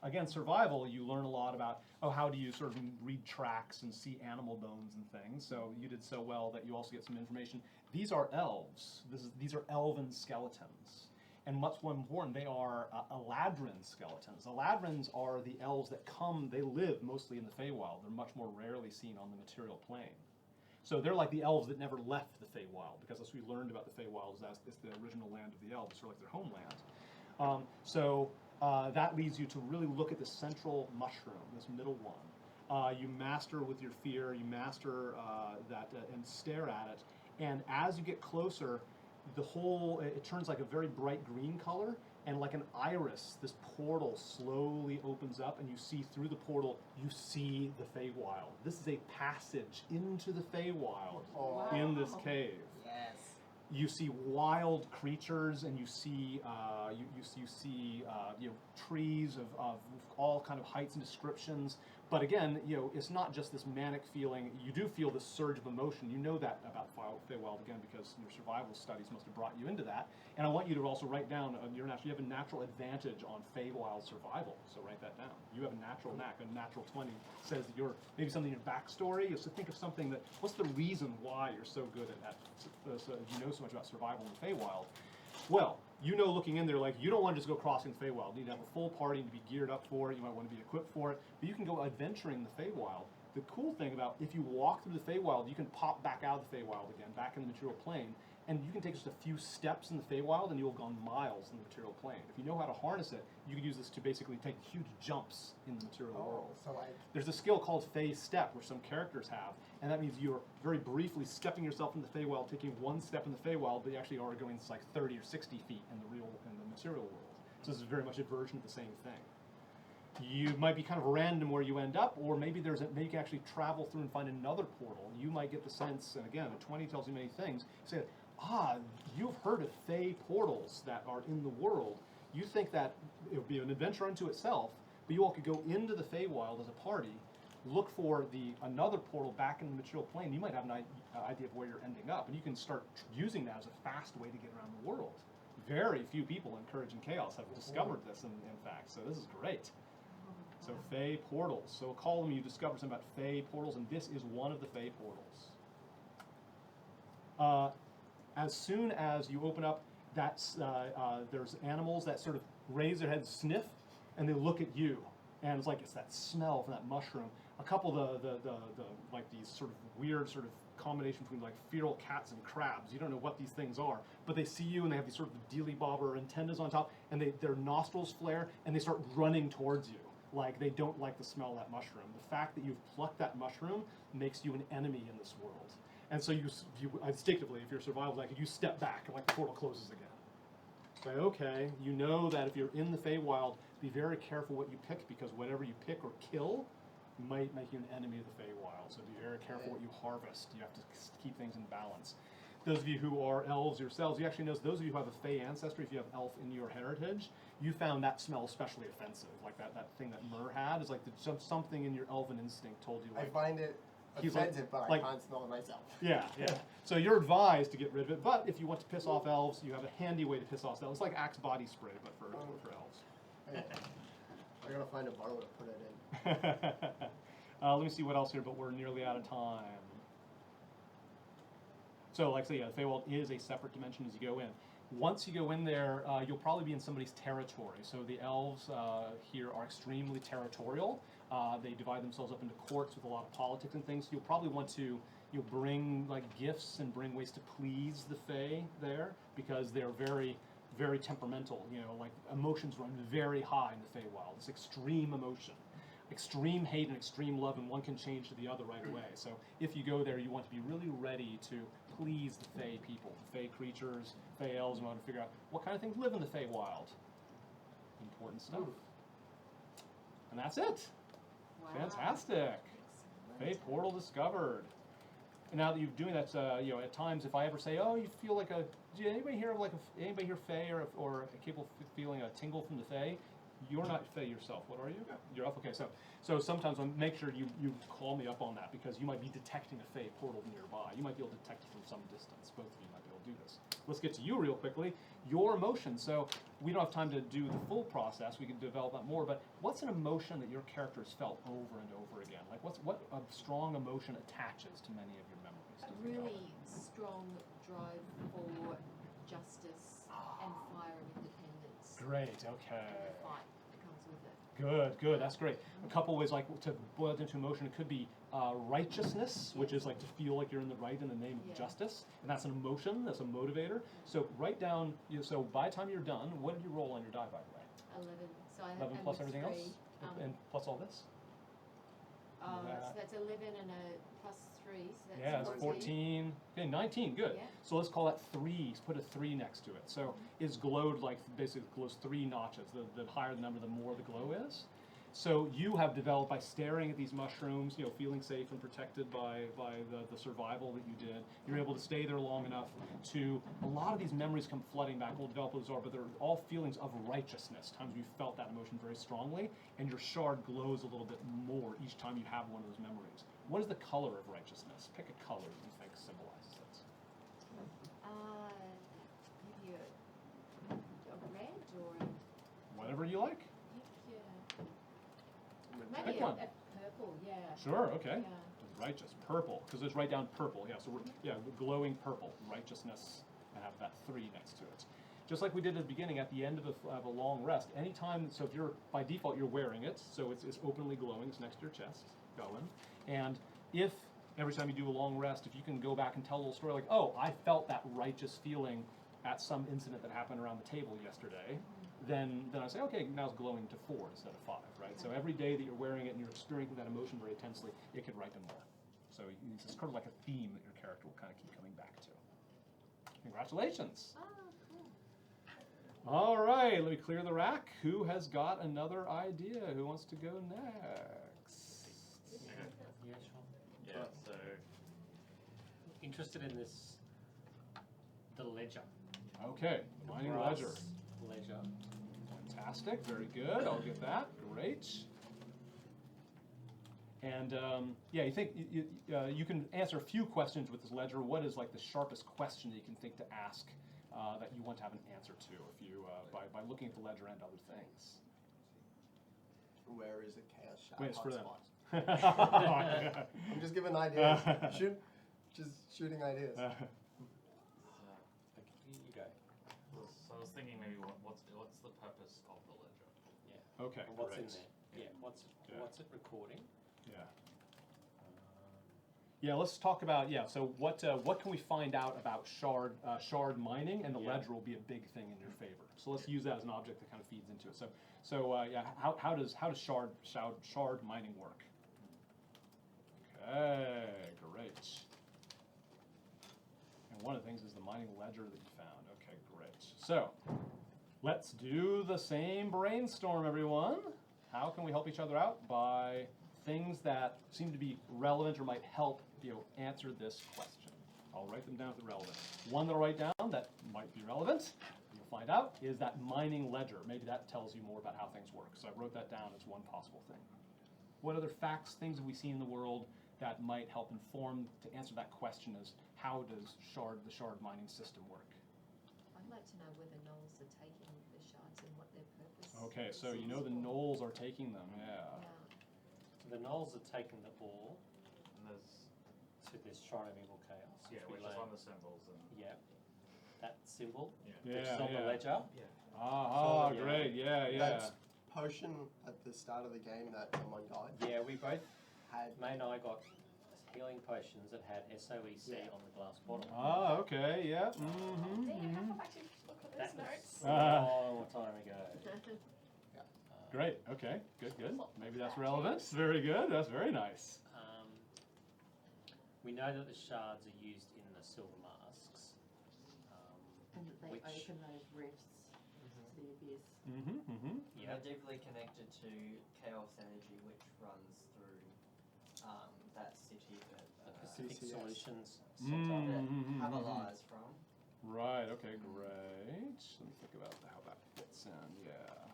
Again, survival, you learn a lot about, how do you sort of read tracks and see animal bones and things. So you did so well that you also get some information. These are elves. These are elven skeletons. and much more important, they are Eladrin skeletons. Eladrins are the elves that come, they live mostly in the Feywild. They're much more rarely seen on the material plane. So they're like the elves that never left the Feywild, because as we learned about the Feywild, it's the original land of the elves, sort of like their homeland. That leads you to really look at the central mushroom, this middle one. You master with your fear, you master that and stare at it, and as you get closer, it turns like a very bright green color, and like an iris, this portal slowly opens up, and you see through the portal, you see the Feywild. This is a passage into the Feywild in this cave. Yes. You see wild creatures, and you see trees of all kind of heights and descriptions. But again, it's not just this manic feeling. You do feel this surge of emotion. You know that about Feywild, again, because your survival studies must have brought you into that. And I want you to also write down, you have a natural advantage on Feywild survival, so write that down. You have a natural knack. A natural 20 says that you're, maybe something in your backstory is to think of something that, what's the reason why you're so good at so you know so much about survival in the Feywild. Well, looking in there, like, you don't want to just go crossing the Feywild. You need to have a full party to be geared up for it. You might want to be equipped for it. But you can go adventuring the Feywild. The cool thing about, if you walk through the Feywild, you can pop back out of the Feywild again, back in the material plane, and you can take just a few steps in the Feywild, and you'll have gone miles in the material plane. If you know how to harness it, you can use this to basically take huge jumps in the material world. So there's a skill called Fey Step, which some characters have, and that means you're very briefly stepping yourself in the Feywild, taking one step in the Feywild, but you actually are going like 30 or 60 feet in the material world. So this is very much a version of the same thing. You might be kind of random where you end up, or maybe maybe you can actually travel through and find another portal. You might get the sense, and again, a 20 tells you many things. You say, you've heard of Fey portals that are in the world. You think that it would be an adventure unto itself, but you all could go into the Feywild as a party, look for another portal back in the material plane. You might have an idea of where you're ending up, and you can start using that as a fast way to get around the world. Very few people in Courage and Chaos have discovered this, in fact, so this is great. So Fey portals. So a column you discover something about Fey portals, and this is one of the Fey portals. As soon as you open up, there's animals that sort of raise their heads, sniff, and they look at you, and it's that smell from that mushroom. A couple of the like these sort of weird sort of combination between like feral cats and crabs. You don't know what these things are, but they see you and they have these sort of dealy bobber antennas on top, and their nostrils flare and they start running towards you. Like they don't like the smell of that mushroom. The fact that you've plucked that mushroom makes you an enemy in this world. And so you instinctively, if you're survival, you step back and like the portal closes again. Say, okay, you know that if you're in the Feywild, be very careful what you pick, because whatever you pick or kill might make you an enemy of the Feywild. So be very careful what you harvest. You have to keep things in balance. Those of you who are elves yourselves, you actually know, those of you who have a Fey ancestry, if you have elf in your heritage, you found that smell especially offensive. Like that thing that Mur had is like something in your elven instinct told you. Like, I find it offensive, but I can't smell it myself. Yeah. So you're advised to get rid of it, but if you want to piss off elves, you have a handy way to piss off elves. It's like Axe body spray, but for elves. I gotta find a bottle to put it in. Let me see what else here, but we're nearly out of time. So, like I say, the Feywild is a separate dimension as you go in. Once you go in there, you'll probably be in somebody's territory. So the elves here are extremely territorial. They divide themselves up into courts with a lot of politics and things. So you'll probably want to bring like gifts and bring ways to please the Fey there, because they're very, very temperamental. Like emotions run very high in the Feywild. It's extreme emotion. Extreme hate and extreme love, and one can change to the other right away. So if you go there, you want to be really ready to please the Fey people, the Fey creatures, Fey elves. You want to figure out what kind of things live in the Feywild. Important stuff. And that's it. Wow. Fantastic. Fey portal discovered. And now that you're doing that, at times if I ever say, oh, you feel like did anybody hear of anybody here Fey or capable of feeling a tingle from the Fey? You're not Fey yourself. What are you? Yeah. You're elf. Okay, so sometimes I'll make sure you call me up on that, because you might be detecting a Fey portal nearby. You might be able to detect it from some distance. Both of you might be able to do this. Let's get to you real quickly. Your emotion. So we don't have time to do the full process. We can develop that more. But what's an emotion that your characters felt over and over again? Like what a strong emotion attaches to many of your memories? A really strong drive for justice and fire of independence. Great. and Okay. the fight that comes with it. Good. Good. That's great. A couple ways, like to boil it into emotion, it could be righteousness, which is like to feel like you're in the right in the name of Yeah. justice, and that's an emotion. That's a motivator. So write down. So by the time you're done, what did you roll on your die, by the way? 11. So I have 11 plus everything else, 3, and plus all this. so that's 11 and a plus 3. So that's Yeah, it's 14. Okay, 19. Good. Yeah. So let's call that 3. Put a 3 next to it. So it's glowed like basically glows 3 notches. The higher the number, the more the glow is. So you have developed by staring at these mushrooms, feeling safe and protected by the survival that you did. You're able to stay there long enough to, a lot of these memories come flooding back. We'll develop those are, but they're all feelings of righteousness. Times you felt that emotion very strongly, and your shard glows a little bit more each time you have one of those memories. What is the color of righteousness? Pick a color that you think symbolizes it. Maybe a red or Whatever you like. maybe Pick a one. purple, yeah. Sure, okay. Yeah. Righteous, purple, because let's write down purple. Yeah, so glowing purple, righteousness, and have that 3 next to it. Just like we did at the beginning, at the end of a long rest, anytime, so if you're, by default, you're wearing it, so it's openly glowing, it's next to your chest, going. And if, every time you do a long rest, if you can go back and tell a little story like, oh, I felt that righteous feeling at some incident that happened around the table yesterday, then I say, okay, now it's glowing to 4 instead of 5, right? So every day that you're wearing it and you're experiencing that emotion very intensely, it could write them more. So it's kind of like a theme that your character will kind of keep coming back to. Congratulations. All right, let me clear the rack. Who has got another idea? Who wants to go next? Yeah, sure. Yeah, so Interested in this, the ledger. Okay, the mining Brass ledger. Ledger. Fantastic, very good. I'll get that. Great. And yeah, you think you can answer a few questions with this ledger. What is like the sharpest question that you can think to ask that you want to have an answer to if you by looking at the ledger and other things? Where is a chaos shard Wait, it's for them. hotspot? I'm just giving ideas. Just shooting ideas. Okay, you go. So I was thinking maybe what's the purpose of the ledger? Yeah. Okay, And what's great. in there? Yeah. What's it recording? Yeah. Yeah, let's talk about So what can we find out about shard mining, and the ledger will be a big thing in your favor. So let's use that as an object that kind of feeds into it. So yeah, how does shard mining work? Okay, great. And one of the things is the mining ledger that you found. Okay, great. So let's do the same brainstorm, everyone. How can we help each other out? By things that seem to be relevant or might help answer this question. I'll write them down if they're relevant. One that I'll write down that might be relevant, you'll find out, is that mining ledger. Maybe that tells you more about how things work. So I wrote that down as one possible thing. What other facts, things have we seen in the world that might help inform to answer that question is how does the shard mining system work? I'd like to know where the gnolls are taking the shards and what their purpose Okay, is. so you know the gnolls are taking them, yeah. The gnolls are taking the ball And there's to this Shrine of Evil Chaos. which is on the symbols and Yeah. That symbol, Yeah, which is on yeah. the ledger. Ah, So, yeah. great, yeah, yeah. That's potion at the start of the game that someone got. Yeah, we both, Had May and I got healing potions that had SOEC Yeah. on the glass bottle. Ah, okay, yeah. Dang it, how Mm-hmm. come I actually look at That those notes? was a long time ago. Great, okay, good. Maybe that's relevant. Very good, that's very nice. We know that the shards are used in the silver masks. And that they Which- open those rifts to the abyss. Yeah. They're deeply connected to chaos energy, which runs through that city that Pacific CCS. Solutions Mm. set up. that Havilah is from. Right, okay, great. Let me think about how that fits in, yeah.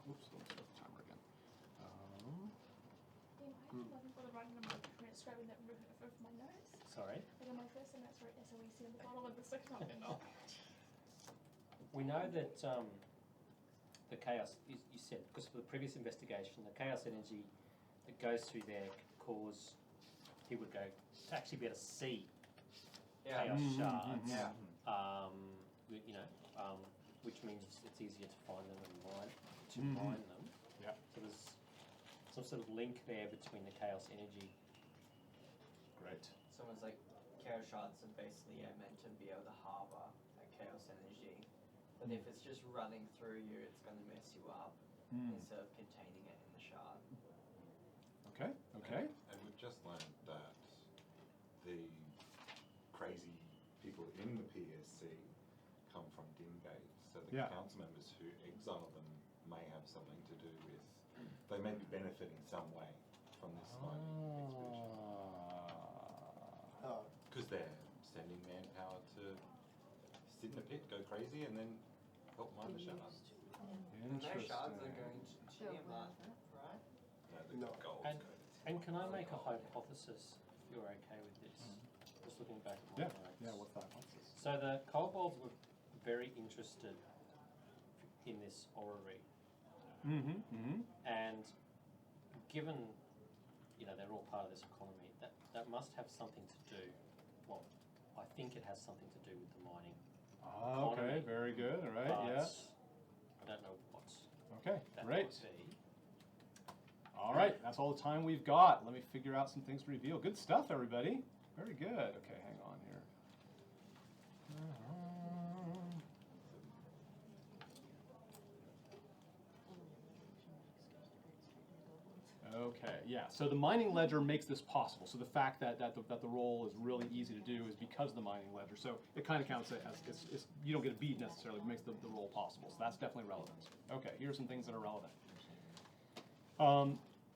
Oops, let me start the timer again. Yeah, I wasn't bothered writing them straight with that of my notes. Sorry. Like on my first notes wrote SOEC on the bottom, and the second one did not. We know that the chaos, you said, because of the previous investigation, the chaos energy that goes through there could cause, he would go, to actually be able to see Yeah. chaos shards. Yeah. which means it's easier to find them and mine them. Yeah. So there's some sort of link there between the chaos energy. Great. It's almost like chaos shards are basically meant to be able to harbour that chaos energy. But if it's just running through you, it's going to mess you up instead of containing it in the shard. Okay. Okay. And we've just learned that the crazy people in the PSC come from Dimgate, so the council members who exile them may have something to do with. They may be benefiting some way from this mining expedition because they're sending manpower to sit in the pit, go crazy, and then help mine the shards. And those shards are going to Tiamat, right? No, the gold. And can I make a hypothesis, if you're okay with this? Just looking back at my notes. Yeah, what's that hypothesis? So the kobolds were very interested in this orrery. And given, they're all part of this economy, that must have something to do, well, I think it has something to do with the mining economy. Okay, very good. All right, but yes. I don't know what Okay, that great. might be. All right, that's all the time we've got. Let me figure out some things to reveal. Good stuff, everybody. Very good. Okay, hang on here. Okay, yeah. So the mining ledger makes this possible. So the fact that the roll is really easy to do is because of the mining ledger. So it kind of counts as you don't get a bead necessarily, but makes the roll possible. So that's definitely relevant. Okay, here's some things that are relevant.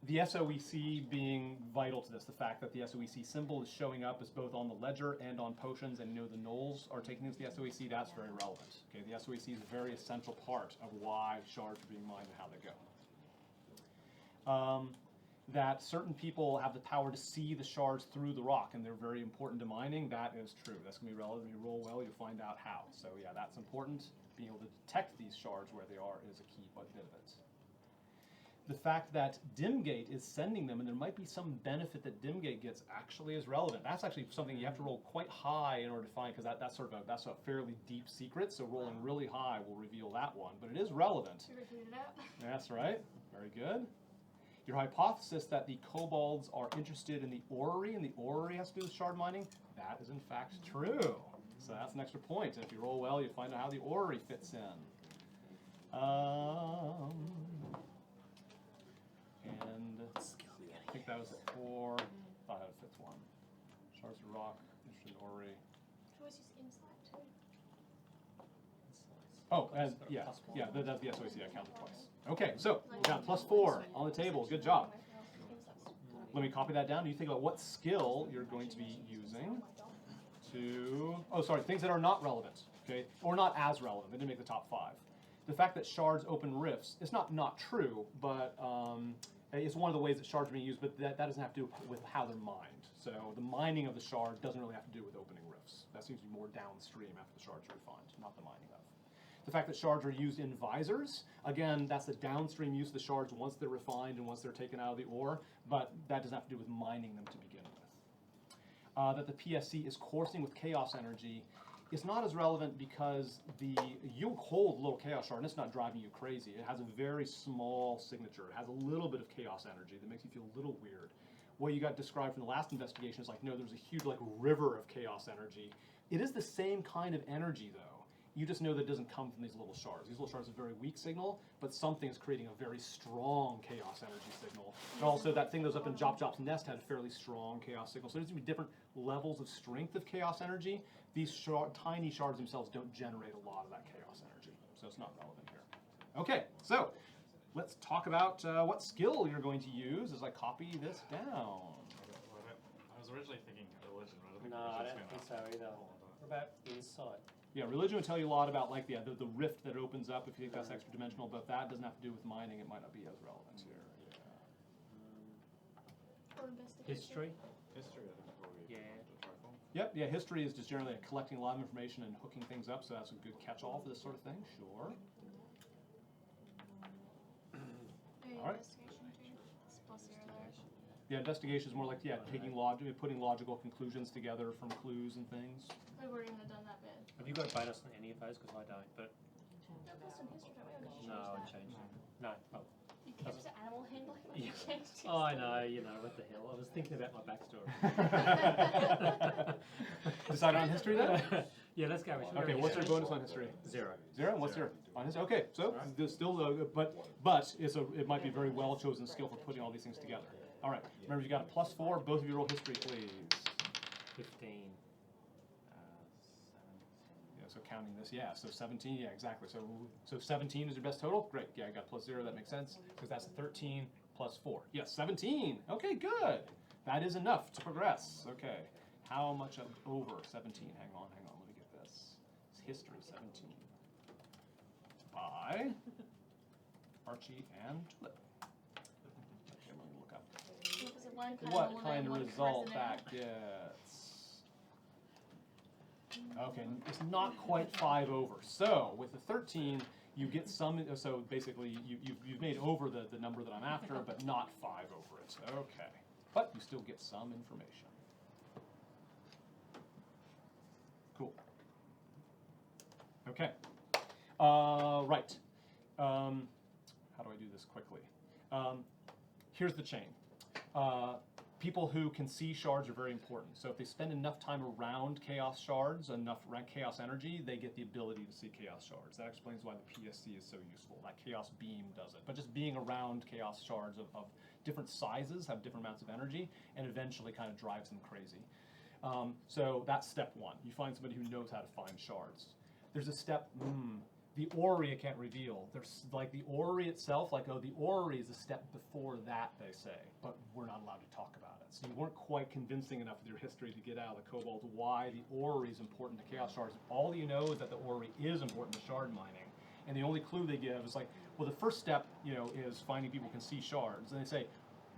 The SOEC being vital to this, the fact that the SOEC symbol is showing up as both on the ledger and on potions, and the gnolls are taking this to the SOEC, that's very relevant. Okay, the SOEC is a very essential part of why shards are being mined and how they go. That certain people have the power to see the shards through the rock, and they're very important to mining, that is true. That's going to be relevant. If you roll well, you'll find out how. So yeah, that's important. Being able to detect these shards where they are is a key bit of it. The fact that Dimgate is sending them, and there might be some benefit that Dimgate gets, actually is relevant. That's actually something you have to roll quite high in order to find, because that's a fairly deep secret. So rolling really high will reveal that one, but it is relevant. You figured it out. That's right. Very good. Your hypothesis that the kobolds are interested in the orrery, and the orrery has to do with shard mining, that is in fact true. So that's an extra point. And if you roll well, you find out how the orrery fits in. And I think that was 4. Thought I had a 5th one. Shards of rock, interested in orrery. You always use insight too. Oh, and that's the SOEC. I counted twice. Okay, so we got +4 on the table. Good job. Let me copy that down. You think about what skill you're going to be using to. Oh, sorry, things that are not relevant. Okay, or not as relevant. They didn't make the top 5. The fact that shards open rifts is not true, but it's one of the ways that shards are being used. But that doesn't have to do with how they're mined. So the mining of the shard doesn't really have to do with opening rifts. That seems to be more downstream after the shards are refined, not the mining of. The fact that shards are used in visors, again, that's the downstream use of the shards once they're refined and once they're taken out of the ore, but that doesn't have to do with mining them to begin with. That the PSC is coursing with chaos energy is not as relevant because you hold a little chaos shard and it's not driving you crazy. It has a very small signature. It has a little bit of chaos energy that makes you feel a little weird. What you got described from the last investigation is like, no, there's a huge river of chaos energy. It is the same kind of energy though. You just know that it doesn't come from these little shards. These little shards are a very weak signal, but something is creating a very strong chaos energy signal. And also that thing that was up in Jop's nest had a fairly strong chaos signal. So there's going to be different levels of strength of chaos energy. These tiny shards themselves don't generate a lot of that chaos energy. So it's not relevant here. Okay, so let's talk about what skill you're going to use as I copy this down. I was originally thinking religion, but I don't think so either. What about insight? Yeah, religion would tell you a lot about the rift that opens up if you think that's extra dimensional, but that doesn't have to do with mining. It might not be as relevant here. Or investigation. History? History, I think, is probably the trifle. Yep, yeah, history is just generally collecting a lot of information and hooking things up, so that's a good catch-all for this sort of thing, sure. All right. Investigation too. It's +0 there. Yeah, investigation is more like, putting logical conclusions together from clues and things. We wouldn't have done that bad. Have you got a bonus on any of those? Because I don't, but this in history, don't we? Or did you No, I change changed it. No. Oh. You kept it animal handling when you Yeah. changed it. Oh, I know, you know, what the hell. I was thinking about my backstory. Decide on history then? Yeah, let's go. Okay, what's your bonus on history? 0. 0? What's your on history? Okay, so there's still, but it might be a very well chosen skill for putting all these things together. All right, remember you got a +4. Both of you roll history, please. 15. 17. Yeah, so counting this, yeah, so 17, yeah, exactly. So 17 is your best total? Great, yeah, I got +0, that makes sense, because that's 13 plus 4. Yes, 17. Okay, good. That is enough to progress. Okay, how much over 17? Hang on, let me get this. It's history 17. By Archie and Tulip. Okay, let me look up what kind of result that gets. Okay, it's not quite 5 over. So with the 13, you get some. So basically, you've made over the number that I'm after, but not 5 over it. Okay, but you still get some information. Cool. Okay. Right. How do I do this quickly? Here's the chain. People who can see shards are very important. So if they spend enough time around chaos shards, enough chaos energy, they get the ability to see chaos shards. That explains why the PSC is so useful. That chaos beam does it. But just being around chaos shards of different sizes have different amounts of energy and eventually kind of drives them crazy. So that's step 1. You find somebody who knows how to find shards. There's a step, the orrery I can't reveal. There's like the orrery itself, like, oh, the orrery is a step before that, they say, but we're not allowed to talk about it. So you weren't quite convincing enough with your history to get out of the Cobalt why the orrery is important to chaos shards. All you know is that the orrery is important to shard mining. And the only clue they give is like, well, the first step, is finding people who can see shards. And they say,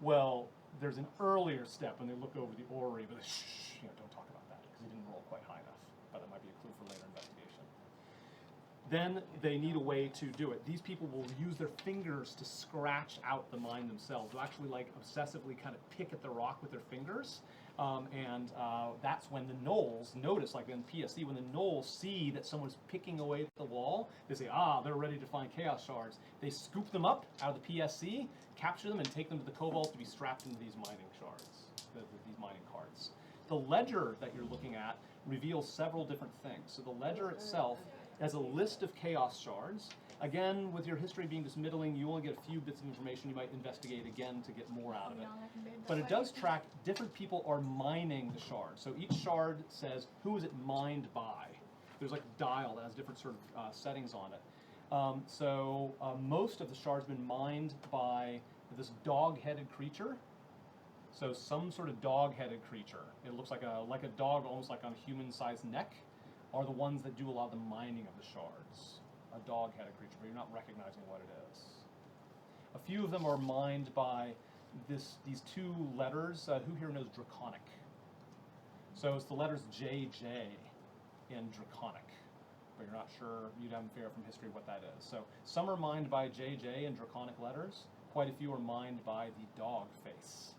well, there's an earlier step when they look over the orrery, but shh, don't talk about that because you didn't roll quite high enough. But that might be a clue for later investigation. Then they need a way to do it. These people will use their fingers to scratch out the mine themselves. They'll actually like obsessively kind of pick at the rock with their fingers. That's when the gnolls notice, like in PSC, when the gnolls see that someone's picking away at the wall, they say, they're ready to find chaos shards. They scoop them up out of the PSC, capture them, and take them to the Cobalt to be strapped into these mining shards, these mining carts. The ledger that you're looking at reveals several different things. So the ledger itself has a list of chaos shards. Again, with your history being just middling, you only get a few bits of information. You might investigate again to get more out of it. But it does track different people are mining the shard. So each shard says who is it mined by. There's like a dial that has different sort of settings on it. Most of the shards have been mined by this dog-headed creature. So some sort of dog-headed creature. It looks like a dog, almost like on a human-sized neck, are the ones that do a lot of the mining of the shards. A dog-headed creature, but you're not recognizing what it is. A few of them are mined by these 2 letters. Who here knows Draconic? So it's the letters JJ in Draconic, but you're not sure, you haven't figured out from history what that is. So some are mined by JJ in Draconic letters. Quite a few are mined by the dog face.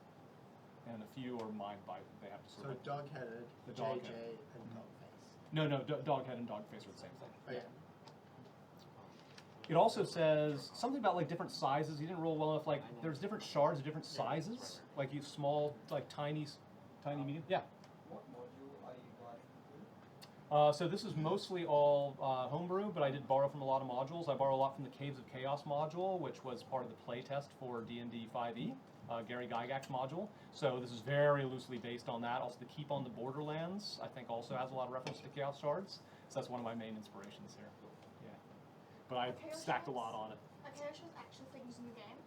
And a few are mined by, they have to sort of... So dog-headed, JJ, and dog face. No, dog-head and dog face are the same thing. Okay. It also says something about like different sizes. You didn't roll well enough. Like there's different shards of different sizes. Like you small, like tiny, medium. Yeah. What module are you going to do? So this is mostly all homebrew, but I did borrow from a lot of modules. I borrow a lot from the Caves of Chaos module, which was part of the playtest for D&D 5e. Gary Gygax's module. So this is very loosely based on that. Also, the Keep on the Borderlands, I think, also has a lot of reference to Chaos Shards. So that's one of my main inspirations here. Yeah. But I stacked a lot on it. Are chaos shards actually things in the game?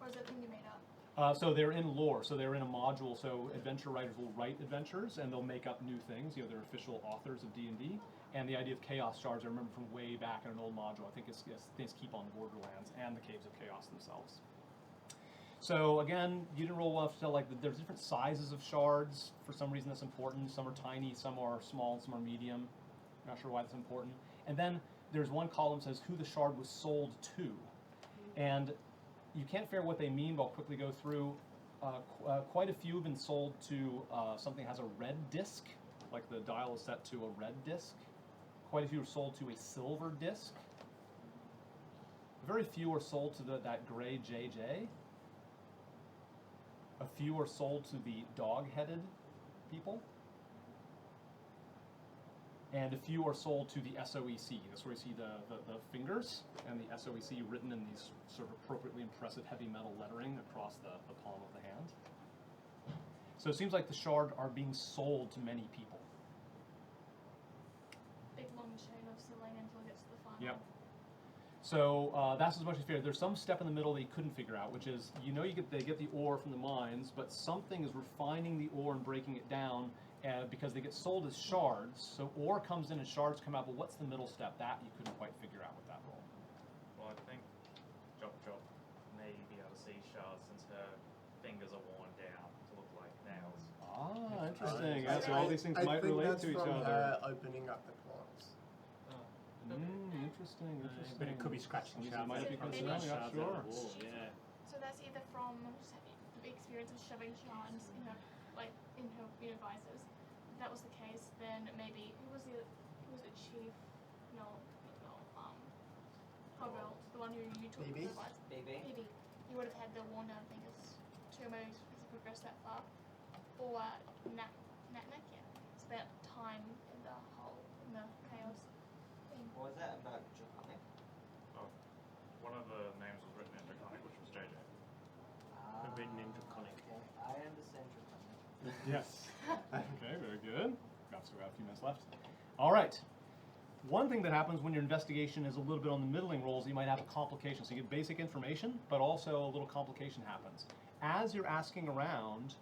Or is it a thing you made up? So they're in lore. So they're in a module. So adventure writers will write adventures, and they'll make up new things. They're official authors of D&D. And the idea of Chaos Shards, I remember from way back in an old module. I think it's things Keep on the Borderlands and the Caves of Chaos themselves. So again, you didn't roll well enough to tell, like, there's different sizes of shards. For some reason that's important. Some are tiny, some are small, some are medium. Not sure why that's important. And then there's one column that says who the shard was sold to. And you can't figure out what they mean, but I'll quickly go through. Quite a few have been sold to something that has a red disc, like the dial is set to a red disc. Quite a few are sold to a silver disc. very few are sold to that gray JJ. A few are sold to the dog-headed people. And a few are sold to the SOEC. That's where you see the fingers and the SOEC written in these sort of appropriately impressive heavy metal lettering across the palm of the hand. So it seems like the shard are being sold to many people. Big long chain of selling until it gets to the final. Yep. So that's as much as fair. There's some step in the middle that you couldn't figure out, which is, they get the ore from the mines, but something is refining the ore and breaking it down because they get sold as shards. So ore comes in and shards come out, but what's the middle step? That you couldn't quite figure out with that roll. Well, I think Chop may be able to see shards since her fingers are worn down to look like nails. Ah, interesting. Yeah, so all these things might relate to each other. Her opening up the claws. Interesting. But it could be scratching It shards. might be So concerning, maybe yeah, sure. Yeah. So that's either from the experience of shoving shards in her, visors. If that was the case, then maybe who was it? Chief? Cobalt, the one who you took BB? the advice. BB. You would have had the worn down fingers to maybe progress that far. Or Natnik, yeah. Spent time in the chaos thing. What was that about Draconic? Oh, one of the names was written in Draconic, which was JJ. Written in Draconic. Okay. I understand Draconic. Yes. Okay, very good. Got to have a few minutes left. All right. One thing that happens when your investigation is a little bit on the middling rolls, you might have a complication. So you get basic information, but also a little complication happens. As you're asking around,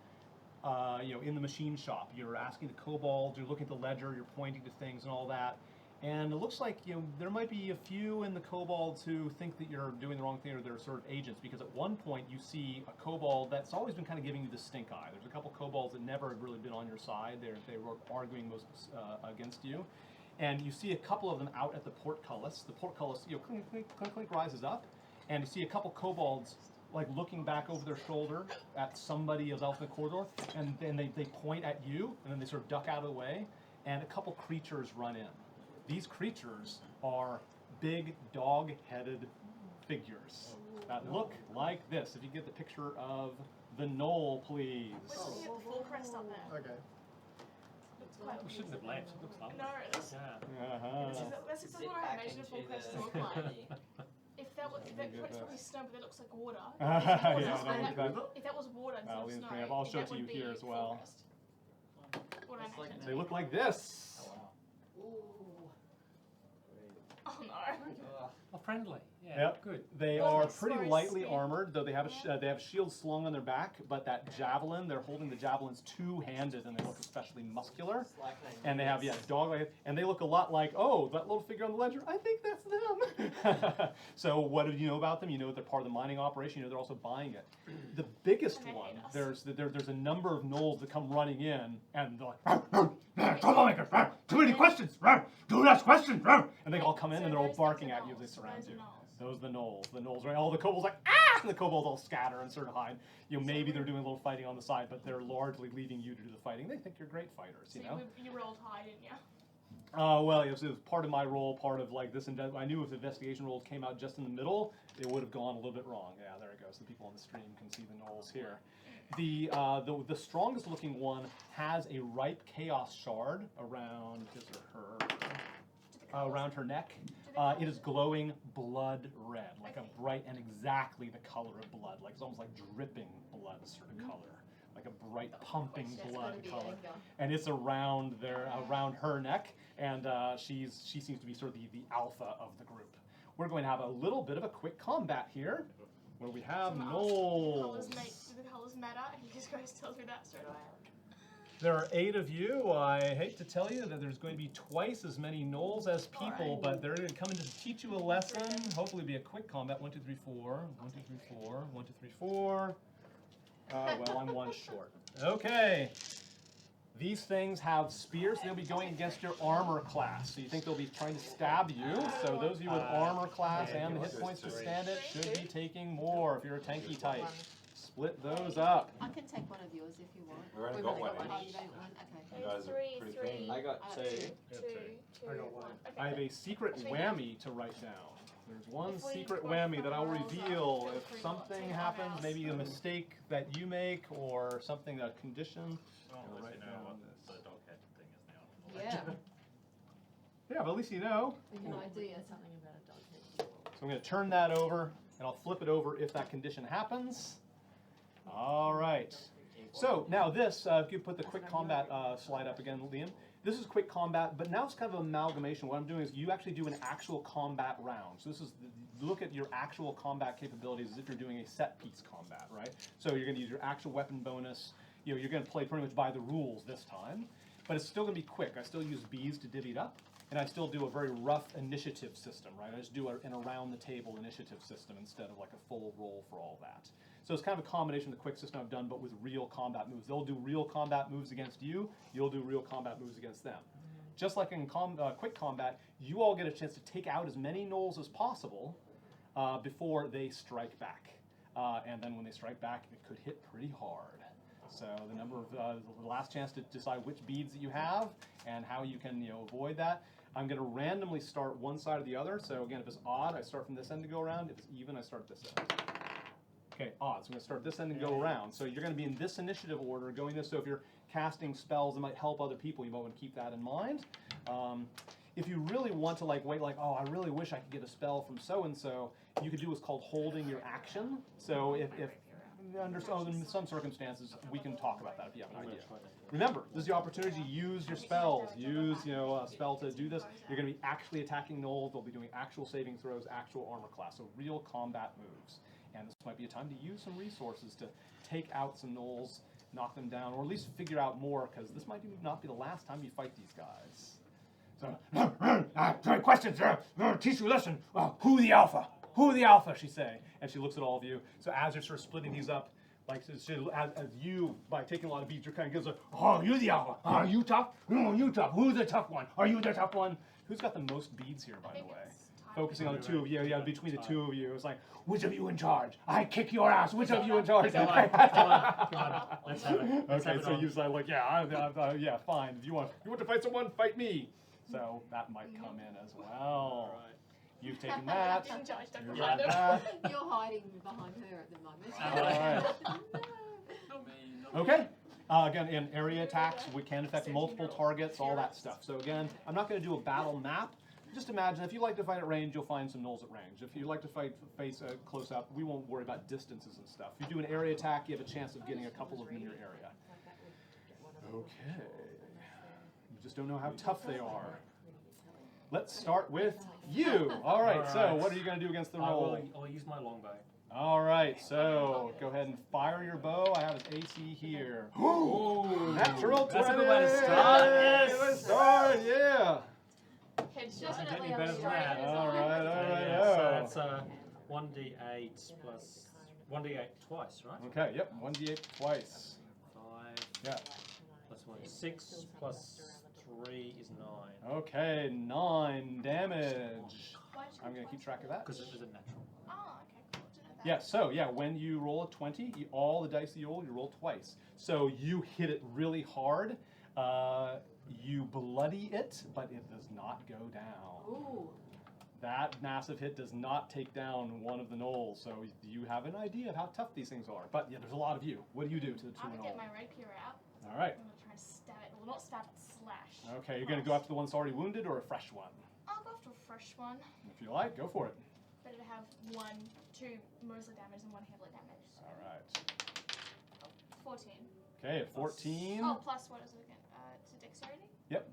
in the machine shop, you're asking the Cobalt, you're looking at the ledger, you're pointing to things and all that. And it looks like there might be a few in the Kobolds who think that you're doing the wrong thing or they're sort of agents, because at one point you see a Kobold that's always been kind of giving you the stink eye. There's a couple Kobolds that never have really been on your side. They were arguing most against you. And you see a couple of them out at the portcullis. The portcullis, clink, clink, clink, clink, rises up, and you see a couple Kobolds like looking back over their shoulder at somebody else in the corridor, and then they point at you, and then they sort of duck out of the way, and a couple creatures run in. These creatures are big dog-headed figures that look like this. If you get the picture of the knoll, please. Wait till you get the full crest up there. Okay. It's quite We shouldn't have left. It looks lovely. No, that's Yeah. exactly what I imagined a full crest to look like. If it's probably snow, but that looks like water. If that was water instead of snow, I'll show it that to you would here be as well. full crest. What I imagined. They look like this. Oh wow. Oh no. Oh, friendly. Yeah. Yep. Good. They Well, are it's pretty very lightly sweet. armored, though they have they have shields slung on their back. But that javelin, they're holding the javelins two-handed, and they look especially muscular. It's like And they have dog-like, and they look a lot like that little figure on the ledger. I think that's them. So what do you know about them? You know they're part of the mining operation. You know they're also buying it. The biggest And they one, hate us. there's a number of gnolls that come running in, and they're like, too many questions. Don't ask questions. And they all come in and they're all barking at you as they surround you. Those are the gnolls. The gnolls, right? All the kobolds like, ah! And the kobolds all scatter and sort of hide. Maybe they're doing a little fighting on the side, but they're largely leaving you to do the fighting. They think you're great fighters, So you know? you rolled high, didn't you? Well, it was part of my role, part of like this. I knew if the investigation rolls came out just in the middle, it would have gone a little bit wrong. Yeah, there it goes. The people on the stream can see the gnolls here. The strongest looking one has a ripe chaos shard around his or her, around her neck. It is glowing blood red, like a bright and exactly the color of blood, like it's almost like dripping blood sort of color, like a bright pumping blood color. And it's around her neck, and she seems to be sort of the alpha of the group. We're going to have a little bit of a quick combat here, where we have gnolls. Do the colours matter? And you just guys tells me that straight away. There are 8 of you. I hate to tell you that there's going to be twice as many gnolls as people, but they're going to come in to teach you a lesson. Hopefully it'll be a quick combat. 1, 2, 3, 4. 1, 2, 3, 4. 1, 2, 3, 4. Well, I'm 1 short. Okay. These things have spears. They'll be going against your armor class. So you think they'll be trying to stab you. So those of you with armor class and the hit points to stand it should be taking more if you're a tanky type. Split those up. I can take one of yours if you want. We've only We've got only one got one. each. You don't want? Okay. You guys are pretty keen. I got 2. Two, I got 1. Okay. I have a secret whammy to write down. There's one Before you secret go whammy for that I'll rolls, reveal feel if free to something take one happens, out. maybe a mistake that you make or something, a condition. Well, I'll at write least you know down what this. the dog head thing is now. Yeah. Yeah, but at least you know. An idea. Something about a dog head. So I'm going to turn that over, and I'll flip it over if that condition happens. All right. So now this, if you put the quick combat slide up again, Liam. This is quick combat, but now it's kind of an amalgamation. What I'm doing is you actually do an actual combat round. So this is, look at your actual combat capabilities as if you're doing a set piece combat, right? So you're going to use your actual weapon bonus. You know, you're going to play pretty much by the rules this time, but it's still going to be quick. I still use bees to divvy it up, and I still do a very rough initiative system, right? I just do an around the table initiative system instead of like a full roll for all that. So it's kind of a combination of the quick system I've done, but with real combat moves. They'll do real combat moves against you. You'll do real combat moves against them. Just like in quick combat, you all get a chance to take out as many gnolls as possible before they strike back. And then when they strike back, it could hit pretty hard. So the number of the last chance to decide which beads that you have and how you can avoid that. I'm going to randomly start one side or the other. So again, if it's odd, I start from this end to go around. If it's even, I start this end. Okay, odd. So I'm going to start this end and go around. So you're going to be in this initiative order, going this. So if you're casting spells that might help other people, you might want to keep that in mind. If you really want to wait, oh, I really wish I could get a spell from so-and-so, you could do what's called holding your action. So if under some circumstances, we can talk about that if you have an idea. Remember, this is the opportunity to use your spells. Use a spell to do this. You're going to be actually attacking gnolls. They'll be doing actual saving throws, actual armor class. So real combat moves. And this might be a time to use some resources to take out some gnolls, knock them down, or at least figure out more, because this might not be the last time you fight these guys. So, questions, teach you a lesson. Who the alpha? Who the alpha, she say. And she looks at all of you. So as you're sort of splitting these up, as you, by taking a lot of beats, you're kind of gives oh, you're the alpha. Are you tough? No, you tough. Who's the tough one? Are you the tough one? Who's got the most beads here, by the way? Focusing on the two of you, between the two of you. It's like, which of you in charge? I kick your ass. Which of you in charge? Come on. Let's have it. Okay, so you say yeah, fine. If you want to fight someone, fight me. So that might come in as well. All right. You've taken that. Didn't judge, don't You mind have him. that. You're hiding behind her at the moment. All right. Okay. Again, in area attacks, we can affect multiple targets, all that stuff. So again, I'm not going to do a battle map. Just imagine, if you like to fight at range, you'll find some gnolls at range. If you like to fight face close up, we won't worry about distances and stuff. If you do an area attack, you have a chance of getting a couple of them in your area. Okay. You just don't know how tough they are. Let's start with you. All right, so what are you going to do against the roll? I'll use my longbow. All right, so go ahead and fire your bow. I have its AC here. Ooh, natural 20. That's a good way to start. Yes. Good way to start, yeah. Headshot. Get any better than that. All right. So that's 1d8 plus 1d8 twice, right? Okay, yep, 1d8 twice. 5. Yeah. Plus 1 is 6. Plus 3 is 9. Okay, 9 damage. I'm going to keep track of that. Because it is a natural. Oh, okay, cool. Didn't know that. Yeah, so when you roll a 20, all the dice you roll twice. So you hit it really hard. You bloody it, but it does not go down. Ooh. That massive hit does not take down one of the gnolls, so you have an idea of how tough these things are. But yeah, there's a lot of you. What do you do to the two I'm gonna gnoll? get my rapier out. All right. I'm gonna try and stab it. Well, not stab it, slash. Okay, you're going to go after the one that's already wounded or a fresh one? I'll go after a fresh one. If you like, go for it. Better to have 2 mostly damage than 1 heavily damage. So. All right. 14. Okay, at 14. Oh, plus what is it again? To dexterity? Yep,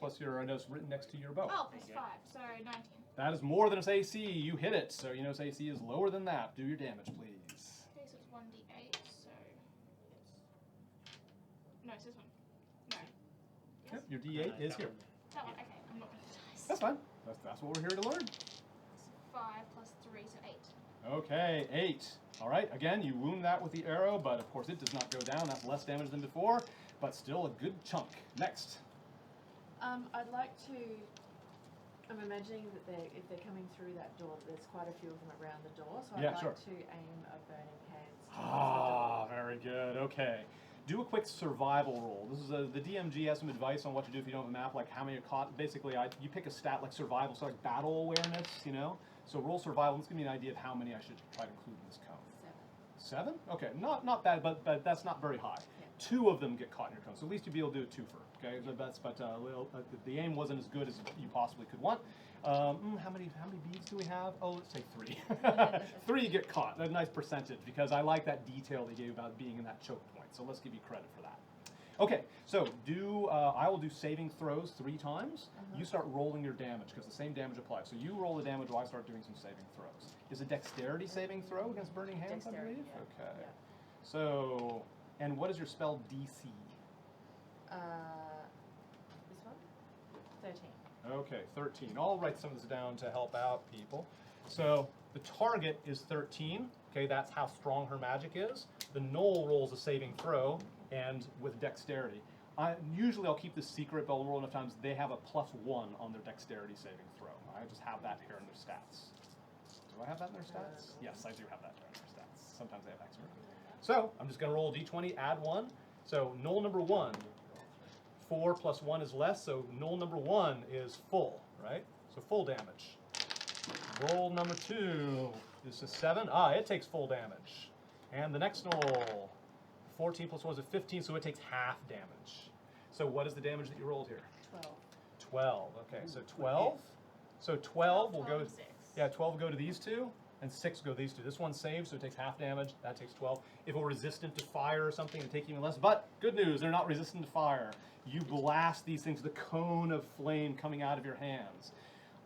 plus your notes written next to your bow. Oh, plus 5, so 19. That is more than its AC. You hit it, so you know its AC is lower than that. Do your damage, please. Okay, so it's 1d8, so it's... No, it's this one. No. Yep, your D8 is here. That one, okay, I'm not gonna dice. That's fine. That's what we're here to learn. It's 5 plus 3, so 8. Okay, 8. All right, again, you wound that with the arrow, but of course it does not go down. That's less damage than before, but still a good chunk. Next. I'd like to. I'm imagining that if they're coming through that door, there's quite a few of them around the door, so I'd like to aim a burning hands. Ah, very good. Okay. Do a quick survival roll. This is the DMG has some advice on what to do if you don't have a map, like how many are caught. Basically, you pick a stat like survival, so like battle awareness, So roll survival. Let's give me an idea of how many I should try to include in this cone. 7? Okay, not bad, but that's not very high. Yeah. 2 of them get caught in your cone, so at least you'd be able to do a twofer. Okay, the aim wasn't as good as you possibly could want. How many beads do we have? Oh, let's say 3. 3 get caught. A nice percentage because I like that detail they gave about being in that choke point. So let's give you credit for that. Okay, so I will do saving throws 3 times. You start rolling your damage because the same damage applies. So you roll the damage while I start doing some saving throws. Is a dexterity saving throw against burning hands, Dexterity, I believe? yeah. Okay. Yeah. So, and what is your spell DC? This one? 13. Okay, 13. I'll write some of this down to help out people. So the target is 13. Okay, that's how strong her magic is. The gnoll rolls a saving throw, and with dexterity. Usually I'll keep this secret, but I'll roll enough times. They have a +1 on their dexterity saving throw. I just have that here in their stats. Do I have that in their stats? Yes, I do have that there in their stats. Sometimes they have extra. So I'm just going to roll a d20, add 1. So gnoll number 1. 4 + 1 is less, so gnoll number 1 is full, right? So full damage. Roll number 2. This is 7. It takes full damage. And the next gnoll, 14 + 1 is 15, so it takes half damage. So what is the damage that you rolled here? 12. 12. Okay, so 12. So 12 will go. 12 and 6. Yeah, 12 will go to these 2, and 6 go to these 2. This one saves, so it takes half damage. That takes 12. If we're resistant to fire or something, it take even less. But good news, they're not resistant to fire. You blast these things, the cone of flame coming out of your hands.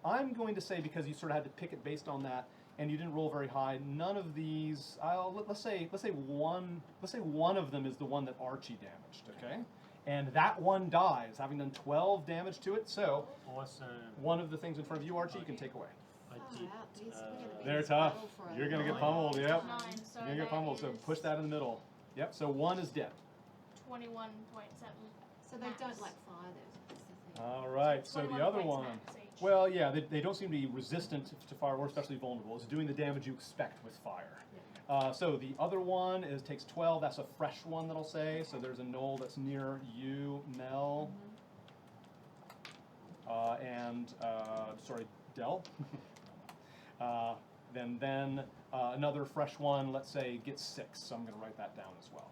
I'm going to say, because you sort of had to pick it based on that, and you didn't roll very high, none of these. Let's say one of them is the one that Archie damaged. Okay, and that one dies, having done 12 damage to it. So Awesome. one of the things in front of you, Archie, you can take away. I Far did. out, these- we're gonna be in They're this tough. battle for a You're gonna get long pummeled. Yep. time. 9, so You're gonna get that pummeled. So is push that in the middle. Yep. So 1 is dead. 21.7. So they Max. don't like fire, that's the thing. All right. So the 21 other points one. max each. Well, yeah, they don't seem to be resistant to fire or especially vulnerable. It's doing the damage you expect with fire. So the other one takes 12. That's a fresh one that I'll say. So there's a gnoll that's near you, Mel, and Del. Then another fresh one, let's say, gets 6. So I'm going to write that down as well.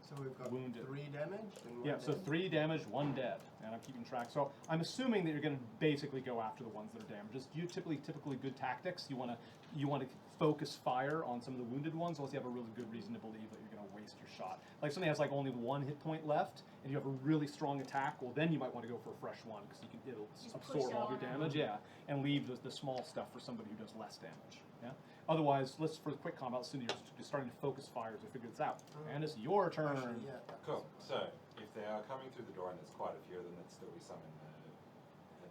So we've got Wounded. 3 damage and 1 Yeah, so dead. 3 damage, 1 dead, and I'm keeping track. So I'm assuming that you're going to basically go after the ones that are damaged. Just typically good tactics. You want to focus fire on some of the wounded ones, unless you have a really good reason to believe that you're going to waste your shot. Like somebody has like only 1 hit point left, and you have a really strong attack. Well, then you might want to go for a fresh one because it'll Just absorb push all your on. damage. Yeah, and leave the small stuff for somebody who does less damage. Yeah. Otherwise, for the quick combat, as soon as you're starting to focus fires to figure this out. And it's your turn. Actually, yeah, that Cool. was- So if they are coming through the door and there's quite a few of them, there'd still be some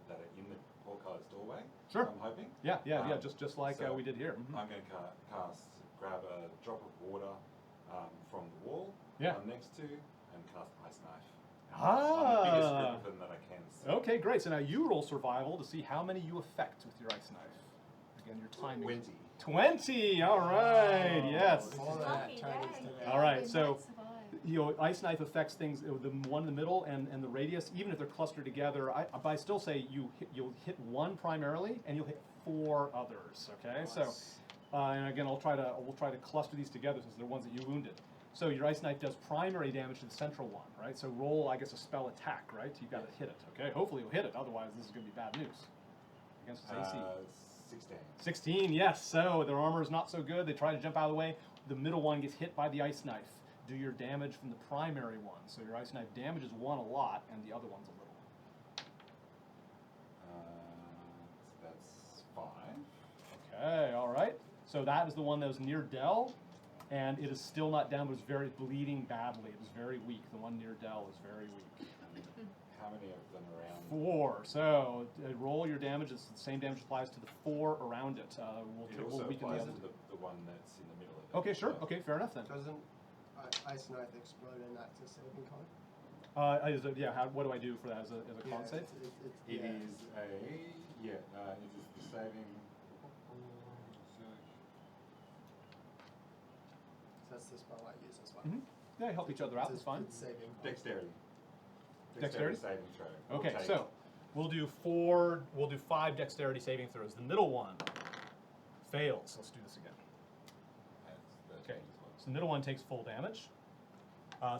that are in the portcullis doorway. Sure. I'm hoping. Yeah, just like so we did here. Mhm. I'm going to grab a drop of water from the wall Yeah. I'm next to and cast Ice Knife. On the biggest group Ah. of them that I can see. Okay, great. So now you roll survival to see how many you affect with your ice knife. Again, your timing. 20. 20. All right. Oh, yes. All of Lucky that Tony's day. today. All right. They So might survive. ice knife affects things. The one in the middle and the radius, even if they're clustered together. But I still say you'll hit 1 primarily, and you'll hit 4 others. Okay. So, and again, we'll try to cluster these together since they're ones that you wounded. So your ice knife does primary damage to the central one, right? So roll, I guess, a spell attack, right? You've got to hit it. Okay. Hopefully you'll hit it. Otherwise, this is going to be bad news against its AC. 16. 16, yes. So their armor is not so good. They try to jump out of the way. The middle one gets hit by the ice knife. Do your damage from the primary one. So your ice knife damages one a lot, and the other one's a little. So that's 5. Okay, all right. So that is the one that was near Del, and it is still not down, but it's very bleeding badly. It was very weak. The one near Del is very weak. How many of them around? 4. So roll your damage. It's the same damage applies to the 4 around it. It We'll also weaken the applies other. to the one that's in the middle of it. Okay, sure. So- Okay, fair enough then. Doesn't Ice Knife explode and that's a saving con? What do I do for that as a con save? It is it is the saving. So that's the spell I use as well. Mhm. Yeah, help each other out. That's fine. It's saving con. Dexterity. Dexterity? Saving throw. Okay, Take so We'll do 5 dexterity saving throws. The middle one fails. Let's do this again. Okay, so the middle one takes full damage.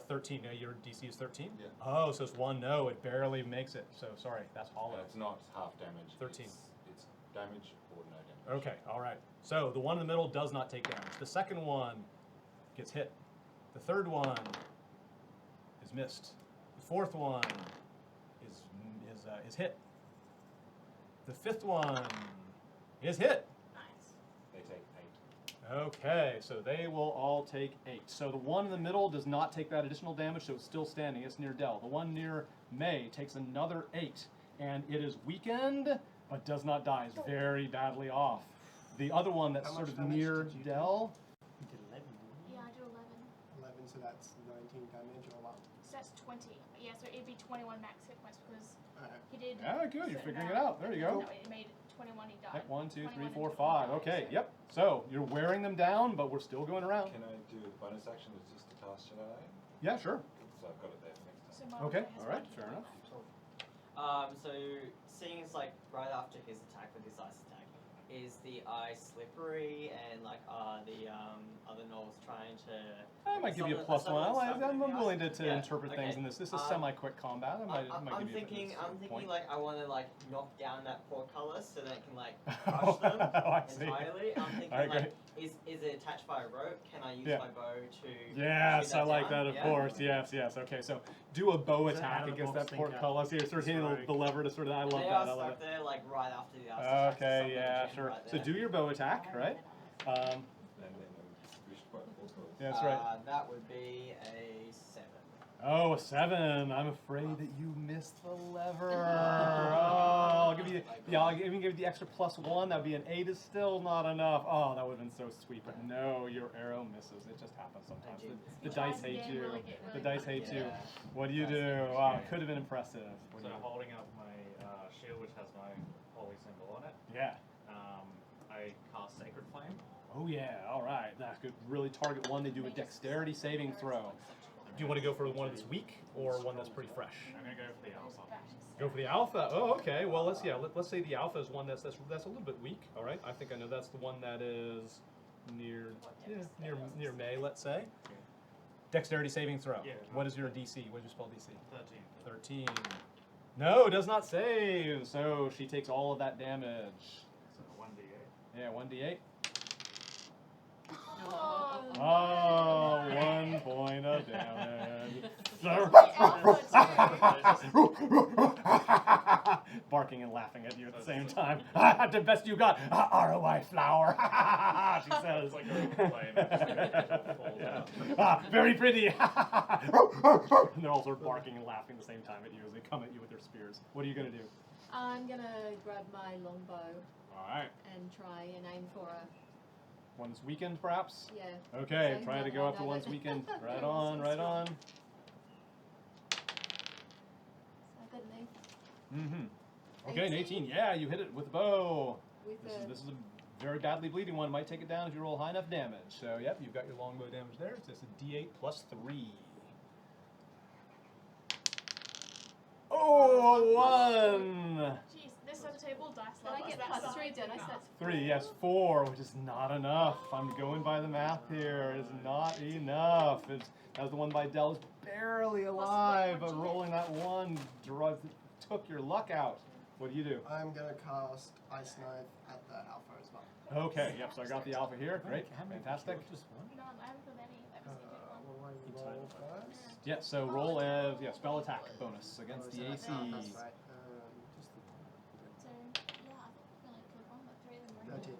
13. No, your DC is 13? Yeah. Oh, so it's 1. No, it barely makes it. So sorry, that's hollow. It's not half damage. 13. It's damage or no damage. Okay, all right. So the one in the middle does not take damage. The second one gets hit. The third one is missed. The fourth one is hit. The fifth one is hit. They take 8. Okay, so they will all take 8. So the one in the middle does not take that additional damage, so it's still standing. It's near Dell. The one near May takes another 8, and it is weakened, but does not die. It's very badly off. The other one that's How sort much of damage near did you do? Dell, You did 11, didn't you? Yeah, I do 11. 11, so that's 19 damage or what? So that's 20. Yeah, so it'd be 21 max hit points because he did. Yeah, good, you're certain figuring it amount, out. There you and go. No, it made 21. He died. Yep, 1, 2, 3, 21 4, and 5. 25, Okay, so- yep. So you're wearing them down, but we're still going around. Can I do a bonus action as just a task today? Yeah, sure. So I've got it there for next So time. Mario Okay, has all right, 1 hit fair point enough. left. So seeing as like right after his attack with his ice attack, is the ice slippery and like are the other gnolls trying to? I might give you a Some of +1. them stuck I'm in the willing ice? to Yeah, interpret things okay. in this. This is Um, semi-quick combat. I might I'm give you a thinking point. like I want to like knock down that portcullis so that it can like crush them Oh, I see. entirely. I'm thinking All right, like is it attached by a rope? Can I use Yeah. my bow to? Yes, shoot I like down? that, of Yeah? course. Yes, yes. Okay, so do a bow Is that attack out of the against box that thinker? portcullis. You're sort of hitting Sorry. the lever to sort of. I love They that. are I love stuck it. there like right after the ice attack, so Okay, something yeah, jammed sure. right So there. do your bow attack, right? And then I'm squished by the portals. Yeah, that's right. That would be a 7. Oh, a 7. I'm afraid that you missed the lever. Oh, I'll give you. Yeah, I'll even give you the extra +1. That'd be an 8. Is still not enough. Oh, that would have been so sweet. But no, your arrow misses. It just happens sometimes. The dice hate you. The dice hate you. Yeah. What do you do? Wow, it could have been impressive. What So do you do? holding up my shield, which has my holy symbol on it, Yeah. I cast Sacred Flame. Oh yeah. All right. That's good. Really target one. They do a dexterity saving throw. Do you want to go for one that's weak or one that's pretty fresh? I'm gonna go for the alpha. Go for the alpha. Oh, okay. Well, let's say the alpha is one that's a little bit weak. All right. I think I know that's the one that is near near May. Let's say. Dexterity saving throw. Yeah. What is your DC? What is your spell DC? 13. 13. No, does not save. So she takes all of that damage. So 1d8. Yeah, 1d8. Oh, Oh, 1 point of damage. Barking and laughing at you at the same time. The best you got. ROI flower. She says. It's like a flame. It just falls Yeah. out. Very pretty. And they're all sort of barking and laughing at the same time at you as they come at you with their spears. What are you going to do? I'm gonna grab my longbow All right. and try and aim for a, One's weakened, perhaps? yeah. Okay, So, try no, to go no, after no, one's no. weakened. Right No, on, so right strong. on. So I got an 8 Mm-hmm. Okay, an 18. 18. Yeah, you hit it with a bow. with This is a very badly bleeding one. Might take it down if you roll high enough damage. So, yep, you've got your longbow damage there. It's just a D8 plus 3. Oh, 1. jeez, this other table dice Did I level is get that plus size. 3, did I? So that's 3, yes, 4, which is not enough. I'm going by the math here. It's not enough. That was the one by Dell. It's barely alive, but rolling that 1 took your luck out. What do you do? I'm gonna cast Ice Knife at the alpha as well. Okay, yep, so I got the alpha here. Great, fantastic. Just one? No, I haven't killed any. That was the What good do I roll first? Yeah, so roll a spell attack bonus against the Oh, AC. that's right. Just one. So, yeah, I think we only killed one, but 3 of them were 13.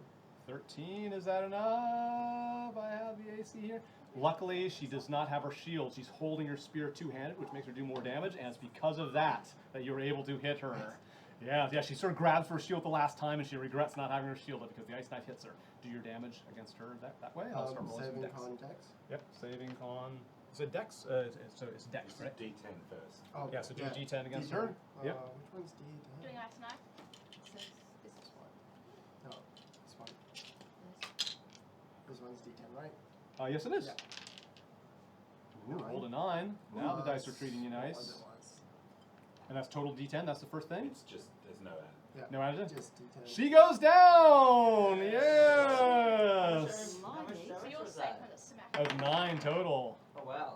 13, is that enough? I have the AC here. Luckily, she does not have her shield. She's holding her spear two-handed, which makes her do more damage, and it's because of that you're able to hit her. Yeah, she sort of grabs for her shield the last time, and she regrets not having her shield up because the ice knife hits her. Do your damage against her that way? I'll start rolling some Saving dex. con dex. Yep, saving con. Is it dex? So it's dex, It's right? a D10 first. Oh, Yeah, so do a yeah, G10 against D10. her. Yep. Which one's D10? doing ice knife. so this is what. No, this one. Yes. This one's D10, right? Yes, it is. Yeah. Ooh, Nine. rolled a 9. Now the dice are Plus treating you what nice. was it was? And that's total D10. That's the first thing. It's just, there's no add. Yeah. No added? Just D10. She goes down. How Yes. much So damage your was that? segment is smack. Of 9 total. Oh wow.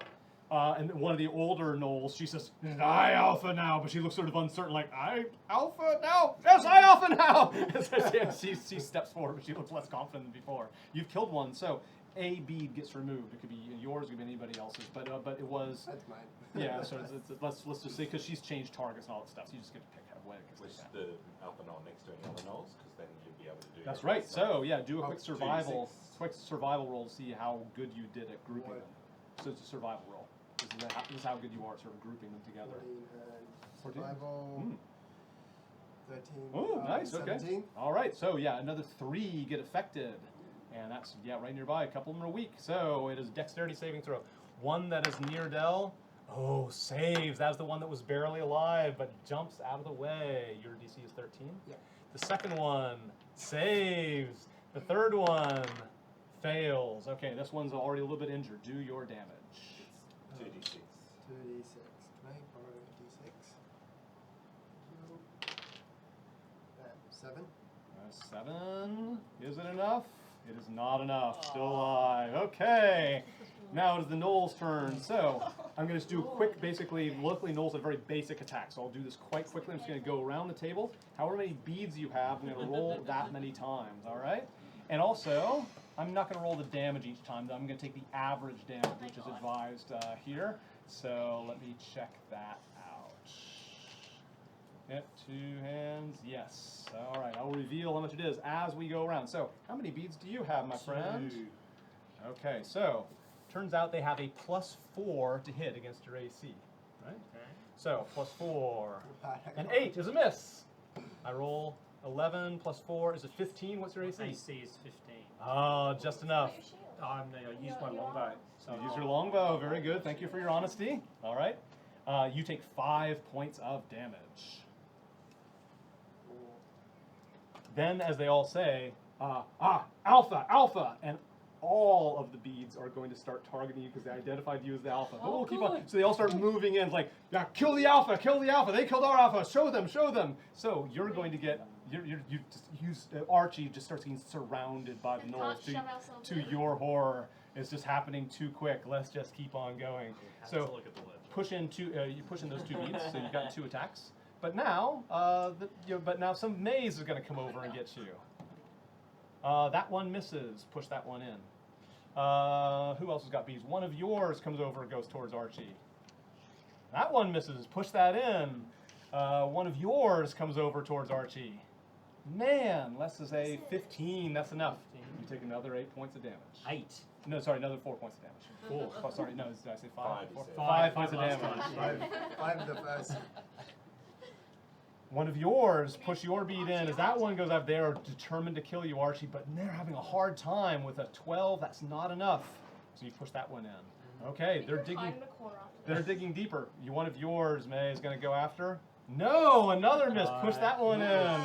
And one of the older gnolls, she says, I alpha now, but she looks sort of uncertain, like, I alpha now? Yes, I alpha now! she steps forward, but she looks less confident than before. You've killed one, so a bead gets removed. It could be yours, it could be anybody else's, but it was, That's mine. yeah, so let's just say, because she's changed targets and all that stuff, so you just get to pick what it gets Which like that. the alpha knoll next to any other knolls, because then you'll be able to do. That's your right, stuff. so yeah, do a quick 2d6. quick survival roll to see how good you did at grouping them. So it's a survival roll. This is how good you are at sort of grouping them together. 14 and 14? survival. 13. Oh, nice, 17. okay. All right, so yeah, another 3 get affected. And that's, yeah, right nearby. A couple of them are weak. So it is dexterity saving throw. One that is near Dell. Oh, saves. That was the one that was barely alive, but jumps out of the way. Your DC is 13? Yeah. The second one saves. The third one fails. Okay, this one's already a little bit injured. Do your damage. 2d6. 2d6. Can I borrow a d6? 7. 7. Is it enough? It is not enough. Still alive. Okay. Now it is the Knoll's turn. So I'm going to do a quick, basically, luckily Knoll's a very basic attack. So I'll do this quite quickly. I'm just going to go around the table. However many beads you have, I'm going to roll that many times. All right? And also, I'm not going to roll the damage each time. I'm going to take the average damage, which is advised here. So let me check that out. Yep, 2 hands, yes. All right, I'll reveal how much it is as we go around. So, how many beads do you have, my friend? 2. Okay, so, turns out they have a +4 to hit against your AC, right? Okay. So, +4. An 8 is a miss. I roll 11 +4 is a 15. What's your AC? AC is 15. Oh, just enough. I used my longbow. So You use your longbow. Very good. Thank you for your honesty. All right. You take 5 points of damage. Then, as they all say, alpha, alpha, and all of the beads are going to start targeting you because they identified you as the alpha. But we'll keep on. So they all start moving in, like, yeah, kill the alpha, kill the alpha. They killed our alpha. Show them, show them. So you're going to get, you just use Archie just starts getting surrounded by the gnolls. To your horror, it's just happening too quick. Let's just keep on going. So push in you push in those 2 beads. So you've gotten 2 attacks. But now, now some maze is going to come over and get you. That one misses. Push that one in. Who else has got bees? One of yours comes over and goes towards Archie. That one misses. Push that in. One of yours comes over towards Archie. Man, let's just say 15. That's enough. You take another 8 points of damage. 8. No, sorry, another 4 points of damage. Cool. Oh, sorry, no, did I say 5? 5, you said. 5 points of damage. 5 the first. One of yours, push your bead in. As that one goes up, they are determined to kill you, Archie, but they're having a hard time with a 12. That's not enough. So you push that one in. Okay, they're digging deeper. One of yours, May, is going to go after. No, another miss. Push that one in.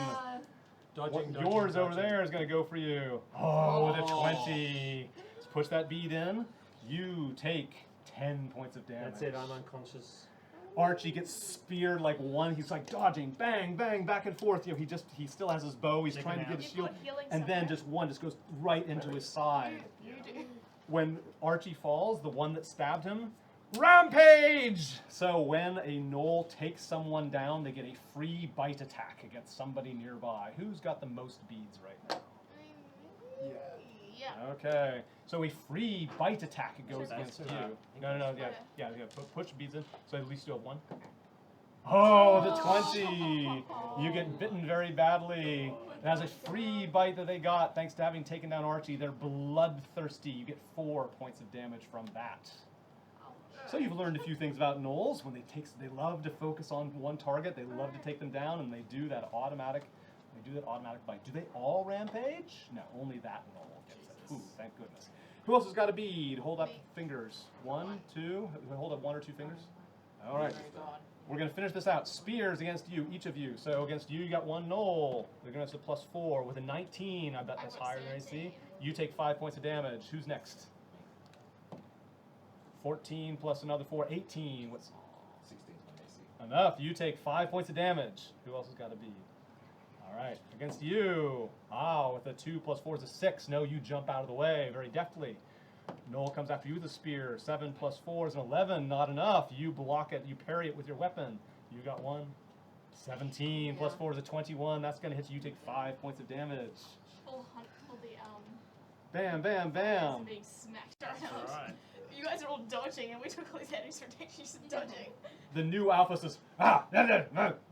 Dodging, Yours over there is going to go for you. Oh, with a 20. Let's push that bead in. You take 10 points of damage. That's it, I'm unconscious. Archie gets speared like one. He's like dodging, bang, bang, back and forth. You know, he still has his bow. He's trying to get his shield, and then just one just goes right into his side. You do. When Archie falls, the one that stabbed him, rampage. So when a gnoll takes someone down, they get a free bite attack against somebody nearby. Who's got the most beads right now? Yeah. Okay, so a free bite attack goes So against that's you. right. No, yeah. Push beads in. So at least you have 1. Oh, the 20! You get bitten very badly. And as a free bite that they got, thanks to having taken down Archie, they're bloodthirsty. You get 4 points of damage from that. So you've learned a few things about gnolls. When they love to focus on one target. They love to take them down, and they do that automatic. Bite. Do they all rampage? No, only that gnoll gets it. Ooh, thank goodness. Who else has got a bead? Hold up fingers. 1, 2. Hold up 1 or 2 fingers. All right. We're going to finish this out. Spears against you, each of you. So against you got 1 gnoll. They're going to have a +4 with a 19. I bet that's higher than AC. You take 5 points of damage. Who's next? 14 plus another 4, 18. What's 16 is my AC. Enough. You take 5 points of damage. Who else has got to be? All right. Against you. With a 2 plus 4 is a 6. No, you jump out of the way very deftly. Noel comes after you with a spear. 7 plus 4 is an 11. Not enough. You block it. You parry it with your weapon. You got 1. 17 plus 4 is a 21. That's going to hit you. You take 5 points of damage. Full the Bam, bam, bam. being smacked around. That's alright. You guys are all dodging, and we took all these enemies from just dodging. The new alpha says,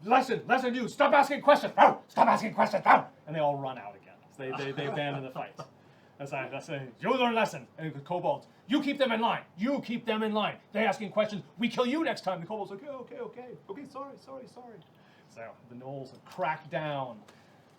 lesson you, stop asking questions, stop asking questions, and they all run out again. So they abandon the fight. That's a, you learn lesson. And the Cobalt, you keep them in line. You keep them in line. They're asking questions. We kill you next time. The Cobalt's like, okay, sorry. So the Gnolls have cracked down.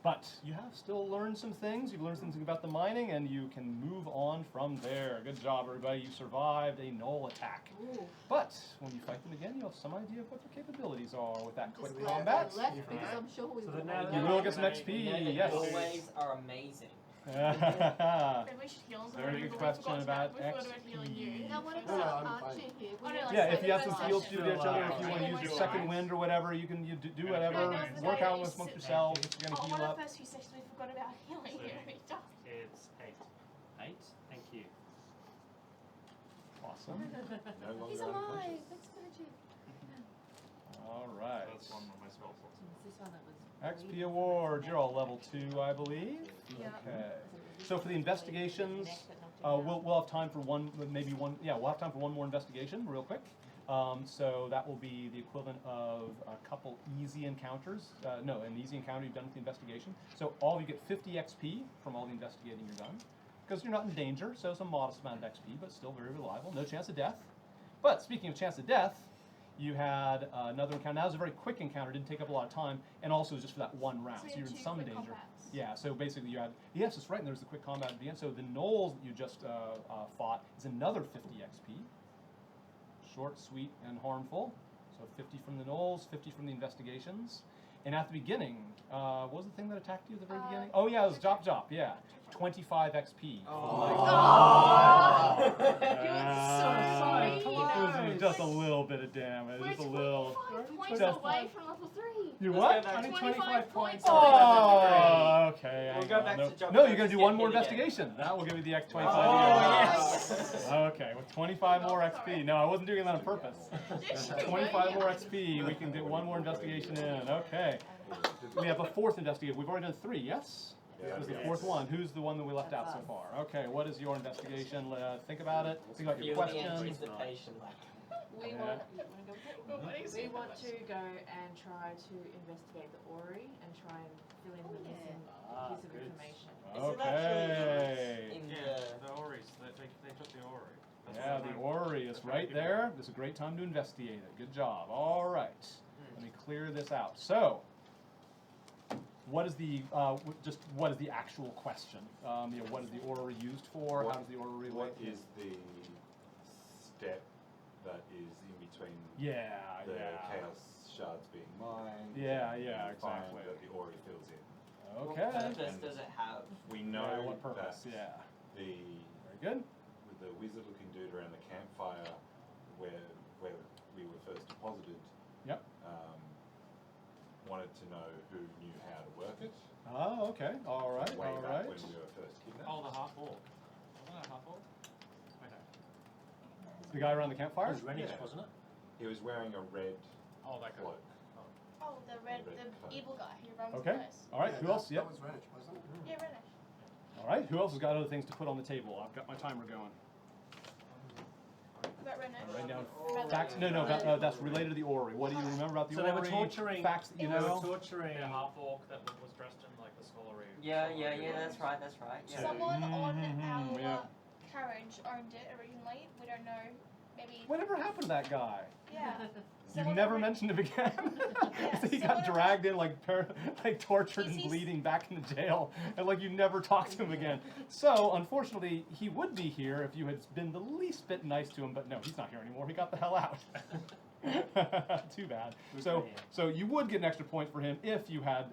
But you have still learned some things. You've learned something about the mining, and you can move on from there. Good job, everybody. You survived a Gnoll attack. Ooh. But when you fight them again, you have some idea of what their capabilities are with that quick Just glad combat. they left because I'm sure we So would then now You will get some XP, yes. Always are amazing. Maybe we should heal them. Very good question about we forgot about healing you. Now what No, about I'm Archie fine. here? Oh, no, like, Yeah, so if you have the some first heals to session- each other, if you Yeah, want to yeah, use yeah. second wind or whatever, you can do whatever. No, no, Work no, out you with amongst sit yourselves if you're Oh, going to one heal of the up. first few sessions we forgot about healing So- you. It's 8. 8. Thank you. Awesome. No longer He's unconscious. alive. That's magic. All right. That's one of my spell slots. This one that was XP awards. You're all level 2, I believe. Yeah. Okay. So for the investigations, we'll have time for one, maybe one. Yeah, we'll have time for one more investigation, real quick. So that will be the equivalent of a couple easy encounters. No, an easy encounter you've done with the investigation. So all of you get 50 XP from all the investigating you've done, because you're not in danger. So some modest amount of XP, but still very reliable. No chance of death. But speaking of chance of death, you had another encounter. Now it was a very quick encounter, didn't take up a lot of time, and also just for that one round. So So you you're in had two some quick danger. combats. Yeah, so basically you had, yes, that's right, and there's the quick combat at the end. So the Gnolls that you just fought is another 50 XP. Short, sweet, and harmful. So 50 from the Gnolls, 50 from the investigations. And at the beginning, what was the thing that attacked you at the very beginning? Oh yeah, it was Jop, yeah. 25 XP. Oh. It so was just a little bit of damage, We're just a little. 25 points Just- away from level 3. You Let's what? go back to 25 points. Oh, okay. We'll hang go on. back no, to Jop no, Jop you're going to to do get one more hit again. investigation. That will give you the X25. yes. Okay, with 25 more XP. No, I wasn't doing that on purpose. Did you? 25 more XP. We can get one more investigation in. Okay. We have a fourth investigation. We've already done 3, yes? Yeah, This is the yes. fourth one. Who's the one that we left out so far? Okay, what is your investigation? Think about it. Think about your Feel the questions. anticipation. We Yeah. want, Mm-hmm. We want to go and try to investigate the Ori and try and fill in the missing piece of good. information. Is it Okay. actually in Yeah, the... the Oris. They took the Ori. That's Yeah, what the I'm- Ori is that's right what I'm there. This is a great time to investigate it. Good job. All right. Let me clear this out. So, what is the what is the actual question? What is the Ori used for? How does the Ori What relate? is the step that is in between Yeah, the yeah. chaos shards being mined? Yeah, and yeah, you find exactly. that the Ori fills in. Okay. What purpose does it have? We Yeah, know what purpose? that Yeah. the Very good. with the wizard-looking dude around the campfire, where we were first deposited, Yep. wanted to know who knew how to work it. Oh, okay. All right. Way All back right. when we were first kidnapped. Oh, the half orc. Wasn't that half orc? Okay. The guy around the campfire. It was Renish, Yeah. wasn't it? He was wearing a red Oh, that guy. cloak. Oh, the evil guy who runs Okay. the place. All right. Who else? Yep. That was Renish, wasn't it? Yeah, Renish. All right. Who else has got other things to put on the table? I've got my timer going. About Renish. Write down About facts. the- No, that's related to the Ori. What do you remember about the So Ori? they were torturing. Facts that you It was- know. They were torturing. Yeah, half orc that was dressed in like the scholarly. Yeah, that's right, yeah. Someone on Mhm, our yeah. carriage owned it originally. We don't know. Maybe. Whatever happened to that guy? Yeah. You've Someone never ori- mentioned him again. Yeah, So he someone got dragged in like tortured and He's- bleeding back in the jail, and like you never talked to him again. So unfortunately, he would be here if you had been the least bit nice to him. But no, he's not here anymore. He got the hell out. Too bad. So you would get an extra point for him if you had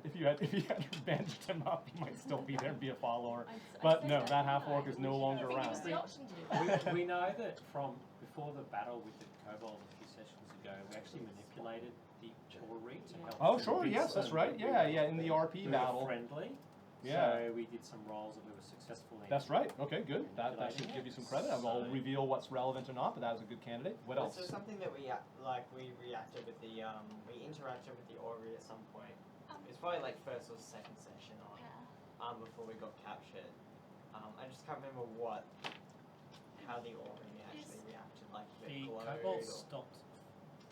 bandaged him up. He might still be there and be a follower. But no, that half orc is no longer I think it around. was the option to do that. We know that from before the battle with the Cobalt, you said sessions ago, we actually manipulated the orrery to help. Oh, sure, convince yes, that's them right. that we Yeah, were- yeah, in the RP we were battle. friendly. Yeah. So we did some rolls and we were successful in. That's right. Okay, good. That should give you some credit. I'll So- reveal what's relevant or not, but that was a good candidate. What else? So something that we reacted with the we interacted with the orrery at some point. It was probably like first or second session on before we got captured. I just can't remember how the orrery actually reacted. Like if it The glowed Cobalt or- stopped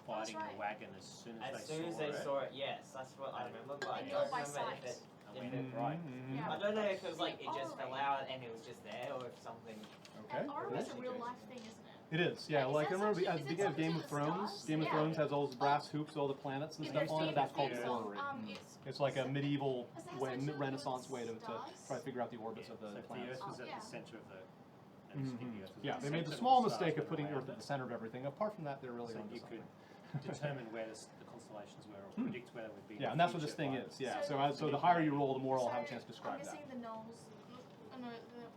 fighting right. the wagon as soon as, As soon as they saw it, yes, that's what I remember. But I And don't you're by remember if sight. it. And If we it did right. Yeah. I don't know if it was like The it just fell orrery. out and it was just there, or if something. Okay. And Orrery is a cool. real life thing, isn't it? It is, yeah. Is Like that remember something- at is the it beginning of something Game to of the Thrones. stars? Game of Yeah. Thrones has all those brass hoops, all the planets and Yeah, stuff but on it. it's That's called the famous, orrery. it's It's like a medieval Has it way, something to do with Renaissance way to stars? try to figure out the orbits Yeah, of the so if the planets. Earth was Oh, at yeah. the centre of the. Yeah, they made the small mistake of putting Earth at the center of everything. Apart from that, they're really So onto you something. could determine where the constellations were, or predict where they would be. in Yeah, the and that's what this future thing by- is. Yeah. So- So the higher you roll, the more I'll have a chance to I'm describe that. guessing the gnolls,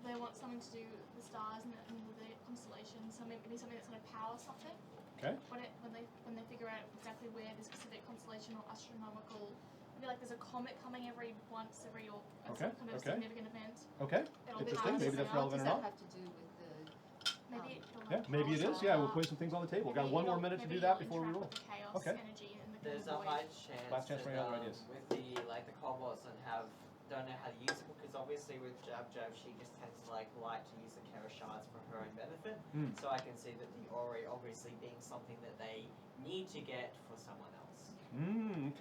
they want something to do with the stars and the constellations. So maybe something that's going to power something. Okay. When they figure out exactly where the specific constellation or astronomical, maybe like there's a comet coming every or some Okay, kind of okay. significant event. Okay. It'll Interesting. power Maybe that's something relevant or Does that not. have to do with the, Maybe Yeah, maybe it is. Yeah, we'll put some things on the table. Got one more minute to do that before we roll. Chaos Okay. energy and the There's a void. high chance Last chance for any that, other ideas. with the Cobalts don't know how to use it, because obviously with Jab she just tends to like to use the Kara shards for her own benefit. So I can see that the orrery obviously being something that they need to get for someone else.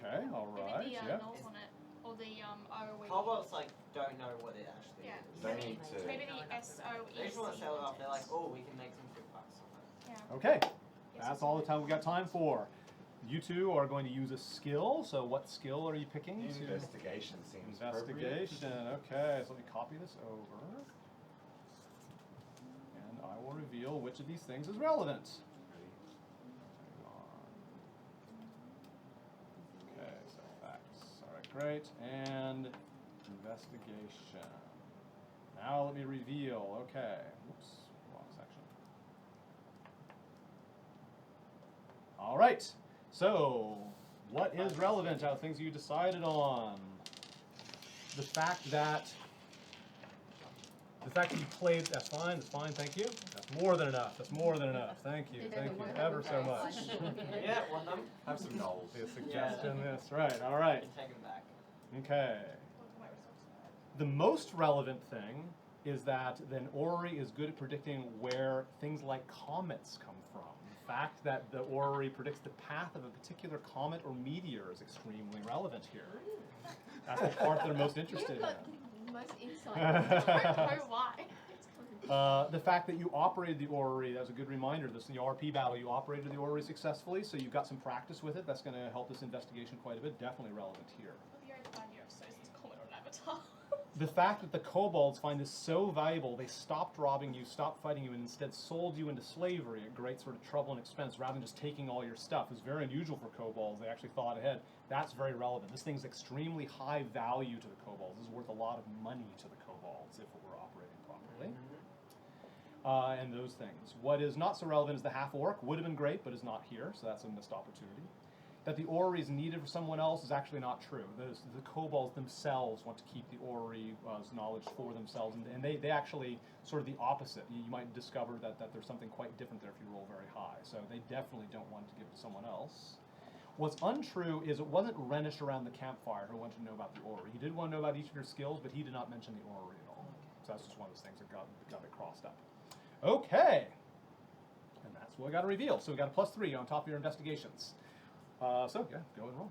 Okay. All right. Maybe the Yeah. gnolls on it or the OE. Cobalts don't know what it actually Yeah. is. They Maybe, need to- maybe the SOE. They just want to sell it off. They're like, oh, we can make some good bucks on it. Yeah. Okay. That's all the time we got time for. You two are going to use a skill. So what skill are you picking? Investigation seems Investigation. Okay, so let me copy this over. And I will reveal which of these things is relevant. Hang on. Okay, so facts. Alright, great. And investigation. Now let me reveal. Okay. Oops, wrong section. Alright. So, what is relevant out of things you decided on? The fact that you played, that's fine, thank you. That's more than enough, thank you ever so much. Yeah, one of them. Have some knowledge. The suggestion, that's right, all right. Take them back. Okay. The most relevant thing is that an orrery is good at predicting where things like comets come from. The fact that the orrery predicts the path of a particular comet or meteor is extremely relevant here. That's the part that I'm most interested you've in. got the most insight. I don't know why. The fact that you operated the orrery, that was a good reminder. This in the RP battle, you operated the orrery successfully, so you've got some practice with it. That's going to help this investigation quite a bit. Definitely relevant here. With your own idea of Sosa's comment on Avatar. The fact that the kobolds find this so valuable, they stopped robbing you, stopped fighting you, and instead sold you into slavery at great sort of trouble and expense, rather than just taking all your stuff. It's very unusual for kobolds. They actually thought ahead. That's very relevant. This thing's extremely high value to the kobolds. This is worth a lot of money to the kobolds if it were operating properly. And those things. What is not so relevant is the half-orc. Would have been great, but is not here, so that's a missed opportunity. That the orrery is needed for someone else is actually not true. The kobolds themselves want to keep the orrery's knowledge for themselves, and they actually sort of the opposite. You might discover that there's something quite different there if you roll very high. So they definitely don't want to give it to someone else. What's untrue is it wasn't Renish around the campfire who wanted to know about the orrery. He did want to know about each of your skills, but he did not mention the orrery at all. So that's just one of those things that got it crossed up. Okay. And that's what we got to reveal. So we got a +3 on top of your investigations. So, yeah, go and roll.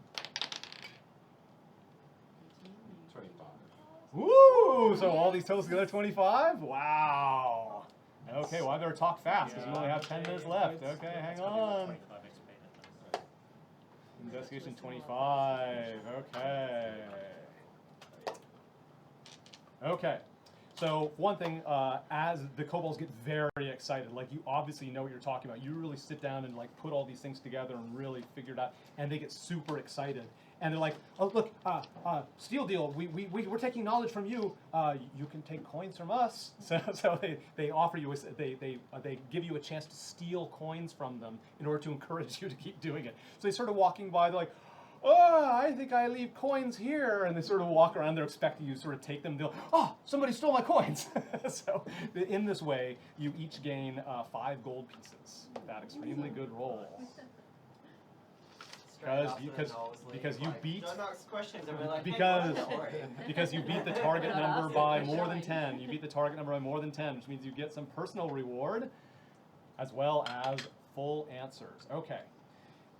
25. Woo! So all these totals together, 25? Wow. Okay, well, I better talk fast because we only have 10 minutes left. Okay, hang on. 25 XP, that does. Investigation 25. Okay. Okay. So one thing, as the kobolds get very excited, like you obviously know what you're talking about. You really sit down and like put all these things together and really figure it out, and they get super excited. And they're like, oh look, Steel Deal, we're taking knowledge from you. You can take coins from us. So they offer you, they give you a chance to steal coins from them in order to encourage you to keep doing it. So they sort of walking by, they're like, oh, I think I leave coins here. And they sort of walk around, they're expecting you to sort of take them. They'll, oh, somebody stole my coins. So in this way, you each gain 5 gold pieces. That extremely good roll. Because you beat Don't ask questions and we're like, because you beat the target number by more than 10. You beat the target number by more than 10, which means you get some personal reward as well as full answers. Okay.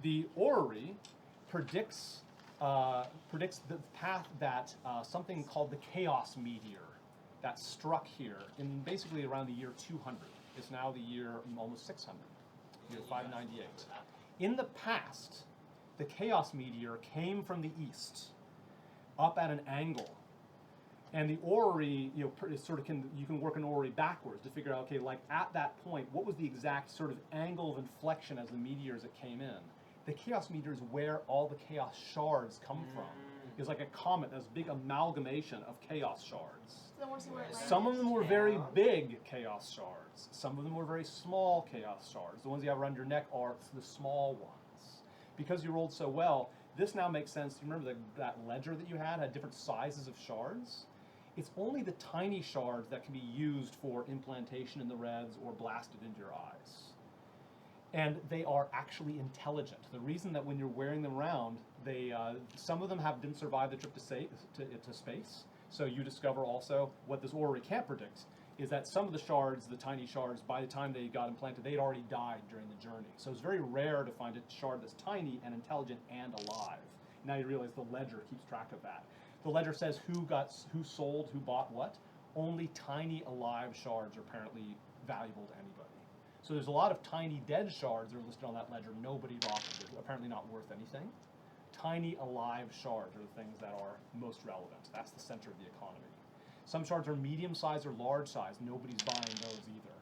The orrery predicts the path that something called the Chaos Meteor that struck here in basically around the year 200. It's now the year almost 600, year 598. In the past, the Chaos Meteor came from the east, up at an angle, and the orrery, you can work an orrery backwards to figure out, okay, like at that point, what was the exact sort of angle of inflection as the meteors that came in? The Chaos Meteor is where all the Chaos Shards come from. It's like a comet, this big amalgamation of Chaos Shards. Some of them were very big Chaos Shards. Some of them were very small Chaos Shards. The ones you have around your neck are the small ones. Because you rolled so well, this now makes sense. You remember that ledger that you had different sizes of shards? It's only the tiny shards that can be used for implantation in the reds or blasted into your eyes. And they are actually intelligent. The reason that when you're wearing them around, some of them didn't survive the trip to space. So you discover also what this orrery can't predict is that some of the shards, the tiny shards, by the time they got implanted, they'd already died during the journey. So it's very rare to find a shard that's tiny and intelligent and alive. Now you realize the ledger keeps track of that. The ledger says who sold, who bought what. Only tiny alive shards are apparently valuable to anybody. So there's a lot of tiny dead shards that are listed on that ledger. Nobody bought them. They're apparently not worth anything. Tiny alive shards are the things that are most relevant. That's the center of the economy. Some shards are medium-sized or large-sized. Nobody's buying those either.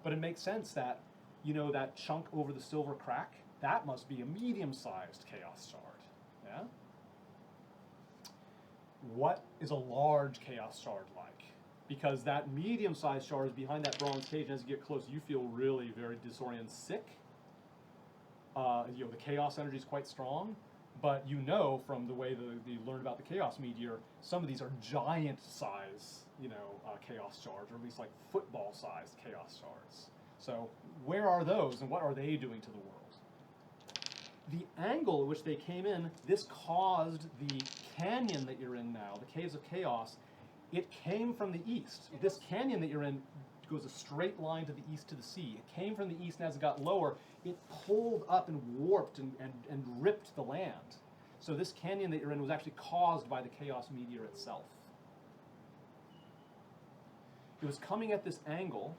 But it makes sense that, that chunk over the silver crack, that must be a medium-sized Chaos Shard. Yeah? What is a large Chaos Shard like? Because that medium-sized shard is behind that bronze cage, and as you get close, you feel really very disoriented, sick. The Chaos energy is quite strong. But from the way that you learned about the Chaos Meteor, some of these are giant-size, Chaos Shards, or at least like football-sized Chaos Shards. So where are those, and what are they doing to the world? The angle at which they came in, this caused the canyon that you're in now, the Caves of Chaos. It came from the east. This canyon that you're in goes a straight line to the east to the sea. It came from the east, and as it got lower, it pulled up and warped and ripped the land. So this canyon that you're in was actually caused by the Chaos Meteor itself. It was coming at this angle,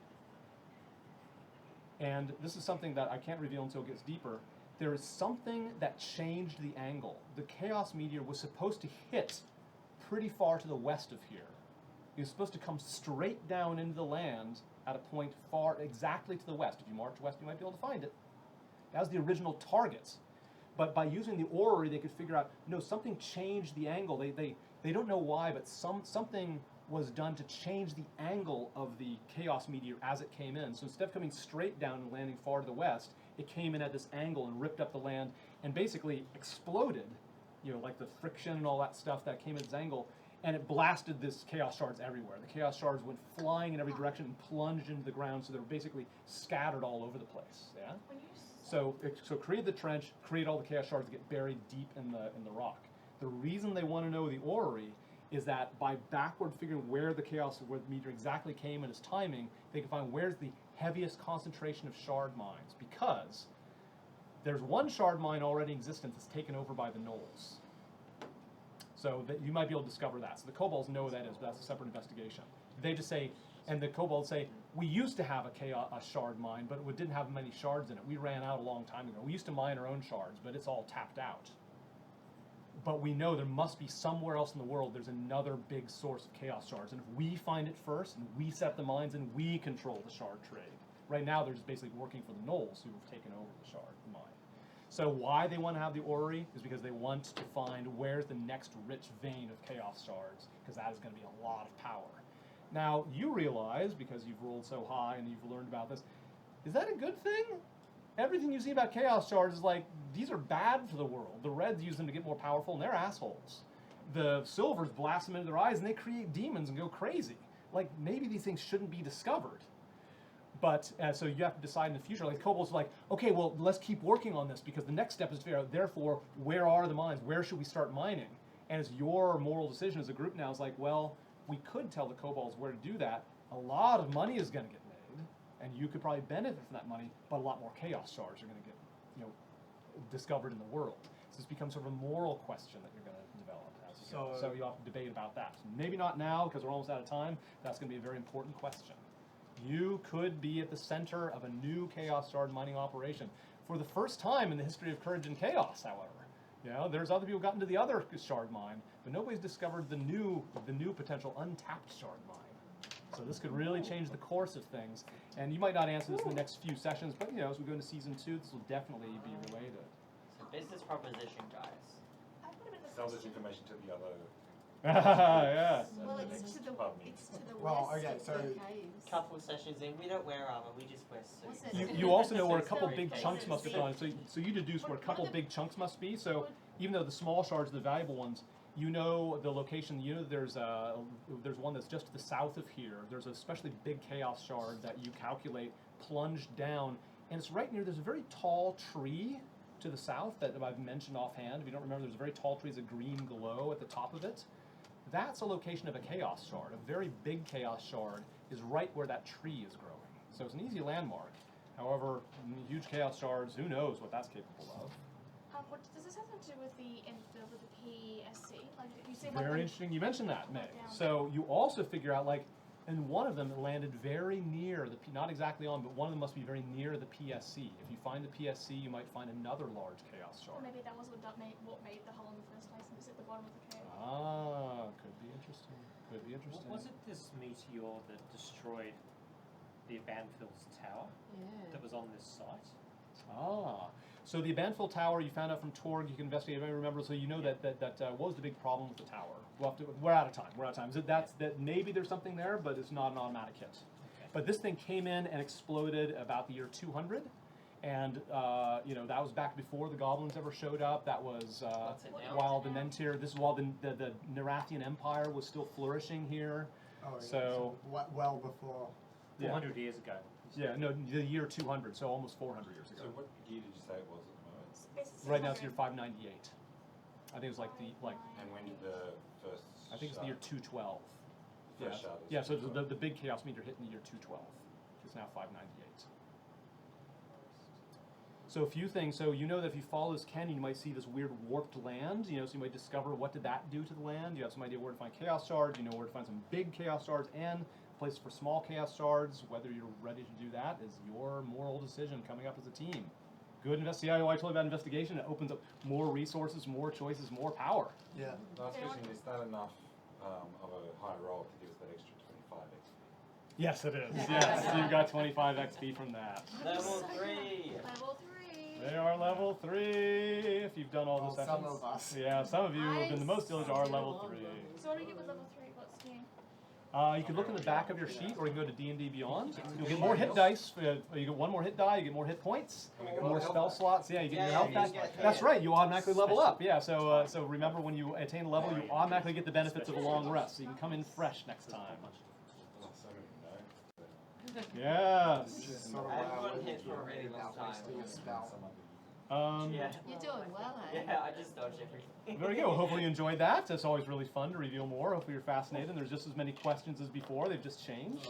and this is something that I can't reveal until it gets deeper. There is something that changed the angle. The Chaos Meteor was supposed to hit pretty far to the west of here. It was supposed to come straight down into the land at a point exactly to the west. If you march west, you might be able to find it. That was the original target. But by using the orrery, they could figure out, no, something changed the angle. They don't know why, but something was done to change the angle of the Chaos Meteor as it came in. So instead of coming straight down and landing far to the west, it came in at this angle and ripped up the land and basically exploded, like the friction and all that stuff that came at its angle, and it blasted this Chaos Shards everywhere. The Chaos Shards went flying in every direction and plunged into the ground, so they were basically scattered all over the place. Yeah. So create the trench, create all the Chaos Shards that get buried deep in the rock. The reason they want to know the orrery is that by backward figuring where the meteor exactly came and its timing, they can find where's the heaviest concentration of shard mines, because there's one shard mine already in existence that's taken over by the gnolls. So that you might be able to discover that. So the kobolds know that is, but that's a separate investigation. They just say, and the kobolds say, we used to have a shard mine, but it didn't have many shards in it. We ran out a long time ago. We used to mine our own shards, but it's all tapped out. but we know there must be somewhere else in the world there's another big source of chaos shards. And if we find it first, and we set the mines, and we control the shard trade. Right now, they're just basically working for the Gnolls who have taken over the shard mine. So why they want to have the orrery is because they want to find where's the next rich vein of chaos shards, because that is going to be a lot of power. Now, you realize, because you've rolled so high and you've learned about this, is that a good thing? Everything you see about chaos shards is like, these are bad for the world. The Reds use them to get more powerful, and they're assholes. The Silvers blast them into their eyes, and they create demons and go crazy. Like, maybe these things shouldn't be discovered. But, so you have to decide in the future, like Cobalt's like, okay, well, let's keep working on this, because the next step is to figure out, therefore, where are the mines? Where should we start mining? And it's your moral decision as a group now is like, well, we could tell the Cobalts where to do that. A lot of money is going to get made, and you could probably benefit from that money, but a lot more chaos shards are going to get, discovered in the world. So this becomes sort of a moral question that you're going to develop as you go. So you have to debate about that. Maybe not now, because we're almost out of time. That's going to be a very important question. You could be at the center of a new chaos shard mining operation for the first time in the history of Courage and Chaos, however. There's other people who got into the other shard mine, but nobody's discovered the new potential untapped shard mine. So this could really change the course of things. And you might not answer this in the next few sessions, but as we go into season 2, this will definitely be related. So business proposition, guys. Sell this information to the other. Yeah. Well, it's to the Well, west okay, of so- the caves. Couple sessions in, we don't wear armor, we just wear suits. You also know where a So couple it's big very chunks basic. must have gone. So you deduce where a couple big chunks must be. So even though the small shards are the valuable ones, you know the location. You know there's one that's just to the south of here. There's a especially big chaos shard that you calculate plunged down, and it's right near. There's a very tall tree to the south that I've mentioned offhand. If you don't remember, there's a very tall tree with a green glow at the top of it. That's a location of a chaos shard. A very big chaos shard is right where that tree is growing. So it's an easy landmark. However, huge chaos shards, who knows what that's capable of. What does this have to do with the PSC? Like you say, Very interesting. You mentioned that, May. So you also figure out, like, and one of them landed very near the, not exactly on, but one of them must be very near the PSC. If you find the PSC, you might find another large chaos shard. Maybe that was what made the hole in the first place, and it's at the bottom of the cave. Ah, could be interesting. Could be interesting. Was it this meteor that destroyed the Abanfield's tower that was on this site? Ah, so the Abanfield Tower, you found out from Torg, you can investigate, if I remember, so you know that what was the big problem with the tower? We're out of time, that maybe there's something there, but it's not an automatic hit. Okay. But this thing came in and exploded about the year 200, and that was back before the goblins ever showed up. That was while the Nentir, this is while the Nerathian Empire was still flourishing here. Oh, yeah, So well before. 400 years ago. Yeah, no, the year 200, so almost 400 years ago. So what year did you say it was at the moment? Right now it's year 598. I think it was And when did the first? I think it's the year 212. First shard was Yeah, so 212. the big chaos meteor hit in the year 212. It's now 598. So a few things. So you know that if you follow this canyon, you might see this weird warped land. So you might discover what did that do to the land. You have some idea where to find chaos shards. You know where to find some big chaos shards and places for small chaos shards. Whether you're ready to do that is your moral decision coming up as a team. Good investigation. I told you about investigation. It opens up more resources, more choices, more power. Yeah. Last question, is that enough of a high roll to give us that extra 25 XP? Yes, it is. Yes, you've got 25 XP from that. Level 3! Level 3. They are level 3 if you've done all the sessions. Some of us. Yeah, some of you who have been the most diligent are level 3. So what do you get with level 3? What's new? You can look in the back of your sheet, or you can go to D&D Beyond. You'll get more hit dice. You get one more hit die. You get more hit points, more spell slots. Yeah, you get your health back. That's right. You automatically level up. Yeah. So remember, when you attain a level, you automatically get the benefits of a long rest. So you can come in fresh next time. Oh, so many notes. Yes. I haven't hit for a really long time. Yeah. You're doing well, eh? Yeah, I just dodged everything. Very good. Well, hopefully you enjoyed that. It's always really fun to reveal more. Hopefully you're fascinated. There's just as many questions as before. They've just changed.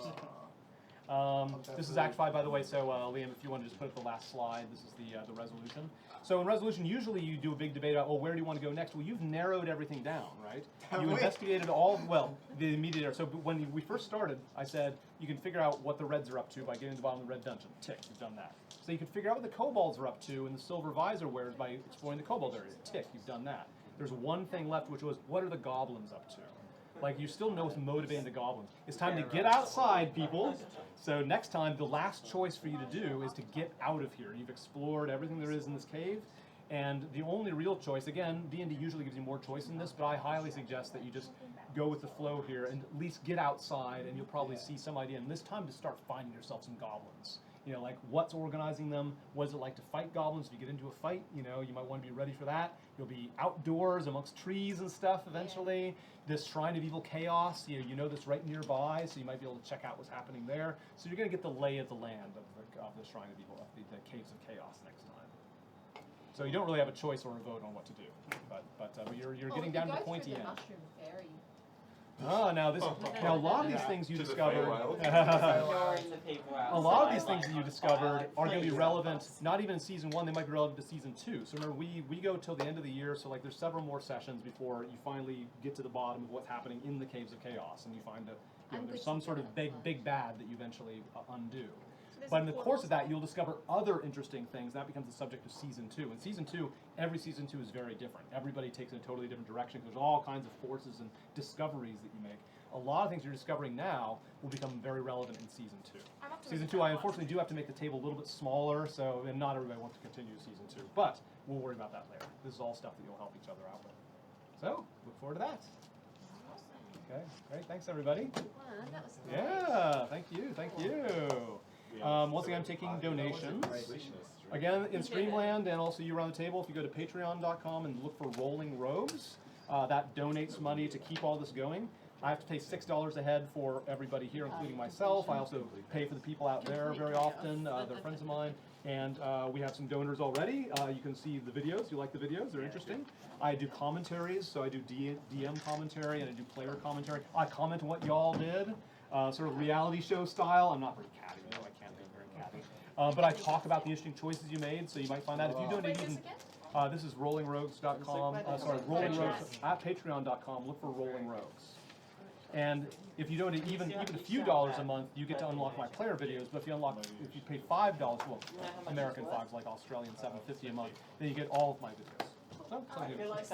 This is Act 5, by the way, so Liam, if you want to just put up the last slide, this is the resolution. So in resolution, usually you do a big debate about, where do you want to go next? Well, you've narrowed everything down, right? You investigated the immediate area. So when we first started, I said, you can figure out what the Reds are up to by getting to the bottom of the red dungeon. Tick, you've done that. So you can figure out what the kobolds are up to and the silver visor wears by exploring the kobold area. Tick, you've done that. There's one thing left, which was, what are the goblins up to? Like, you still know what's motivating the goblins. It's time to get outside, people. So next time, the last choice for you to do is to get out of here. You've explored everything there is in this cave, and the only real choice, again, D&D usually gives you more choice in this, but I highly suggest that you just go with the flow here and at least get outside, and you'll probably see some idea. And this time to start finding yourself some goblins. You know, like, what's organizing them? What is it like to fight goblins? If you get into a fight, you know, you might want to be ready for that. You'll be outdoors amongst trees and stuff eventually. This Shrine of Evil Chaos, you know this right nearby, so you might be able to check out what's happening there. So you're going to get the lay of the land of the Shrine of Evil, of the Caves of Chaos next time. So you don't really have a choice or a vote on what to do, but you're getting down to the pointy end. Mushroom fairy. Oh, now a lot of these things you discovered. A lot of these things that you discovered are going to be relevant, not even in season 1. They might be relevant to season 2. So remember, we go till the end of the year. So like, there's several more sessions before you finally get to the bottom of what's happening in the Caves of Chaos, and you find that there's some sort of big bad that you eventually undo. But in the course of that, you'll discover other interesting things. That becomes the subject of season 2. And season 2, every season 2 is very different. Everybody takes in a totally different direction. There's all kinds of forces and discoveries that you make. A lot of things you're discovering now will become very relevant in season 2. Season 2, I unfortunately do have to make the table a little bit smaller, and not everybody wants to continue season 2. But we'll worry about that later. This is all stuff that you'll help each other out with. So, look forward to that. Okay, great. Thanks, everybody. That was great. Yeah, thank you. Once again, I'm taking donations. Again, in Streamland and also you around the table, if you go to patreon.com and look for Rolling Rogues, that donates money to keep all this going. I have to pay $6 a head for everybody here, including myself. I also pay for the people out there very often. They're friends of mine. And we have some donors already. You can see the videos. You like the videos? They're interesting. I do commentaries, so I do DM commentary and I do player commentary. I comment on what y'all did, sort of reality show style. I'm not very catty, though. I can't be very catty. But I talk about the interesting choices you made, so you might find that if you donate even... this is rollingrogues.com. Rolling Rogues at patreon.com. Look for Rolling Rogues. And if you donate even a few dollars a month, you get to unlock my player videos. But if you pay $5, well, American $5, like Australian $7.50 a month, then you get all of my videos. So,